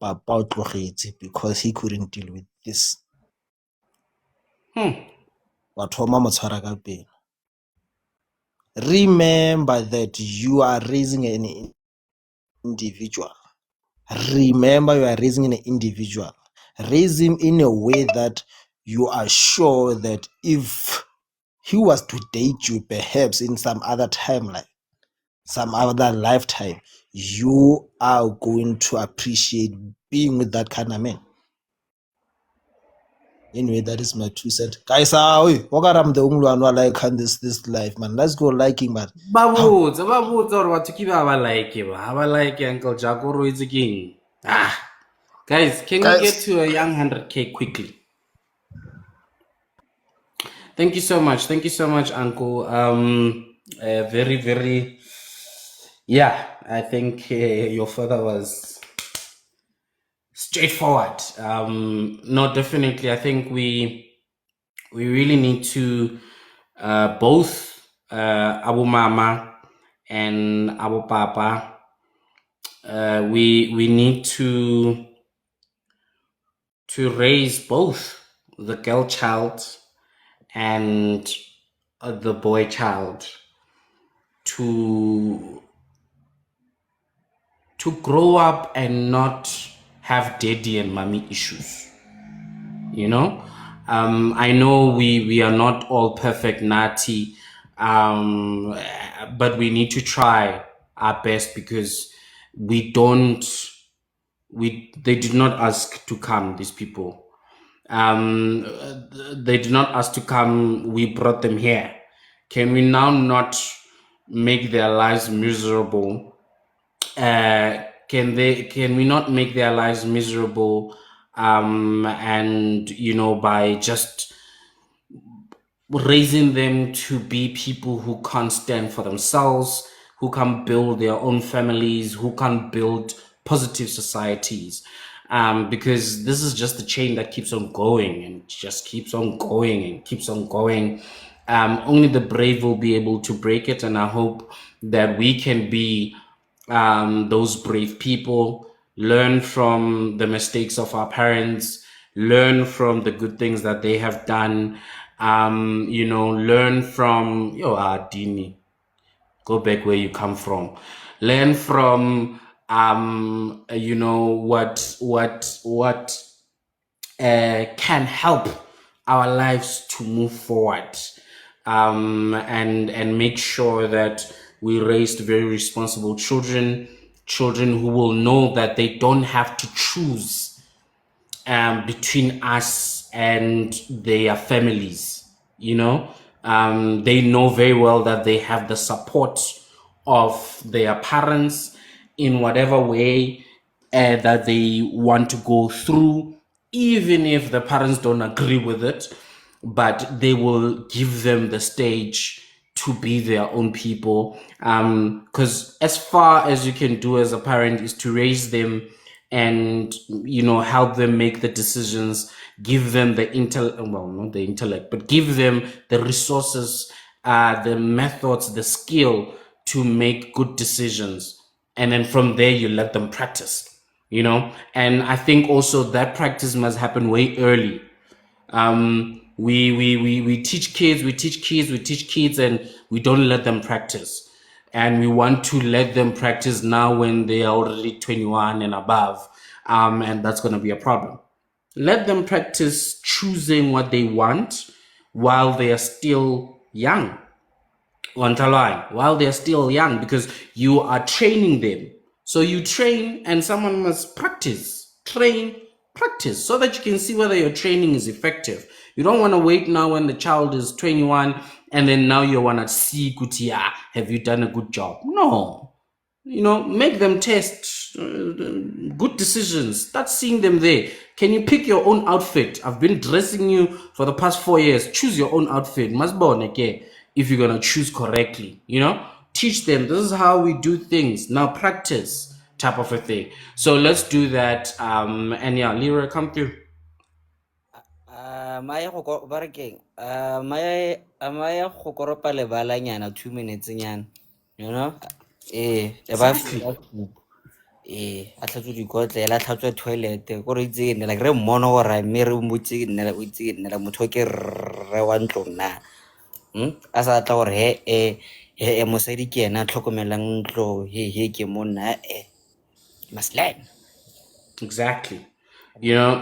papa tlogetse, because he couldn't deal with this. Remember that you are raising an individual. Remember, you are raising an individual. Raise him in a way that you are sure that if he was to date you, perhaps in some other timeline, some other lifetime, you are going to appreciate being with that kind of man. Anyway, that is my 2 cents. Guys, what I'm the only one who like this life, man. Let's go liking, man. Babos or what to keep our like Uncle Jagoro is king. Guys, can we get Guys, to a young 100K quickly? Thank you so much. Thank you so much, Uncle. Very, very. Yeah, I think your father was straightforward. No, definitely. I think we really need to both Abu Mama and Abu Papa. We need to raise both the girl child and the boy child to grow up and not have daddy and mommy issues. You know, I know we are not all perfect, naughty, but we need to try our best because we don't they did not ask to come, these people. They did not ask to come, we brought them here. Can we now not make their lives miserable? Can we not make their lives miserable, and by just raising them to be people who can't stand for themselves, who can build their own families, who can build positive societies? Because this is just a chain that keeps on going and just keeps on going and keeps on going. Only the brave will be able to break it, and I hope that we can be those brave people, learn from the mistakes of our parents, learn from the good things that they have done, learn from Dini, go back where you come from, learn from what can help our lives to move forward, and make sure that we raised very responsible children who will know that they don't have to choose between us and their families. They know very well that they have the support of their parents in whatever way that they want to go through, even if the parents don't agree with it, but they will give them the stage to be their own people. Because as far as you can do as a parent is to raise them and help them make the decisions, give them the not the intellect, but give them the resources, the methods, the skill to make good decisions, and then from there you let them practice. And I think also that practice must happen way early. We teach kids, and we don't let them practice. And we want to let them practice now when they are already 21 and above. And that's going to be a problem. Let them practice choosing what they want while they are still young. While they're still young, because you are training them. So you train, and someone must practice, so that you can see whether your training is effective. You don't want to wait now when the child is 21 and then now you want to see, have you done a good job? No. Make them test good decisions. Start seeing them there. Can you pick your own outfit? I've been dressing you for the past 4 years. Choose your own outfit. If you're going to choose correctly, teach them. This is how we do things. Now practice, type of a thing. So let's do that. And yeah, Leroy, come through. Maya Maya go koropa lebalanyana 2 minutes nyana, Exactly. a tlhatswe dikotlele, a tlhatswe toilet ko re itse like re mmono gore mme re mmotse ke nnela o itse ke nnela motho ke rre wa ntlo na a sa tla gore he mosadi ke ena tlhokomelang ntlo he ke monna must learn. Exactly.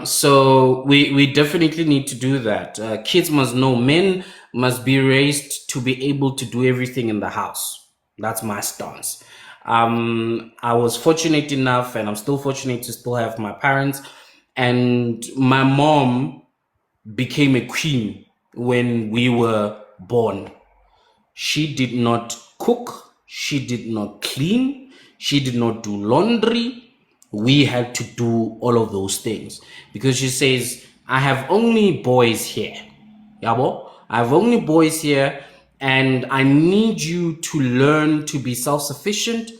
So we definitely need to do that. Kids must know men must be raised to be able to do everything in the house. That's my stance. I was fortunate enough, and I'm still fortunate to still have my parents, and my mom became a queen when we were born. She did not cook, she did not clean, she did not do laundry. We had to do all of those things because she says, I have only boys here. Yabo, I have only boys here, and I need you to learn to be self sufficient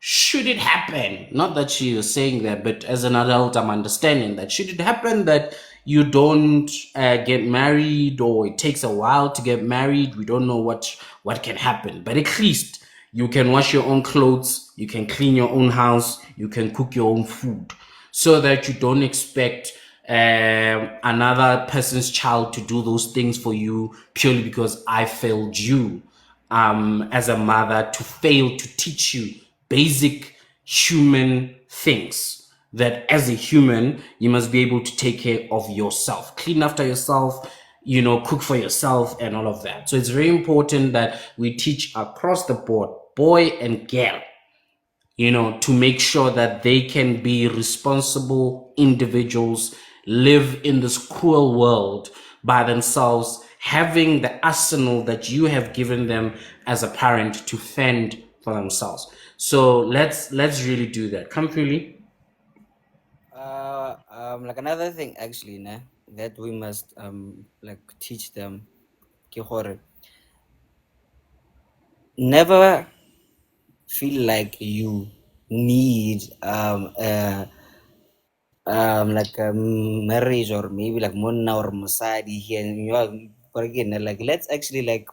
should it happen, not that she was saying that, but as an adult, I'm understanding that should it happen that you don't get married or it takes a while to get married, we don't know what can happen. But at least you can wash your own clothes, you can clean your own house, you can cook your own food, so that you don't expect another person's child to do those things for you purely because I failed you as a mother, to fail to teach you basic human things, that as a human you must be able to take care of yourself, clean after yourself, cook for yourself and all of that. So it's very important that we teach across the board, boy and girl, to make sure that they can be responsible individuals, live in this cruel world by themselves, having the arsenal that you have given them as a parent to fend for themselves. So let's really do that. Come, Philly. Like another thing actually, that we must like teach them, ke gore, never feel like you need like a marriage or maybe like monna or mosadi here. And you are, but again, like let's actually like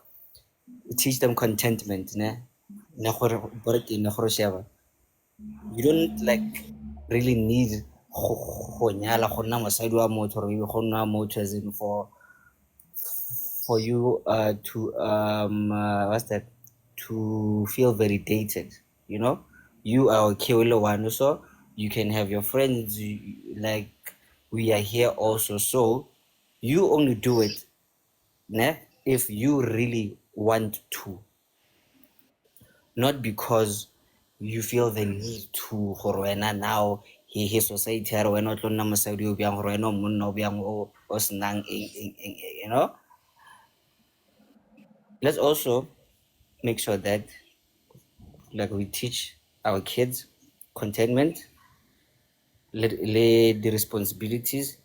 teach them contentment, ne? Na gore but again, na gore sheba. You don't like really need go nyala go nna mosadi wa motho or maybe go nna motho as in for you to what's that, to feel validated, you are okay with one, so you can have your friends, like we are here also, so you only do it if you really want to, not because you feel the need to, gore wena now he society ya re wena o tlo nna mosadi o bjang, gore wena o monna o bjang o senang eng. Let's also make sure that like we teach our kids contentment, the responsibilities,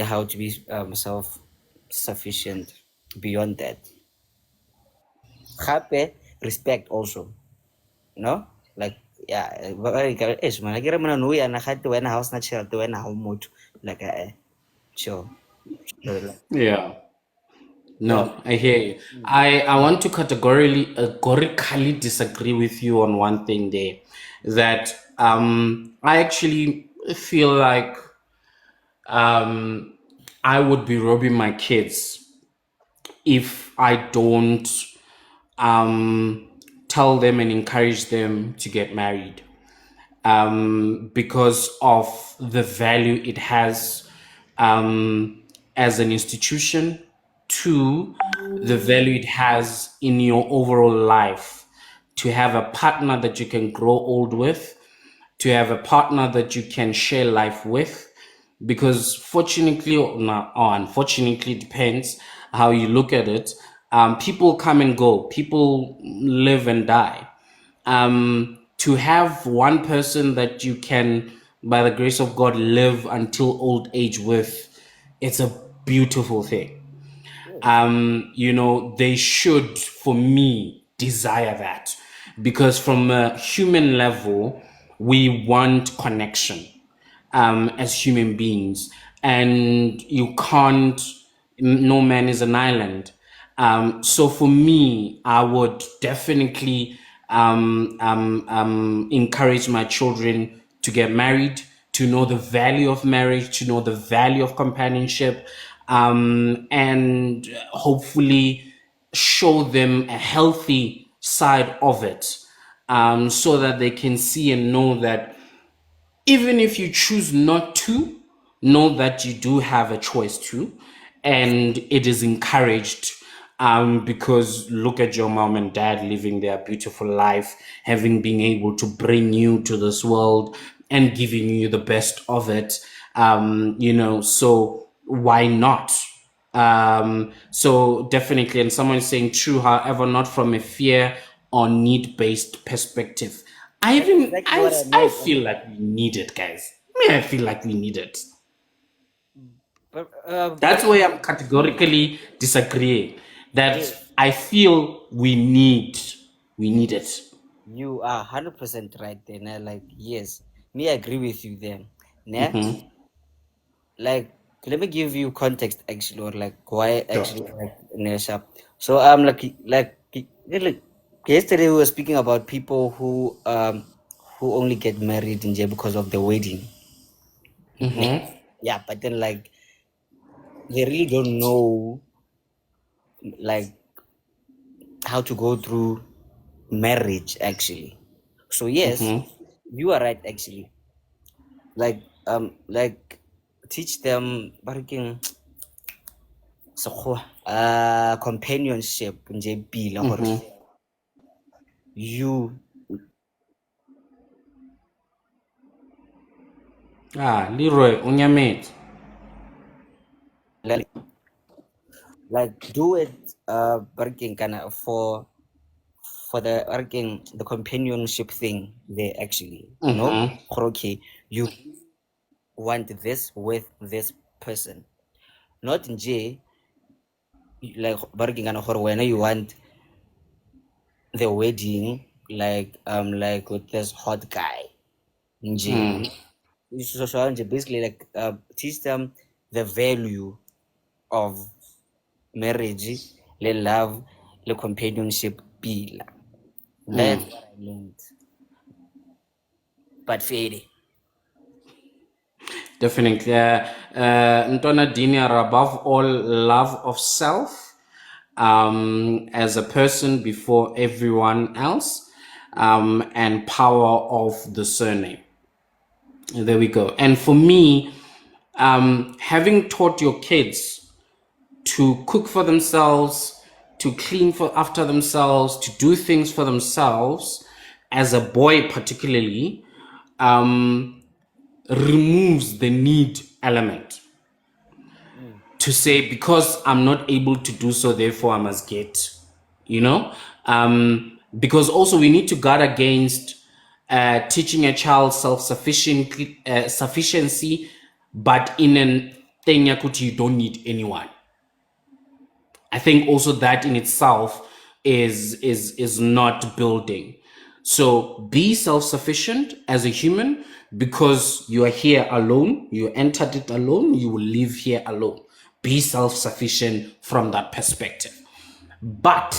how to be self-sufficient beyond that. Gape, respect also, like yeah, man akere mona nou yana gate wena ha o sena tšhelete wena ha o motho, like sure. Yeah. Yeah. No, I hear you. I want to categorically disagree with you on one thing there. That I actually feel like I would be robbing my kids if I don't um, tell them and encourage them to get married, because of the value it has as an institution, to the value it has in your overall life, to have a partner that you can grow old with, to have a partner that you can share life with. Because fortunately or unfortunately, depends how you look at it, people come and go, people live and die. To have one person that you can, by the grace of God, live until old age with, it's a beautiful thing. They should, for me, desire that, because from a human level, we want connection as human beings, and you can't. No man is an island. So for me, I would definitely encourage my children to get married, to know the value of marriage, to know the value of companionship, and hopefully show them a healthy side of it, so that they can see and know that even if you choose not to, know that you do have a choice to, and it is encouraged. Because look at your mom and dad living their beautiful life, having been able to bring you to this world and giving you the best of it. So why not? So definitely, and someone is saying true, however, not from a fear or need-based perspective. That's exactly what I I meant. feel like we need it, guys. Me, I feel like we need it. But That's why I'm categorically disagreeing. That yeah, I feel we need it. you are 100% right there. Nah. Like, yes, me, I agree with you there. Nah? Mm-hmm. Like, let me give you context actually, or like why Sure. actually like Nesha. So like yesterday we were speaking about people who only get married in jail because of the wedding. Nah? Mm-hmm. Yeah, but then like they really don't know like how to go through marriage actually. So yes, Mm-hmm. you are right actually. Like teach them barking companionship nje pila gore Mm-hmm. you Leroy, unyamate. like do it barking kana for the barking the companionship thing there actually. Mm-hmm. Okay, you want this with this person, not nje like barking kana gore when you want the wedding like with this hot guy nje. So basically like teach them the value of marriage, the love, the companionship pila. That's what I learned. But Fede. Definitely. Ntona Dini are above all love of self as a person before everyone else and power of the surname. There we go. And for me, having taught your kids to cook for themselves, to clean for after themselves, to do things for themselves, as a boy particularly, removes the need element to say because I'm not able to do so, therefore I must get, you know, because also we need to guard against teaching a child sufficiency, but in an thing yakuti you don't need anyone. I think also that in itself is not building. So be self-sufficient as a human because you are here alone. You entered it alone. You will live here alone. Be self-sufficient from that perspective. But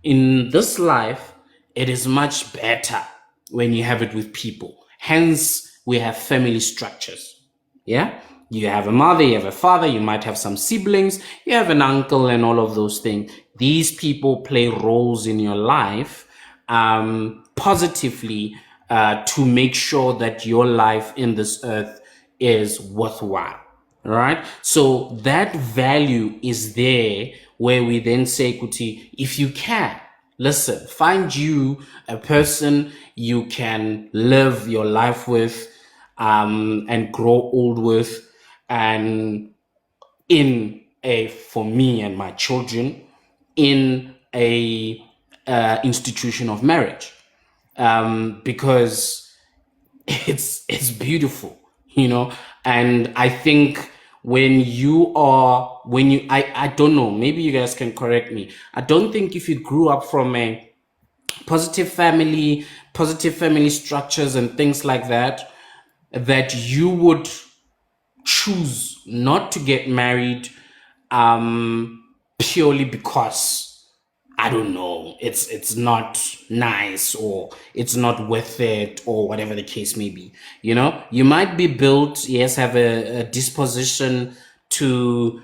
in this life, it is much better when you have it with people. Hence, we have family structures. Yeah. You have a mother, you have a father, you might have some siblings, you have an uncle, and all of those things. These people play roles in your life positively to make sure that your life in this earth is worthwhile. All right. So that value is there where we then say, Kuti, if you can, listen, find you a person you can live your life with and grow old with, and in a, for me and my children, in a institution of marriage, because it's beautiful, you know. And I think when you I don't know, maybe you guys can correct me, I don't think if you grew up from a positive family structures and things like that, that you would choose not to get married purely because I don't know, it's not nice or it's not worth it or whatever the case may be. You know, you might be built, yes, have a disposition to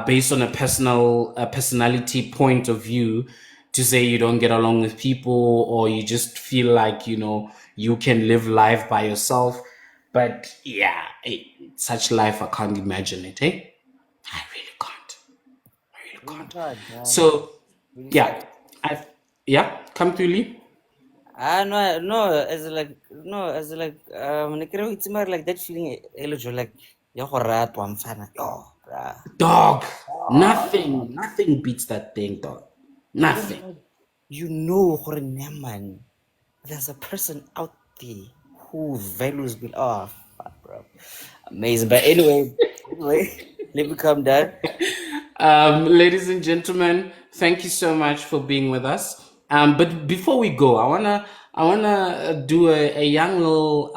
based on a personality point of view, to say you don't get along with people or you just feel like, you know, you can live life by yourself. But yeah, such life I can't imagine it, eh? I really can't. I really Really can't. hard, So really yeah, sad. yeah, come to Lee. No, as like it's more like that feeling like yo, bruh. Dog. Nothing beats that thing, dog. Nothing. You know, man, there's a person out there who values me. Oh, fuck, bro. Amazing. But anyway, let me calm down. Ladies and gentlemen, thank you so much for being with us. But before we go, I wanna do a young little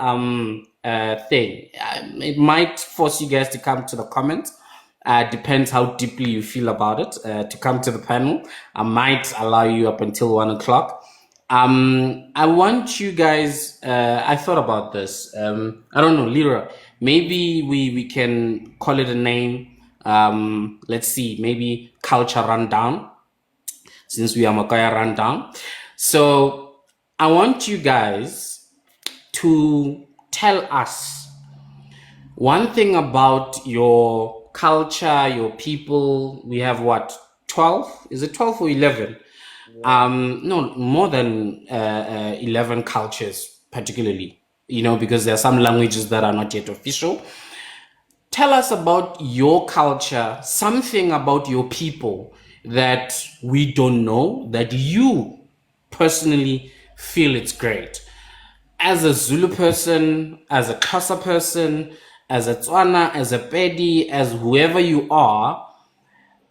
thing. It might force you guys to come to the comments. Depends how deeply you feel about it. To come to the panel, I might allow you up until 1 o'clock. I want you guys. I thought about this. I don't know, Lyra. Maybe we can call it a name. Let's see, maybe culture rundown, since we are Makaya rundown. So I want you guys to tell us one thing about your culture, your people. We have what, 12? Is it 12 or 11? No, more than 11 cultures, particularly, because there are some languages that are not yet official. Tell us about your culture, something about your people that we don't know, that you personally feel it's great. As a Zulu person, as a Xhosa person, as a Tswana, as a Pedi, as whoever you are,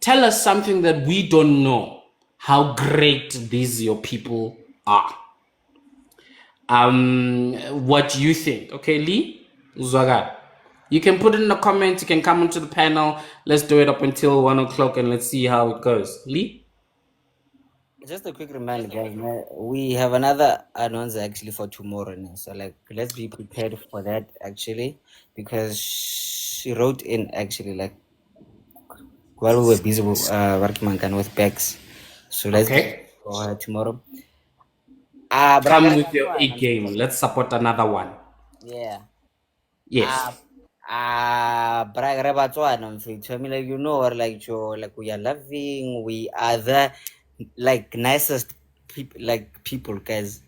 tell us something that we don't know, how great these your people are. What you think? Okay, Lee Uzwaga. You can put it in the comments. You can come onto the panel. Let's do it up until 1 o'clock, and let's see how it goes. Lee. Just a quick reminder, guys. We have another announce actually for tomorrow. So, let's be prepared for that actually, because she wrote in actually while we were busy with working with bags. So let's do Okay. it for her tomorrow. Come with your A game. Let's support another one. Yeah. Yes. Bragara Batswana, I mean, or we are loving, we are the nicest people, guys.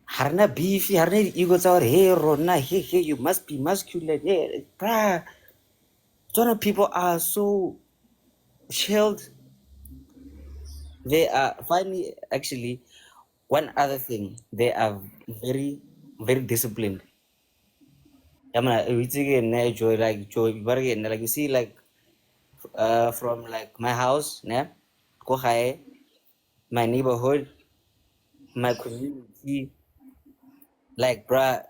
Harna beefy, harna ego our hero, na hey, you must be masculine. Yeah, bruh. Tswana people are so chilled. They are finally actually one other thing, they are very, very disciplined. I mean, it's again, joy, you see, from my house, ne, Kohae, my neighborhood, my community, bruh,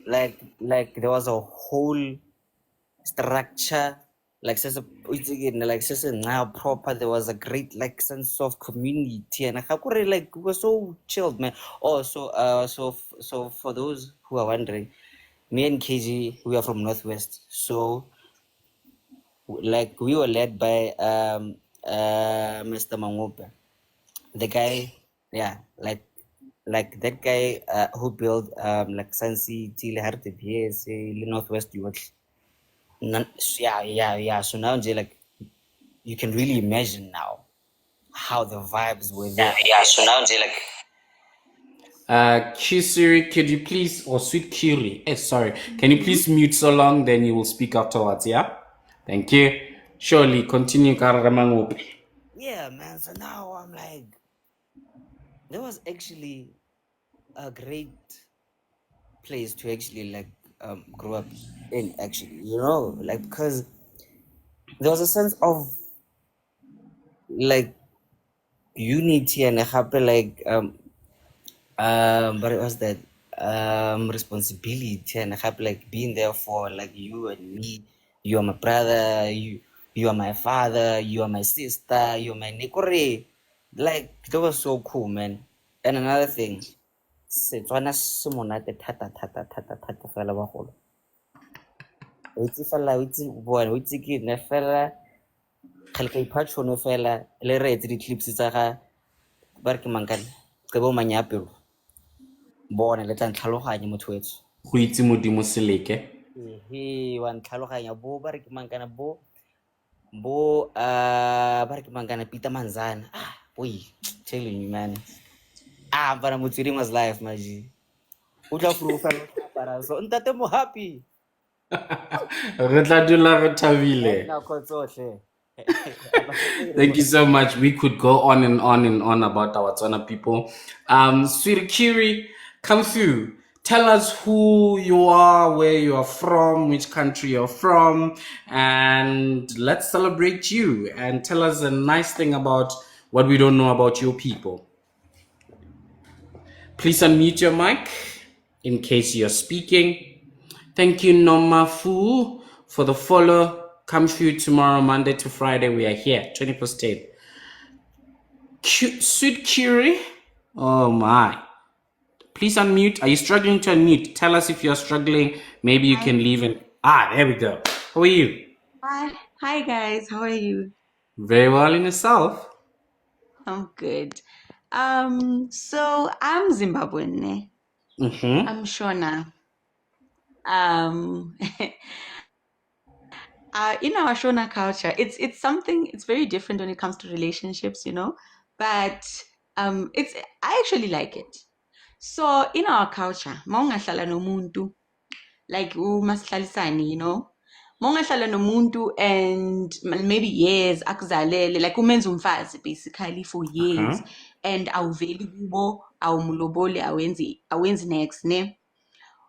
there was a whole structure, now proper. There was a great sense of community, and we were so chilled, man. Oh, so for those who are wondering, me and KG, we are from Northwest, so we were led by Mr. Mangope, the guy, yeah, that guy who built Sansi Tile Harte PS Northwest Youth. Yeah. So now you can really imagine now how the vibes were there. Yeah. So now Q Siri, could you please, or Sweet Curie, sorry, can you please mute so long, then you will speak afterwards, yeah? Thank you. Surely, continue, Kararamangopi. Yeah, man. So now I'm there was actually a great place to actually grow up in, actually, because there was a sense of unity and happy but it was that responsibility and happy being there for you and me. You are my brother, you are my father, you are my sister, you are my nikore. That was so cool, man. And another thing, Setswana se monate thata fela bagolo. O itse fela, o itse bona, o itse ke ne fela kgale ka ipha tšhono fela le re etse di-clips tsa ga ba re ke mankane Qebo Manyapelo, bona le tla ntlhaloganya motho wetso. Go itse Modimo seleke. Wa ntlhaloganya bo ba re ke mankana bo ba re ke mankana Peter Manzana. Boy, telling you, man. But I'm with was life, maji. O tla furu fela para so ntate mo happy. Re tla dula re thabile. Na khotsohle. Thank you so much. We could go on and on and on about our Tswana people. Sweet Kiri, come through. Tell us who you are, where you are from, which country you're from, and let's celebrate you. And tell us a nice thing about what we don't know about your people. Please unmute your mic in case you're speaking. Thank you, Nomafu, for the follow. Come through tomorrow, Monday to Friday. We are here, 20%. Sweet Curie. Oh my. Please unmute. Are you struggling to unmute? Tell us if you're struggling. Maybe you can leave and. There we go. How are you? Hi guys, how are you? Very well in yourself. I'm good. So I'm Zimbabwean. I'm Shona. Um, in our Shona culture, it's something. It's very different when it comes to relationships, But it's I actually like it. So in our culture, maungahlala nomuntu, like umasihlalisani. Mongahlala nomuntu and maybe years akuzalele, like umenza umfazi basically for years, and awuveli kubo, awumloboli, awenzi next, ne?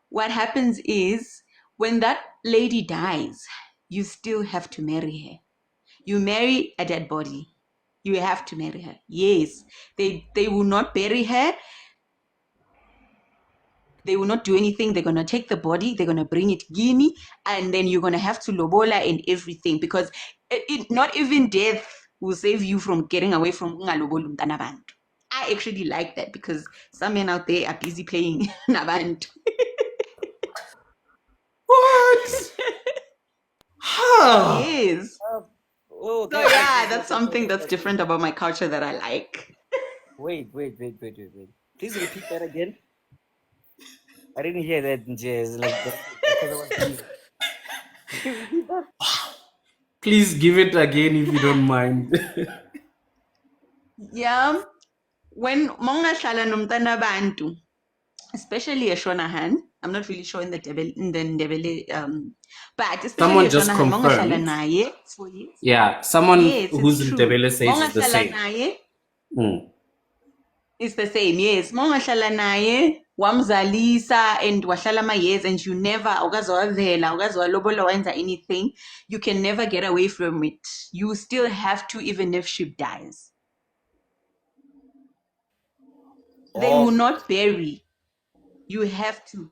What happens is when that lady dies, you still have to marry her. You marry a dead body. You have to marry her. Yes, they will not bury her. They will not do anything. They're going to take the body, they're going to bring it Guinea, and then you're going to have to lobola and everything, because not even death will save you from getting away from ungaloboli umntana bantu. I actually like that, because some men out there are busy playing nabantu. What? Yes. Oh, So yeah, that's something that's different about my culture that I like. Wait. Please repeat that again. I didn't hear that, Jazz. Like, because I was busy. Repeat that. Please give it again if you don't mind. Yeah. When mongahlala nomntana bantu, especially a Shonahan, I'm not really sure in the Ndebele, but especially Someone a just Shonahan, mongahlala confirmed. naye for years. Yeah, someone Yes, who's it's in true. Tebele says it's the Mongahlala same. naye, it's the same, yes. Mongahlala naye, wamzalisa, and wahlala ma years, and you never, awukaze wavela, awukaze walobola wenza anything, you can never get away from it. You still have to, even if she dies. They will not bury. You have to.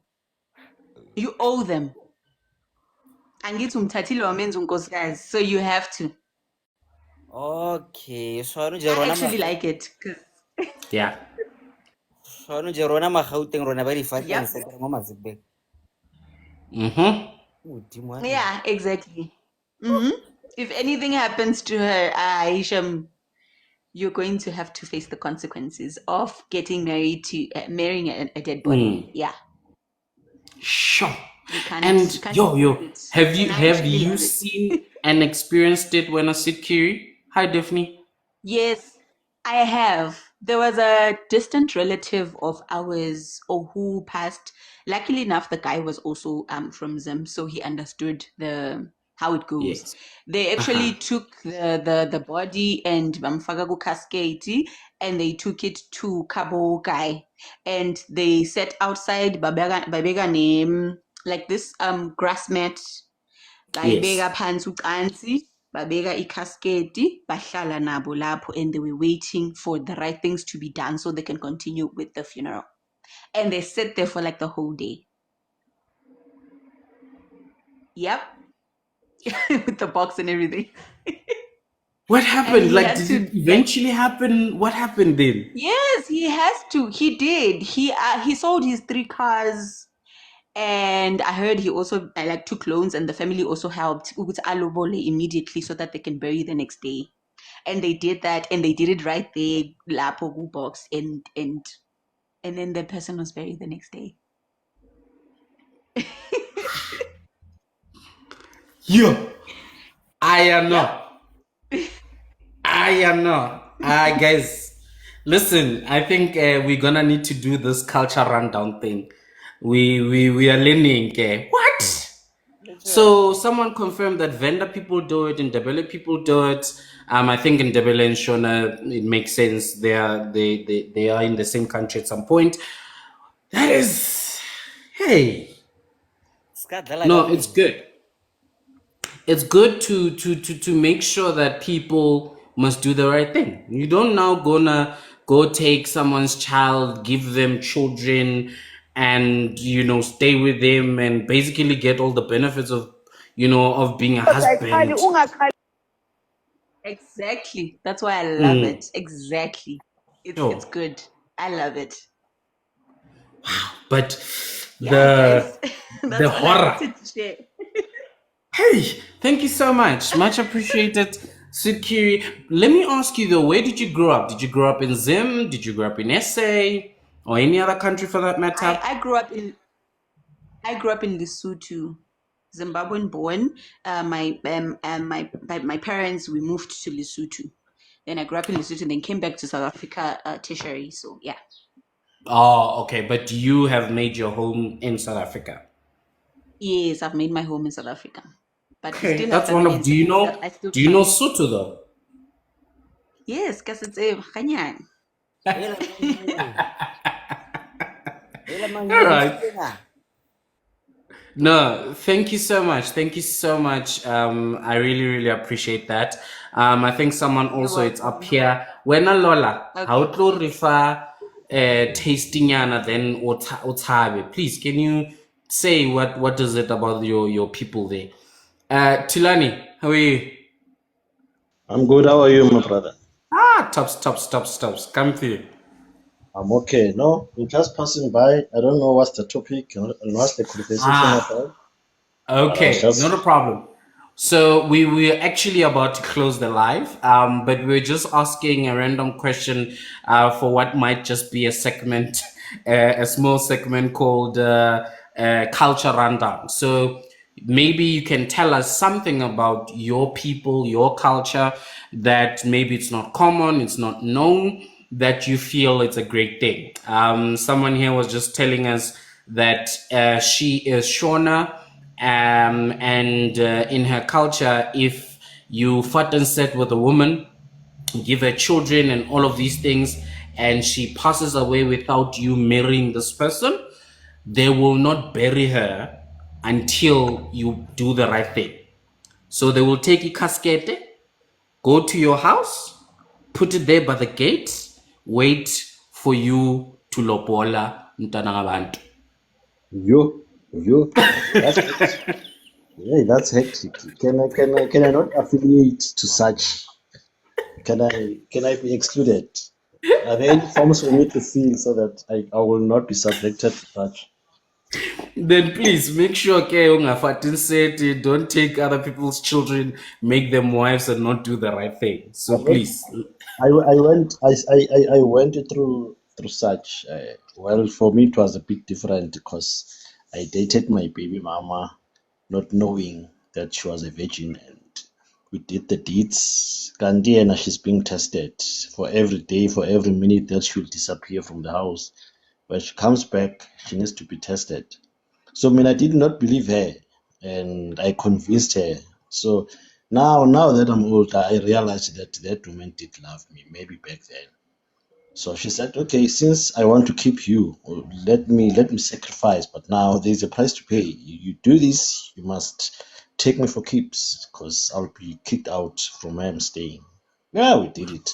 You owe them. Angithi umthathile wamenza unkosikazi, so you have to. Okay, so I actually like it. Yeah. So rona magauteng rona ba di Yep. fatlang mo Mazikbek. Yeah, exactly. If anything happens to her, Aisha, you're going to have to face the consequences of getting married to marrying a dead body. Yeah. Sure. You can't. And you can't yo, avoid it. have And I actually you love it. seen and experienced it when I sit Kiri? Hi, Daphne. Yes, I have. There was a distant relative of ours who passed. Luckily enough, the guy was also from Zim, so he understood how it goes. Yes. They actually took the body and bamfaka cascade, and they took it to Cabo Guy, and they set outside babega name like this grass mat. Bayibeka phansi ucansi, babeka ikhasketi, bahlala nabo lapho, and they were waiting for the right things to be done so they can continue with the funeral. And they sat there for like the whole day. Yep. With the box and everything. What happened? Like, did it eventually happen? What happened then? Yes, he has to. He did. He sold his 3 cars. And I heard he also took loans, and the family also helped ukuthi alobole immediately so that they can bury the next day. And they did that, and they did it right there, lapho box, and then the person was buried the next day. Yo, I am not. Guys, listen. I think we're gonna need to do this culture rundown thing. We are learning. What? So someone confirmed that vendor people do it and Ndebele people do it. I think in Ndebele and Shona, it makes sense. They are in the same country at some point. That is, hey, no, it's good. It's good to make sure that people must do the right thing. You don't now gonna go take someone's child, give them children, and stay with them and basically get all the benefits of of being a husband. Exactly. That's why I love Mm. it. Exactly. It's Sure. good. I love it. But Yeah, the guys. That's all I horror. wanted to share. Hey, thank you so much. Much appreciated, Sukiri. Let me ask you though, where did you grow up? Did you grow up in Zim? Did you grow up in SA? Or any other country for that matter? I grew up in Lesotho, Zimbabwean born. My parents, we moved to Lesotho. Then I grew up in Lesotho and then came back to South Africa tertiary. So yeah. Oh, okay. But you have made your home in South Africa. Yes, I've made my home in South Africa. But we Okay, still have that's family in do South you Africa that know I still do you know come. Sotho though? Yes, because it's a Ghanyan. All right. No, thank you so much. Thank you so much. I really, really appreciate that. I think someone You're also it's up welcome. here. When a Lola, how Okay. to refer tasting yana then otabe. Please, can you say what is it about your people there? Tilani, how are you? I'm good. How are you, my brother? Tops. Come through. I'm okay. No, I'm just passing by. I don't know what's the topic and what's the conversation Ah, about, but I was okay, not a just. problem. So we were actually about to close the live, but we are just asking a random question for what might just be a segment, a small segment called Culture Rundown. So maybe you can tell us something about your people, your culture, that maybe it's not common, it's not known, that you feel it's a great thing. Someone here was just telling us that she is Shona, and in her culture, if you fought and set with a woman, give her children and all of these things, and she passes away without you marrying this person, they will not bury her until you do the right thing. So they will take a casket, go to your house, put it there by the gate, wait for you to lobola mntana ngabantu. You. That's hectic. Yeah, that's hectic. Can I not affiliate to such? Can I be excluded? Are there any forms for me to fill so that I will not be subjected to such? Then please make sure ke ungafatin seti, don't take other people's children, make them wives and not do the right thing. So I'm not. please. I went through such. Well, for me it was a bit different because I dated my baby mama, not knowing that she was a virgin, and we did the deeds. Gandhi and she's being tested for every day, for every minute that she'll disappear from the house. When she comes back, she needs to be tested. So I mean, I did not believe her, and I convinced her. So now that I'm older, I realized that that woman did love me, maybe back then. So she said, "Okay, since I want to keep you, let me sacrifice. But now there's a price to pay. You do this, you must take me for keeps, because I'll be kicked out from where I'm staying." Yeah, we did it.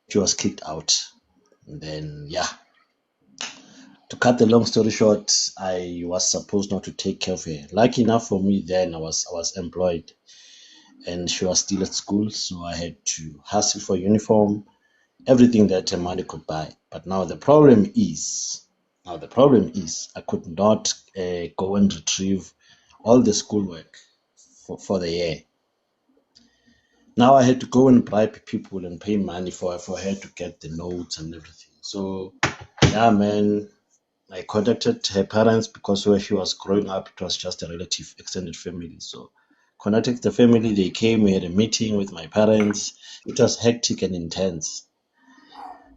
She was kicked out, and then yeah. To cut the long story short, I was supposed not to take care of her. Lucky enough for me, then I was employed, and she was still at school, so I had to hustle for uniform, everything that her money could buy. But now the problem is, I could not go and retrieve all the schoolwork for the year. Now I had to go and bribe people and pay money for her to get the notes and everything. So yeah, man, I contacted her parents because where she was growing up, it was just a relative, extended family. So contacted the family. They came. We had a meeting with my parents. It was hectic and intense.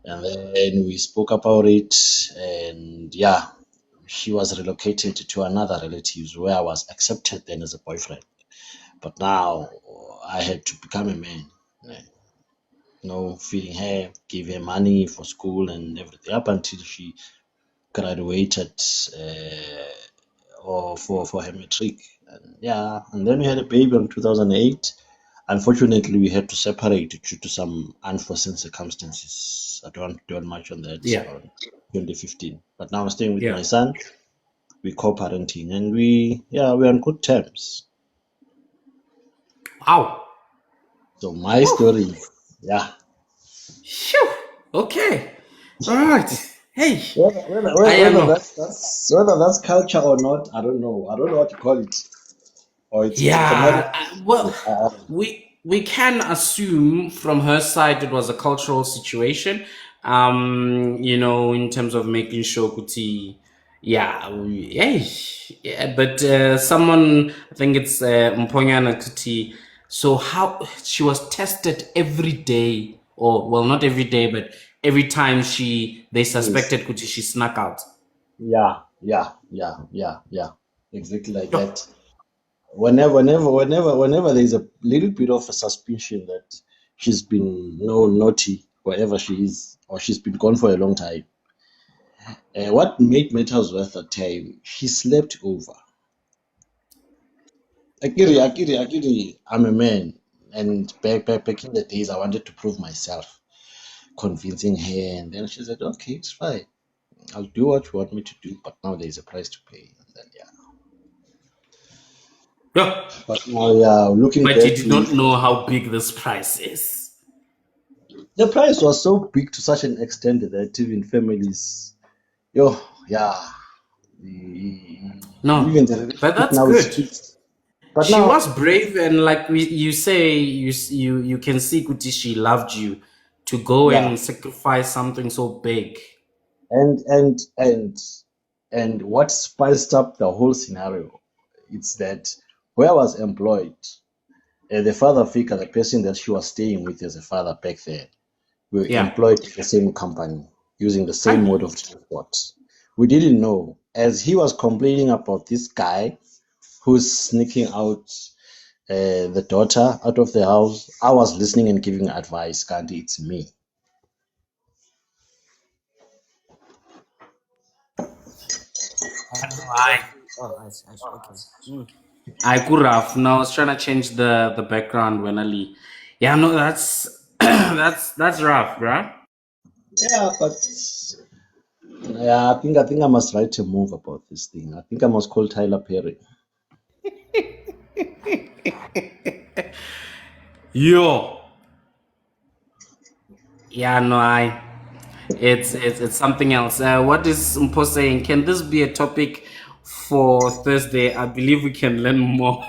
And then we spoke about it. And yeah, she was relocated to another relatives where I was accepted then as a boyfriend. But now I had to become a man. Feeding her, give her money for school and everything up until she graduated or for her matric. And then we had a baby in 2008. Unfortunately, we had to separate due to some unforeseen circumstances. I don't dwell much on that. Yeah. Around 2015. But now I'm staying with Yeah. my son. We're co-parenting, and we're on good terms. Wow. So my story, yeah. Phew. Okay. All right. Hey, Whether that's culture or not, I don't know. I don't know what to call it. Or it's a commodity. Yeah, well, we can assume from her side it was a cultural situation. In terms of making sure Kuti, yeah, but someone, I think it's Mponyana Kuti. So how she was tested every day, or well, not every day, but every time they suspected Kuti, she snuck out. Yeah. Exactly like that. Whenever there's a little bit of a suspicion that she's been naughty wherever she is, or she's been gone for a long time. What made matters worse that time, she slept over. Akiri, I'm a man, and back in the days, I wanted to prove myself, convincing her, and then she said, "Okay, it's fine. I'll do what you want me to do, but now there's a price to pay." And then Yeah. but now looking But you back did to not it, know how big this price is. the price was so big to such an extent that even families, yeah, No, even the but relationship that's now is good. fixed. But She was now, brave, and like you say, you can see Kuti, she loved you to go yeah, and sacrifice something so big. and and and and what spiced up the whole scenario, it's that where I was employed, the father figure, the person that she was staying with as a father back there, we were Yeah. employed in the same company using the same Hi. mode of transport. We didn't know. As he was complaining about this guy who's sneaking out the daughter out of the house, I was listening and giving advice. Candy, it's me. I Oh, okay. Mm. I could have. No, I was trying to change the background when Ali. Yeah, no, that's that's rough, bruh. Yeah, but yeah, I think I must write a move about this thing. I think I must call Tyler Perry. Yo. Yeah, no, it's something else. What is Mpo saying? Can this be a topic for Thursday? I believe we can learn more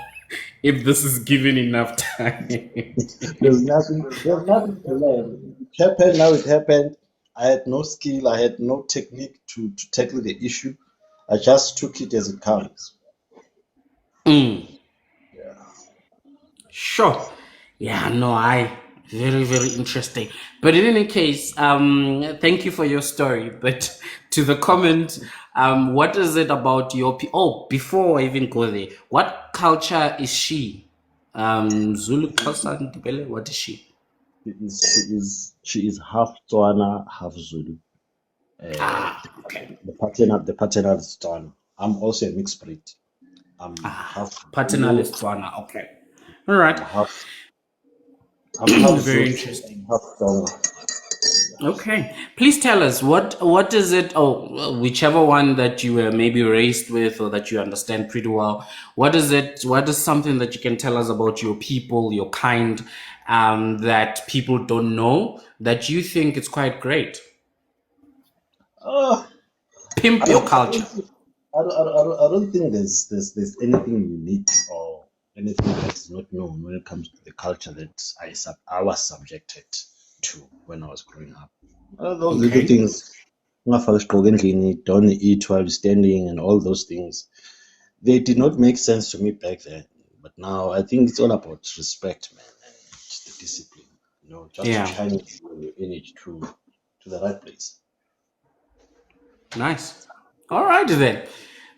if this is given enough time. There's nothing to learn. It happened now. It happened. I had no skill. I had no technique to tackle the issue. I just took it as it comes. Mm, Yeah. sure. Yeah, no, I very, very interesting. But in any case, thank you for your story. But to the comment, what is it about your before I even go there, what culture is she? Zulu, Xhosa, Ndebele, what is she? She is half Tswana, half Zulu. Uh, Ah, okay. the paternal is Tswana. I'm also a mixed breed. I'm half Paternal Zulu. is Tswana. Okay. All right. I'm half I'm half Very Zulu interesting. and half Tswana. Okay, please tell us what is it? Oh, well, whichever one that you were maybe raised with or that you understand pretty well. What is it? What is something that you can tell us about your people, your kind, that people don't know that you think is quite great? Oh, Pimp I your don't, I culture. don't, think- I don't think there's anything unique or anything that's not known when it comes to the culture that I was subjected to when I was growing up. Those little Okay. things, ungafaki isigqoko endlini, don't eat while standing, and all those things, they did not make sense to me back then. But now I think it's all about respect, man, and the discipline. Just to Yeah. channel your energy to the right place. Nice. All right then.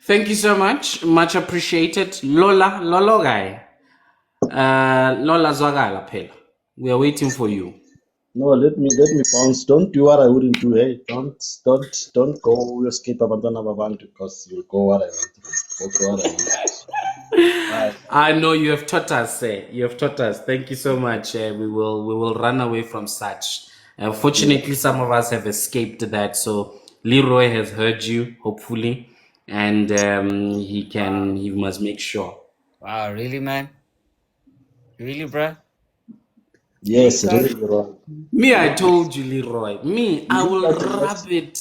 Thank you so much. Much appreciated. Lolo guy. Lola Zwagala Pela. We are waiting for you. No, let me bounce. Don't do what I wouldn't do. Hey, don't go escape Abandona Babantu because you'll go what I went through. Go through what I went through. Bye. I know you have taught us. You have taught us. Thank you so much. We will run away from such. Fortunately, some of us have escaped that. So Leroy has heard you, hopefully, and he must make sure. Wow, really, man? Really, bruh? Yes, really wrong. Me, I Really. told you, Leroy. Me, I You will got a lot. rub it.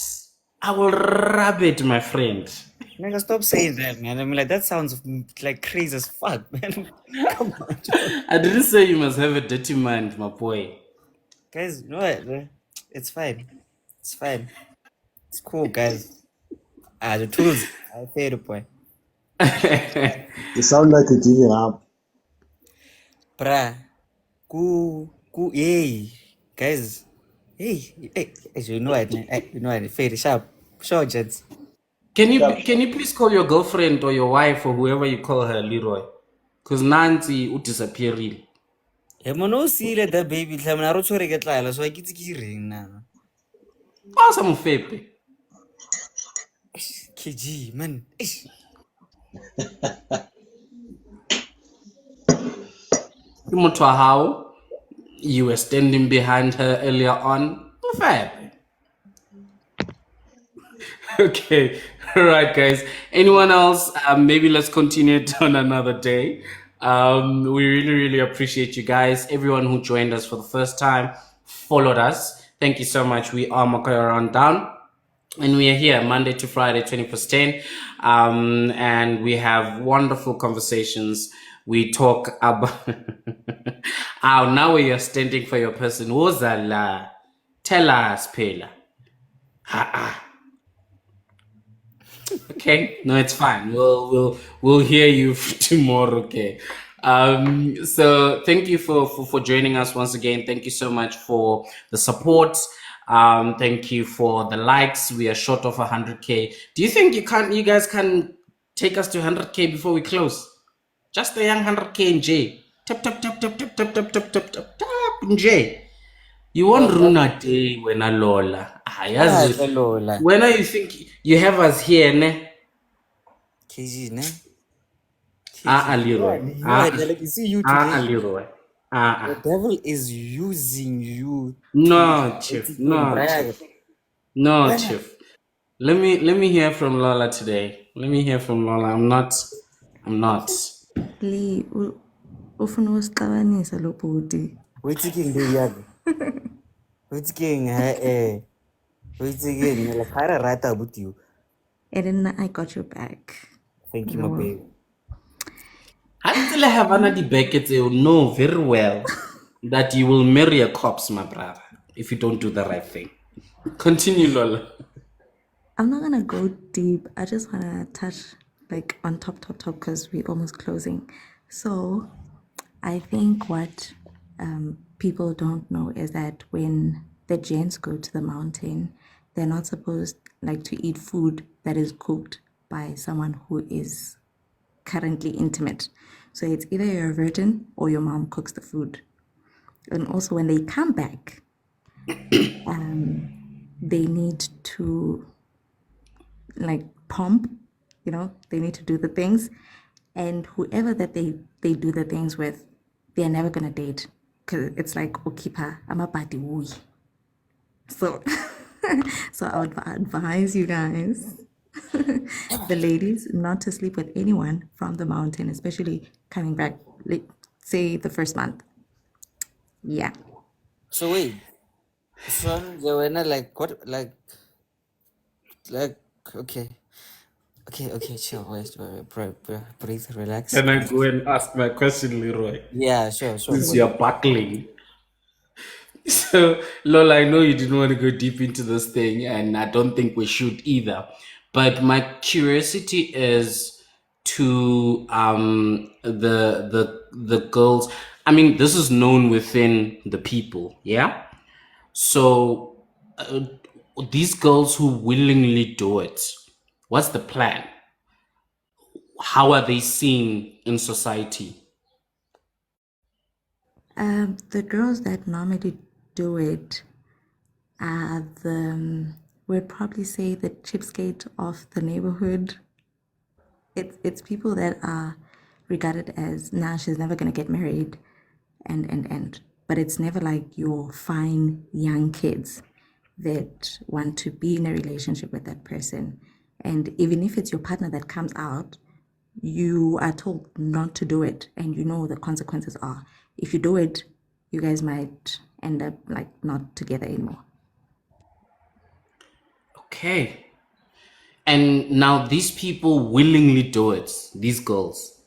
I will rub it, my friend. Nigga, stop saying that, man. I mean, like, that sounds like crazy as fuck, man. Come on. I didn't say you must have a dirty mind, my boy. Guys, you know what? It's fine. It's fine. It's cool, guys. The tools. I pay the boy. You sound like a giving up. Bruh. Hey. Guys. Hey. You know what, man? You know what? Fair, sharp. Sure, gents. Can you please call your girlfriend or your wife or whoever you call her Leroy? Because Nancy would disappear really. Hey, man, no see that baby. I'm not sure I get like, so I get ring now. Awesome, Fepe. KG, man. How you were standing behind her earlier on. Fab. Okay, all right, guys. Anyone else? Maybe let's continue it on another day. We really, really appreciate you guys. Everyone who joined us for the first time, followed us. Thank you so much. We are Makoya Round Down. And we are here Monday to Friday, 20 past 10. And we have wonderful conversations. We talk about. Now we are standing for your person. Wozala. Tell us, Pela. Okay, no, it's fine. We'll hear you tomorrow. Okay. So thank you for joining us once again. Thank you so much for the support. Thank you for the likes. We are short of 100K. Do you think you guys can take us to 100K before we close? Just a young 100K in J. Tap tap tap tap tap tap tap tap tap tap tap in J. You won't ruin a day when I Lola. Lola. When you think you have us here, ne? KG, ne? Leroy. Like, you see you today. Leroy. The devil is using you. No, Chief. No, Chief. No, Chief. Let me hear from Lola today. Let me hear from Lola. I'm not. Lee, ufuna usixabanisa lo bhuti. Waiting the yard. Waiting waiting like I right about you. And then I got your back. Thank you, my baby. Until I have another bucket, you know very well that you will marry a corpse, my brother, if you don't do the right thing. Continue, Lola. I'm not gonna go deep. I just wanna touch like on top because we're almost closing. So I think what people don't know is that when the gents go to the mountain, they're not supposed like to eat food that is cooked by someone who is currently intimate. So it's either you're a virgin or your mom cooks the food. And also when they come back, they need to like pump, they need to do the things. And whoever that they do the things with, they're never gonna date. Cause it's like Okipa, I'm a badi wui. So so I would advise you guys, the ladies, not to sleep with anyone from the mountain, especially coming back, like say the first month. Yeah. So wait. So Joanna, like what like okay. Okay, chill. Wait, breathe, relax. Can I go and ask my question, Leroy? Yeah, sure. Since you're buckling. So, Lola, I know you didn't want to go deep into this thing, and I don't think we should either. But my curiosity is to the girls. I mean, this is known within the people, yeah. So these girls who willingly do it, What's the plan? How are they seen in society? The girls that normally do it are the, we'd probably say the cheapskate of the neighborhood. It's people that are regarded as, nah, she's never gonna get married, and. But it's never like your fine young kids that want to be in a relationship with that person. And even if it's your partner that comes out, you are told not to do it, and you know the consequences are. If you do it, you guys might end up like not together anymore. Okay. And now these people willingly do it, these girls.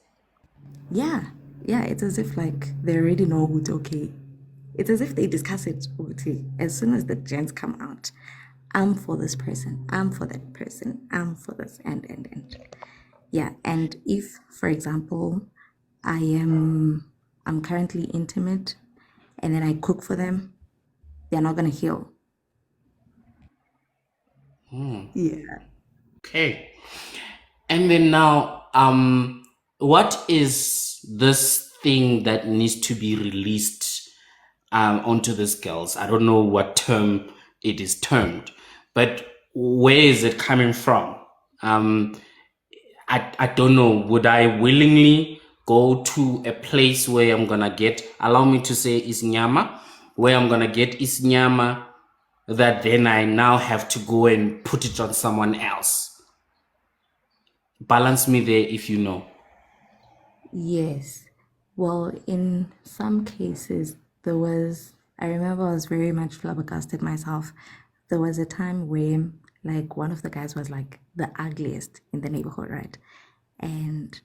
Yeah, it's as if like they already know who's okay. It's as if they discuss it okay. As soon as the gents come out, I'm for this person, I'm for that person, I'm for this, and. Yeah, and if, for example, I'm currently intimate and then I cook for them, they're not gonna heal. Yeah. Okay. And then now, what is this thing that needs to be released onto these girls? I don't know what term it is termed, but where is it coming from? I don't know. Would I willingly go to a place where I'm gonna get, allow me to say, isnyama, where I'm gonna get isnyama that then I now have to go and put it on someone else? Balance me there if you know. Yes. Well, in some cases, I remember I was very much flabbergasted myself. There was a time where, like, one of the guys was like the ugliest in the neighborhood, right? And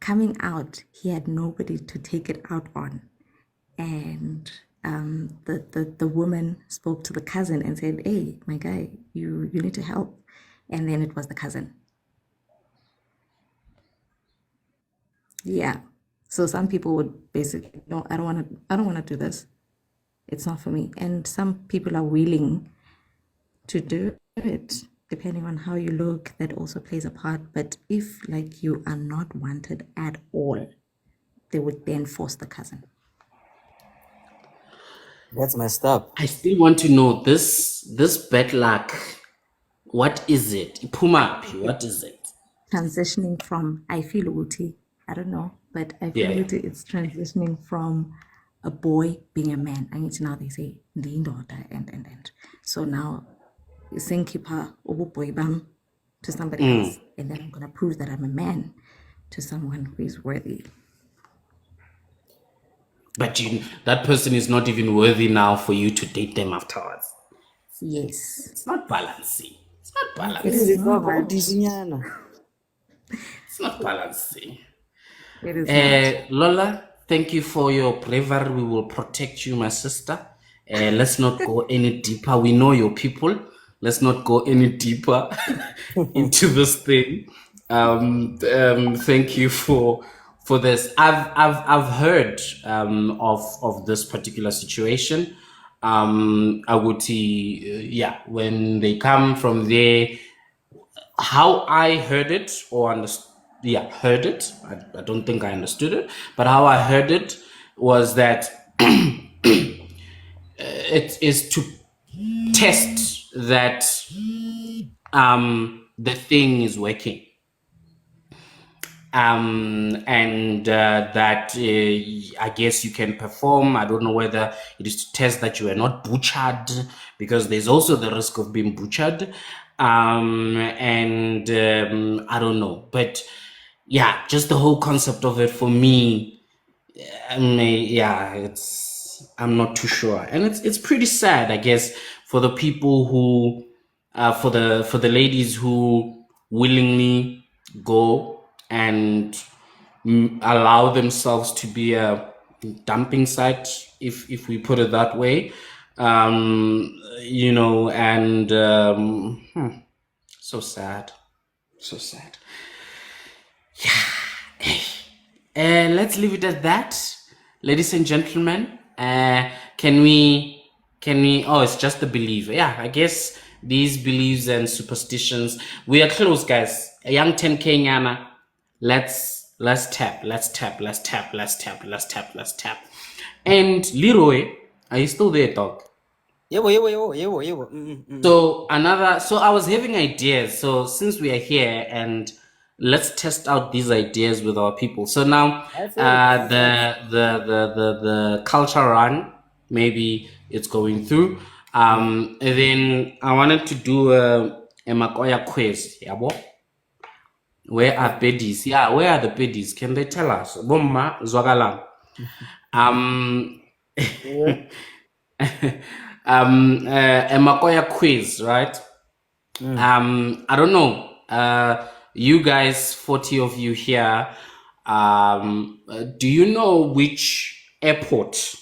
coming out, he had nobody to take it out on. And the woman spoke to the cousin and said, "Hey, my guy, you need to help." And then it was the cousin. Yeah. So some people would basically, no, I don't want to do this. It's not for me. And some people are willing to do it depending on how you look. That also plays a part. But if like you are not wanted at all, they would then force the cousin. That's messed up. I still want to know this bad luck. What is it? Ipumapi, what is it? Transitioning from, I feel uti, I don't know, but I feel Yeah. uti, it's transitioning from a boy being a man. I need to now they say daughter and. So now Senkipa boy bam to somebody else. And then I'm gonna prove that I'm a man to someone who is worthy. But that person is not even worthy now for you to date them afterwards. Yes. It's not balancing. It's not It is balancing. not. It's not balancing. It is not. Lola, thank you for your bravery. We will protect you, my sister. Let's not go any deeper. We know your people. Let's not go any deeper into this thing. Thank you for this. I've heard of this particular situation. I would see, when they come from there, how I heard it or heard it. I don't think I understood it, but how I heard it was that it is to test that the thing is working. And that I guess you can perform. I don't know whether it is to test that you are not butchered, because there's also the risk of being butchered. And I don't know, but yeah, just the whole concept of it for me, I'm not too sure, and it's pretty sad, I guess, for the people who, for the ladies who willingly go and allow themselves to be a dumping site, if we put it that way, and so sad, so sad. Let's leave it at that, ladies and gentlemen. Can we? Oh, it's just the believer. Yeah, I guess these beliefs and superstitions. We are close, guys. A young 10K Nyana. Let's tap. And Leroy, are you still there, dog? So I was having ideas. So since we are here, and let's test out these ideas with our people. So now, the culture run, maybe it's going through. And then I wanted to do a Makoya quiz. Yabo? Where are pedis? Yeah, where are the pedis? Can they tell us? Bomma Zwagalam. A Makoya quiz, right? I don't know. You guys, 40 of you here, do you know which airport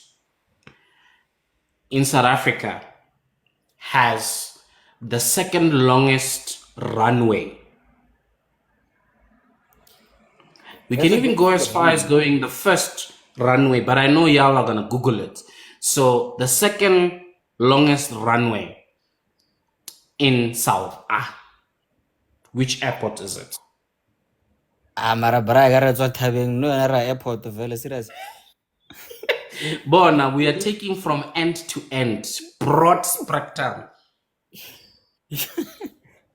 in South Africa has the second longest runway? We can even go as far as going the first runway, but I know y'all are gonna Google it. So the second longest runway in South, which airport is it? Mara bra ga re tswa thabeng no ra airport vele serious. Bona, we are taking from end to end, broad spectrum.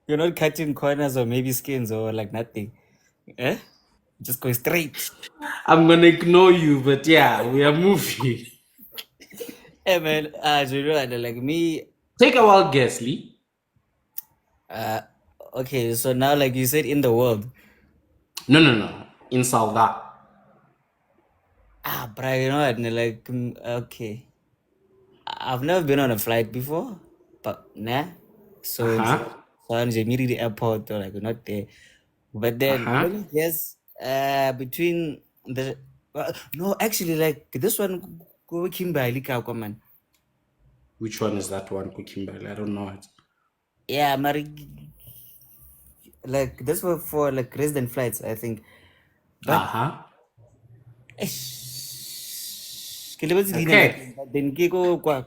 You're not cutting corners or maybe skins or like nothing. Eh? Just go straight. I'm gonna ignore you, but yeah, we are moving. Hey man, you know, like me. Take a wild guess, Lee. Okay, so now like you said in the world. No. In South Africa. Bro, you know what? Like, okay. I've never been on a flight before, but nah. So I'm just meeting the airport or like not there. But then let me guess. Between the no, actually, like this one, go Kimberley, man. Which one is that one, Kimberley? I don't know it. Yeah, like this was for like resident flights, I think. But okay. Then go kwa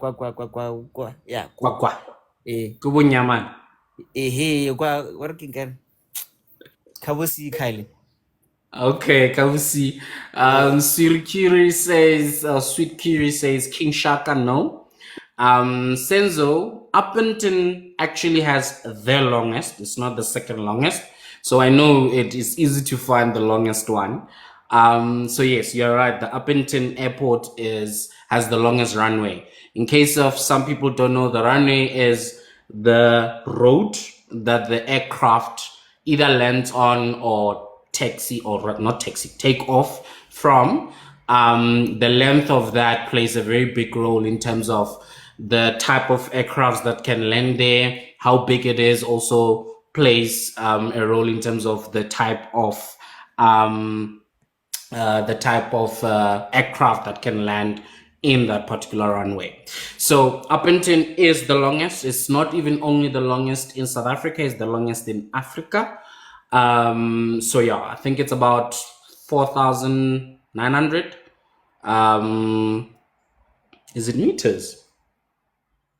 yeah kwa kubo nyaman kwa working kan kabusi Kylie. Okay, Kavusi. Sweet Kiri says King Shaka, no. Senzo, Upington actually has the longest. It's not the second longest. So I know it is easy to find the longest one. So yes, you're right. The Upington Airport has the longest runway. In case of some people don't know, the runway is the road that the aircraft either lands on or take off from. The length of that plays a very big role in terms of the type of aircrafts that can land there. How big it is also plays a role in terms of the type of aircraft that can land in that particular runway. So Upington is the longest. It's not even only the longest in South Africa, it's the longest in Africa. So yeah, I think it's about 4,900. Is it meters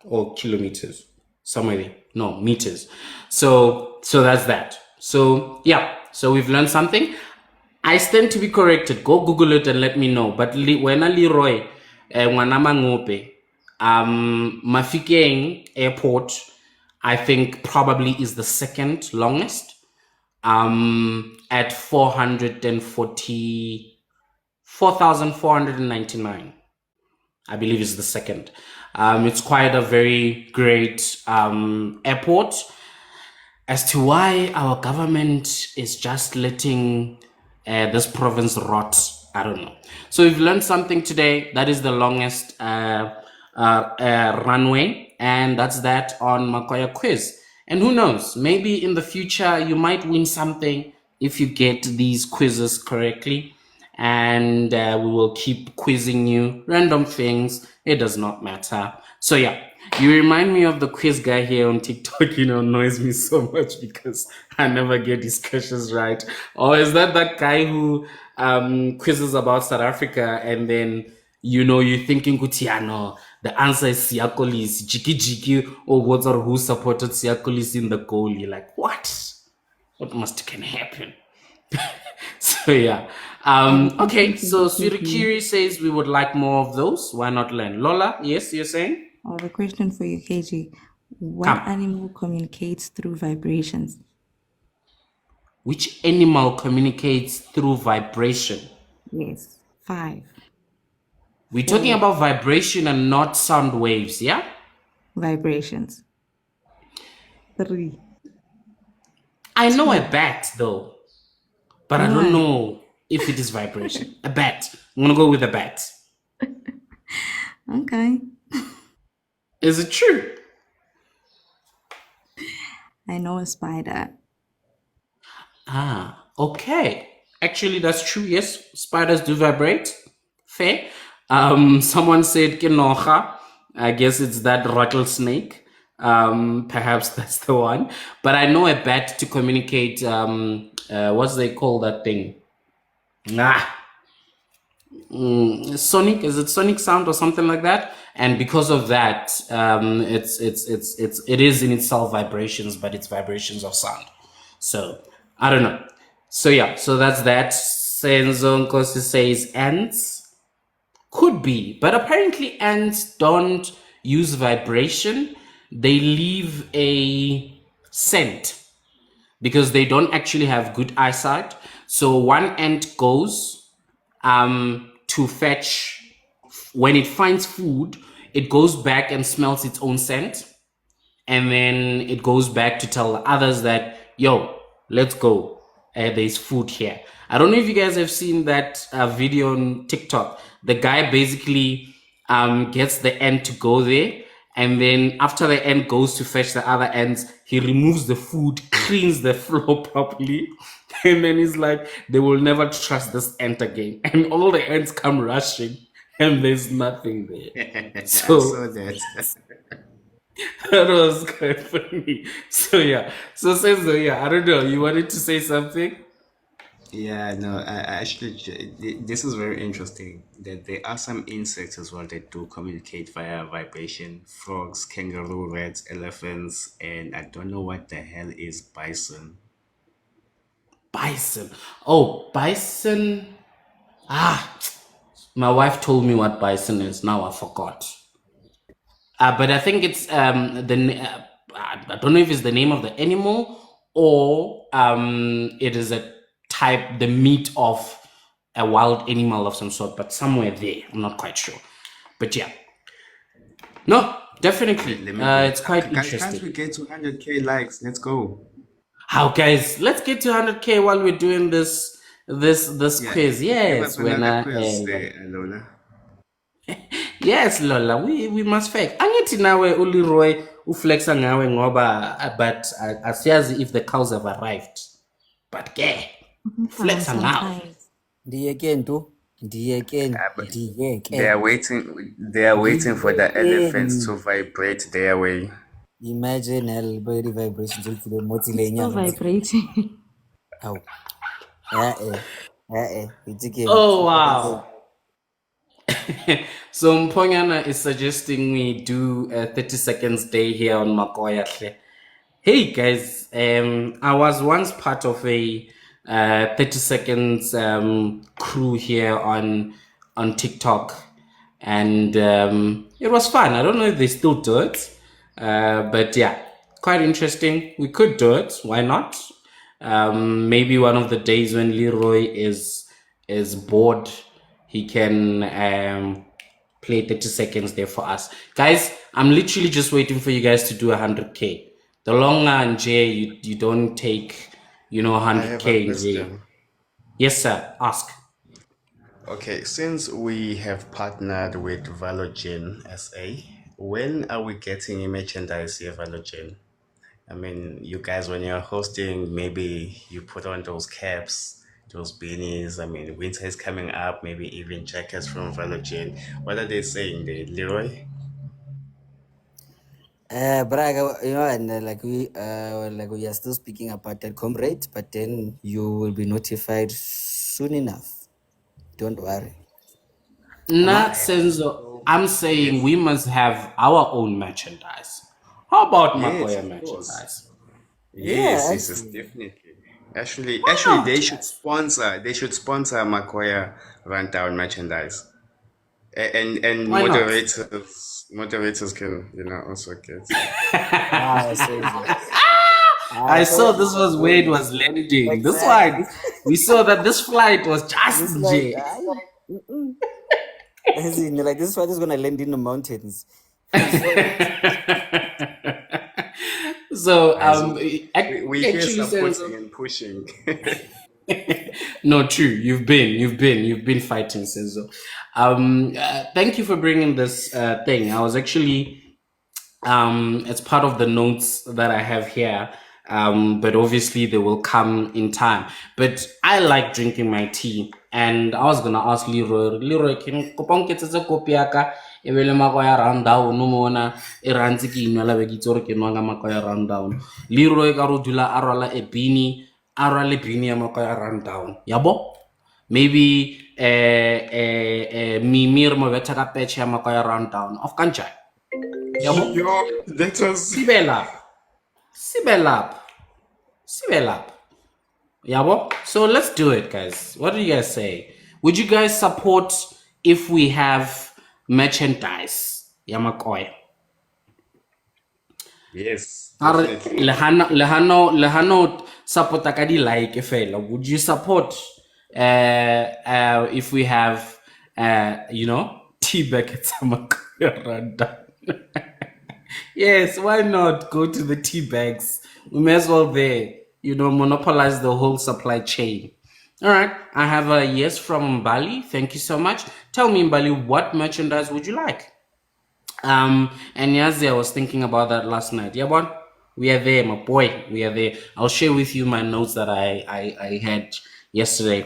or kilometers? Somewhere there. No, meters. So that's that. So yeah, so we've learned something. I stand to be corrected. Go Google it and let me know. But when Leroy, Wanama Ngope, Mafikeng Airport, I think probably is the second longest. At 4,499, I believe is the second. It's quite a very great airport. As to why our government is just letting this province rot, I don't know. So we've learned something today. That is the longest runway, and that's that on Makoya quiz. And who knows, maybe in the future you might win something if you get these quizzes correctly. And we will keep quizzing you random things. It does not matter. So yeah, you remind me of the quiz guy here on TikTok. Annoys me so much because I never get his questions right. Or is that guy who quizzes about South Africa and then you're thinking, no, the answer is Siakolis, Jiki Jiki, or what, or who supported Siakolis in the goal. You're like, what? What must can happen? So yeah. I have a question Okay, for so you, KG. Surikiri says we would like more of those. Why not learn? Lola, yes, you're saying? I have a question for you, KG. What Come. animal communicates through vibrations? Which animal communicates through vibration? Yes. 5, We're talking 4, about vibration and not sound waves, yeah? vibrations. 3, I know a 2. bat though, but I don't Why? know if it is vibration. A bat. I'm gonna go with a bat. Okay. Is it true? I know a spider. Ah, okay. Actually, that's true. Yes, spiders do vibrate. Fair. Someone said kinocha. I guess it's that rattlesnake. Perhaps that's the one. But I know a bat to communicate. What's they call that thing? Sonic, is it sonic sound or something like that? And because of that, it is in itself vibrations, but it's vibrations of sound. So I don't know. So yeah, so that's that. Senzo Nkosi says ants could be, but apparently ants don't use vibration. They leave a scent because they don't actually have good eyesight. So one ant goes to fetch. When it finds food, it goes back and smells its own scent, and then it goes back to tell the others that, yo, let's go, there's food here. I don't know if you guys have seen that video on TikTok. The guy basically gets the ant to go there, and then after the ant goes to fetch the other ants, he removes the food, cleans the floor properly, and then he's like, they will never trust this ant again. And all the ants come rushing, and there's nothing there. I So saw that. that was quite funny. So yeah. So Senzo, yeah, I don't know. You wanted to say something? Yeah, no, I actually, this is very interesting. That there are some insects as well that do communicate via vibration. Frogs, kangaroo, rats, elephants, and I don't know what the hell is bison. Bison. Oh, bison. Ah, my wife told me what bison is. Now I forgot. But I think it's I don't know if it's the name of the animal or it is a type, the meat of a wild animal of some sort, but somewhere there. I'm not quite sure. But yeah. No, definitely. Let me go. It's quite Guys, can't interesting. we get to 100K likes? Let's go. How, guys? Let's get to 100K while we're doing this Yeah, quiz. give Yes, us when another quiz there, Lola. yes, Lola, we must fake. Angithi nawe uLeroy uflexa ngawe ngoba but asiyazi if the cows have arrived. But ke flexa ngawe. Sometimes. Ndiyeke nto. Ndiyeke. But Ndiyeke. they are waiting. They are waiting for the elephants to vibrate their way. Imagine hell body vibrations will feel motsi le Still nyana. vibrating. Ow. It's again. Oh wow. So Mpongana is suggesting we do a 30 seconds day here on Makoya. Hey guys, I was once part of a 30 seconds crew here on TikTok, and it was fun. I don't know if they still do it, but yeah, quite interesting. We could do it. Why not? Maybe one of the days when Leroy is bored, he can play 30 seconds there for us. Guys, I'm literally just waiting for you guys to do 100K. The longer and Jay, you don't take, I have a 100K. question. Yes, sir. Ask. Okay, since we have partnered with Valogen SA, when are we getting merchandise here, Valogen? I mean, you guys, when you're hosting, maybe you put on those caps, those beanies. I mean, winter is coming up, maybe even jackets from Valogen. What are they saying there, Leroy? Braga, and like we are still speaking about that, comrade, but then you will be notified soon enough. Don't worry. Na Senzo. I'm saying we must have our own merchandise. How about Yes, Makoya of course. merchandise? Yeah, Yes, actually. definitely. Actually, Why actually, not, they should guys? sponsor. They should sponsor Makoya Rundown merchandise, and Why not? moderators can also get. Ah, so I I saw thought this was where it was landing. This exactly. one, we saw that this flight was This just like J. mm-mm. As in, like this flight is gonna land in the mountains. So So, Guys, we here actually, Senzo. supporting and pushing. No, true. You've been fighting, Senzo. Thank you for bringing this thing. I was actually it's part of the notes that I have here. But obviously they will come in time. But I like drinking my tea, and I was gonna ask Leroy, can kopong ketsetsa kopi ya ka e be le makoya rundown mona e rantse ke inwela be ke itse gore ke nwa ka makoya rundown. Leroy ka ro dula a rwala e bini, a rwala bini ya makoya rundown. Yabo? Maybe Mimir mo betha ka patch ya makoya rundown. Of kanjani? Yabo? Yo, that was Sibelap. Sibelap. Sibelap. Yabo? So let's do it, guys. What do you guys say? Would you guys support if we have merchandise? Yamakoy. yes, Are definitely. lehano support akadi like fela. Would you support if we have tea buckets Randa? Yes, why not go to the tea bags? We may as well there, monopolize the whole supply chain. All right, I have a yes from Mbali. Thank you so much. Tell me, Mbali, what merchandise would you like? And Yazi, I was thinking about that last night. Yeah, but we are there, my boy. We are there. I'll share with you my notes that I had yesterday.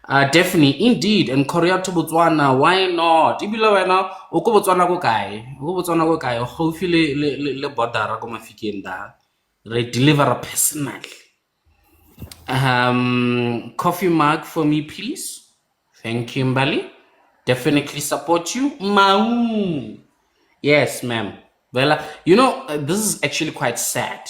Definitely, indeed, and Korea to Botswana. Why not? Ibilo wena, uko Botswana ko kae? Uko Botswana ko kae? Hopefully, le border ko mafikeng da. Re deliver personally. Coffee mug for me, please. Thank you, Mbali. Definitely support you. Mau. Yes, ma'am. Well, this is actually quite sad.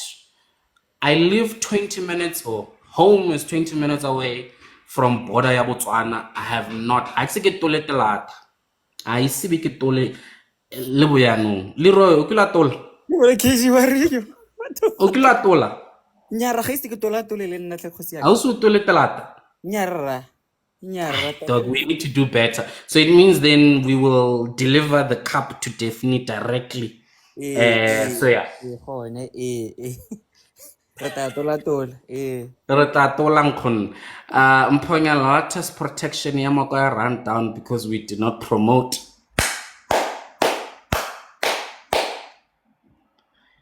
I live 20 minutes, or home is 20 minutes away from border ya Botswana. I have not. I see ke tole telata. I see ke tole le boyanong. Leroy, o kila tole. Wala kesi wario. O kila tola. Nyara ga ke tola tole le nna tle khosi ya. Ha o se o tole telata. Nyara. Dog, we need to do better. So it means then we will deliver the cup to Daphne directly. So yeah. Re tla tola. Re tla tolang khon. Mphonya latest protection ya makoya run down because we did not promote.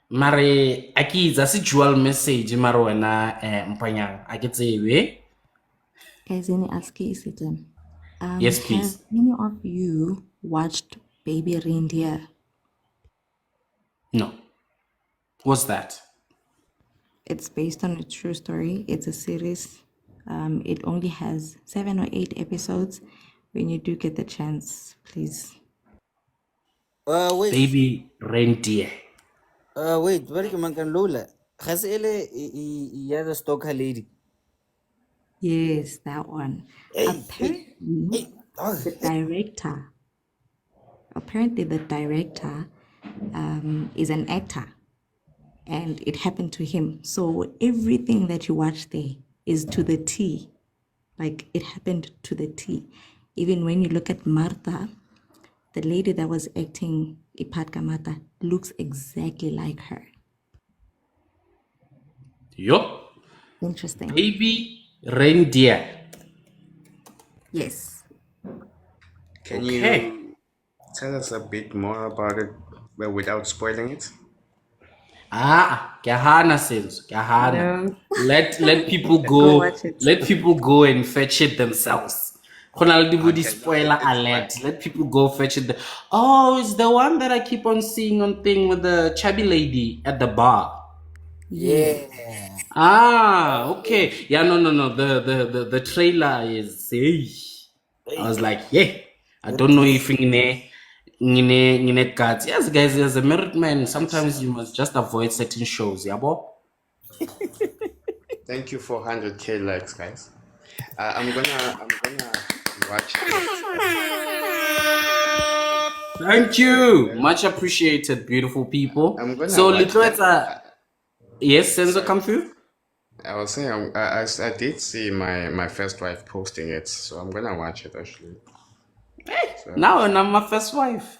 Mare aki se dual message maro wena mphonya a ke tsebe. Guys, let me ask you something. Yes, Have please. any of you watched Baby Reindeer? No. What's that? It's based on a true story. It's a series. It only has 7 or 8 episodes. When you do get the chance, please. Wait. Baby reindeer. Wait, where can man can Lola? Has ele ya the stalker lady? Yes, that one. Apparently, the director is an actor, and it happened to him. So everything that you watch there is to the T. Like, it happened to the T. Even when you look at Martha, the lady that was acting Ipatka Martha looks exactly like her. Yo. Interesting. Baby reindeer. Yes. Can you tell us a bit more about it, but without spoiling it? Kahana sales. Kahana. No. Let people Go go. watch it. Let people go and fetch it themselves. Okay, Spoiler it's fine. alert. Let people go fetch it. Oh, it's the one that I keep on seeing on thing with the chubby lady at the bar. Yeah. Okay. Yeah, no. The trailer is. I was like, yeah. I don't know if in there. ngine guts. Yes, guys, as a married man, sometimes you must just avoid certain shows, yabo. Thank you for 100K likes, guys. I'm gonna watch this. Thank you. Much appreciated, beautiful people. I'm gonna So, watch little them. yes, Senzo, Sorry. come through. I was saying I did see my first wife posting it, so I'm gonna watch it actually. So, Now, I'm my first wife.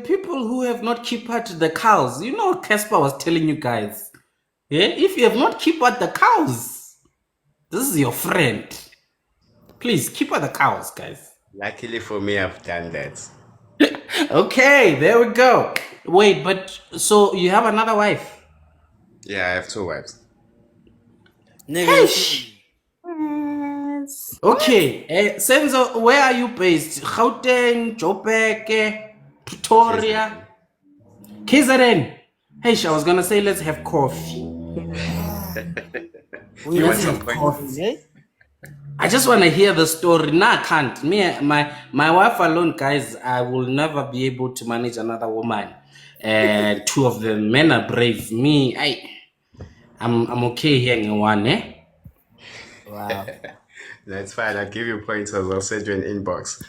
People who have not kept the cows. You know, Casper was telling you guys. Yeah, if you have not kept the cows, this is your friend. Please keep the cows, guys. luckily for me, I've done that. Okay, there we go. Wait, but so you have another wife? Yeah, I have 2 wives. Nigga, Yes. Okay, Senzo, where are you based? Gauteng, Joburg, Pretoria, KZN. Hey, I was gonna say let's have coffee. we You let's want some have pointers? coffee, eh? I just want to hear the story. Nah, I can't. Me, my wife alone, guys. I will never be able to manage another woman. 2 of them men are brave. Me, I'm okay here in one, eh? Wow. That's fine. I'll give you pointers. I'll send you an inbox.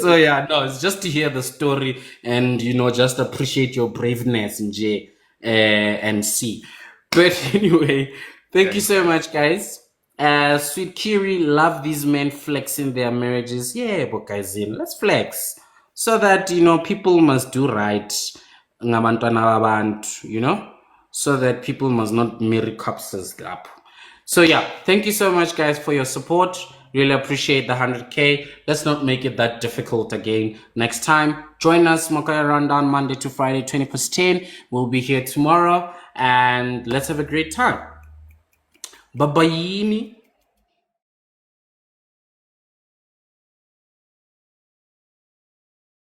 So yeah, no, it's just to hear the story and just appreciate your braveness in J and C. But anyway, thank you so much, guys. Sweet Kiri, love these men flexing their marriages. Yeah, but guys, let's flex so that people must do right. Ngabantwana babantu, so that people must not marry corpses up. So yeah, thank you so much, guys, for your support. Really appreciate the 100K. Let's not make it that difficult again next time. Join us, Mokaya Rundown, Monday to Friday, 20 past 10. We'll be here tomorrow, and let's have a great time. Bye-bye.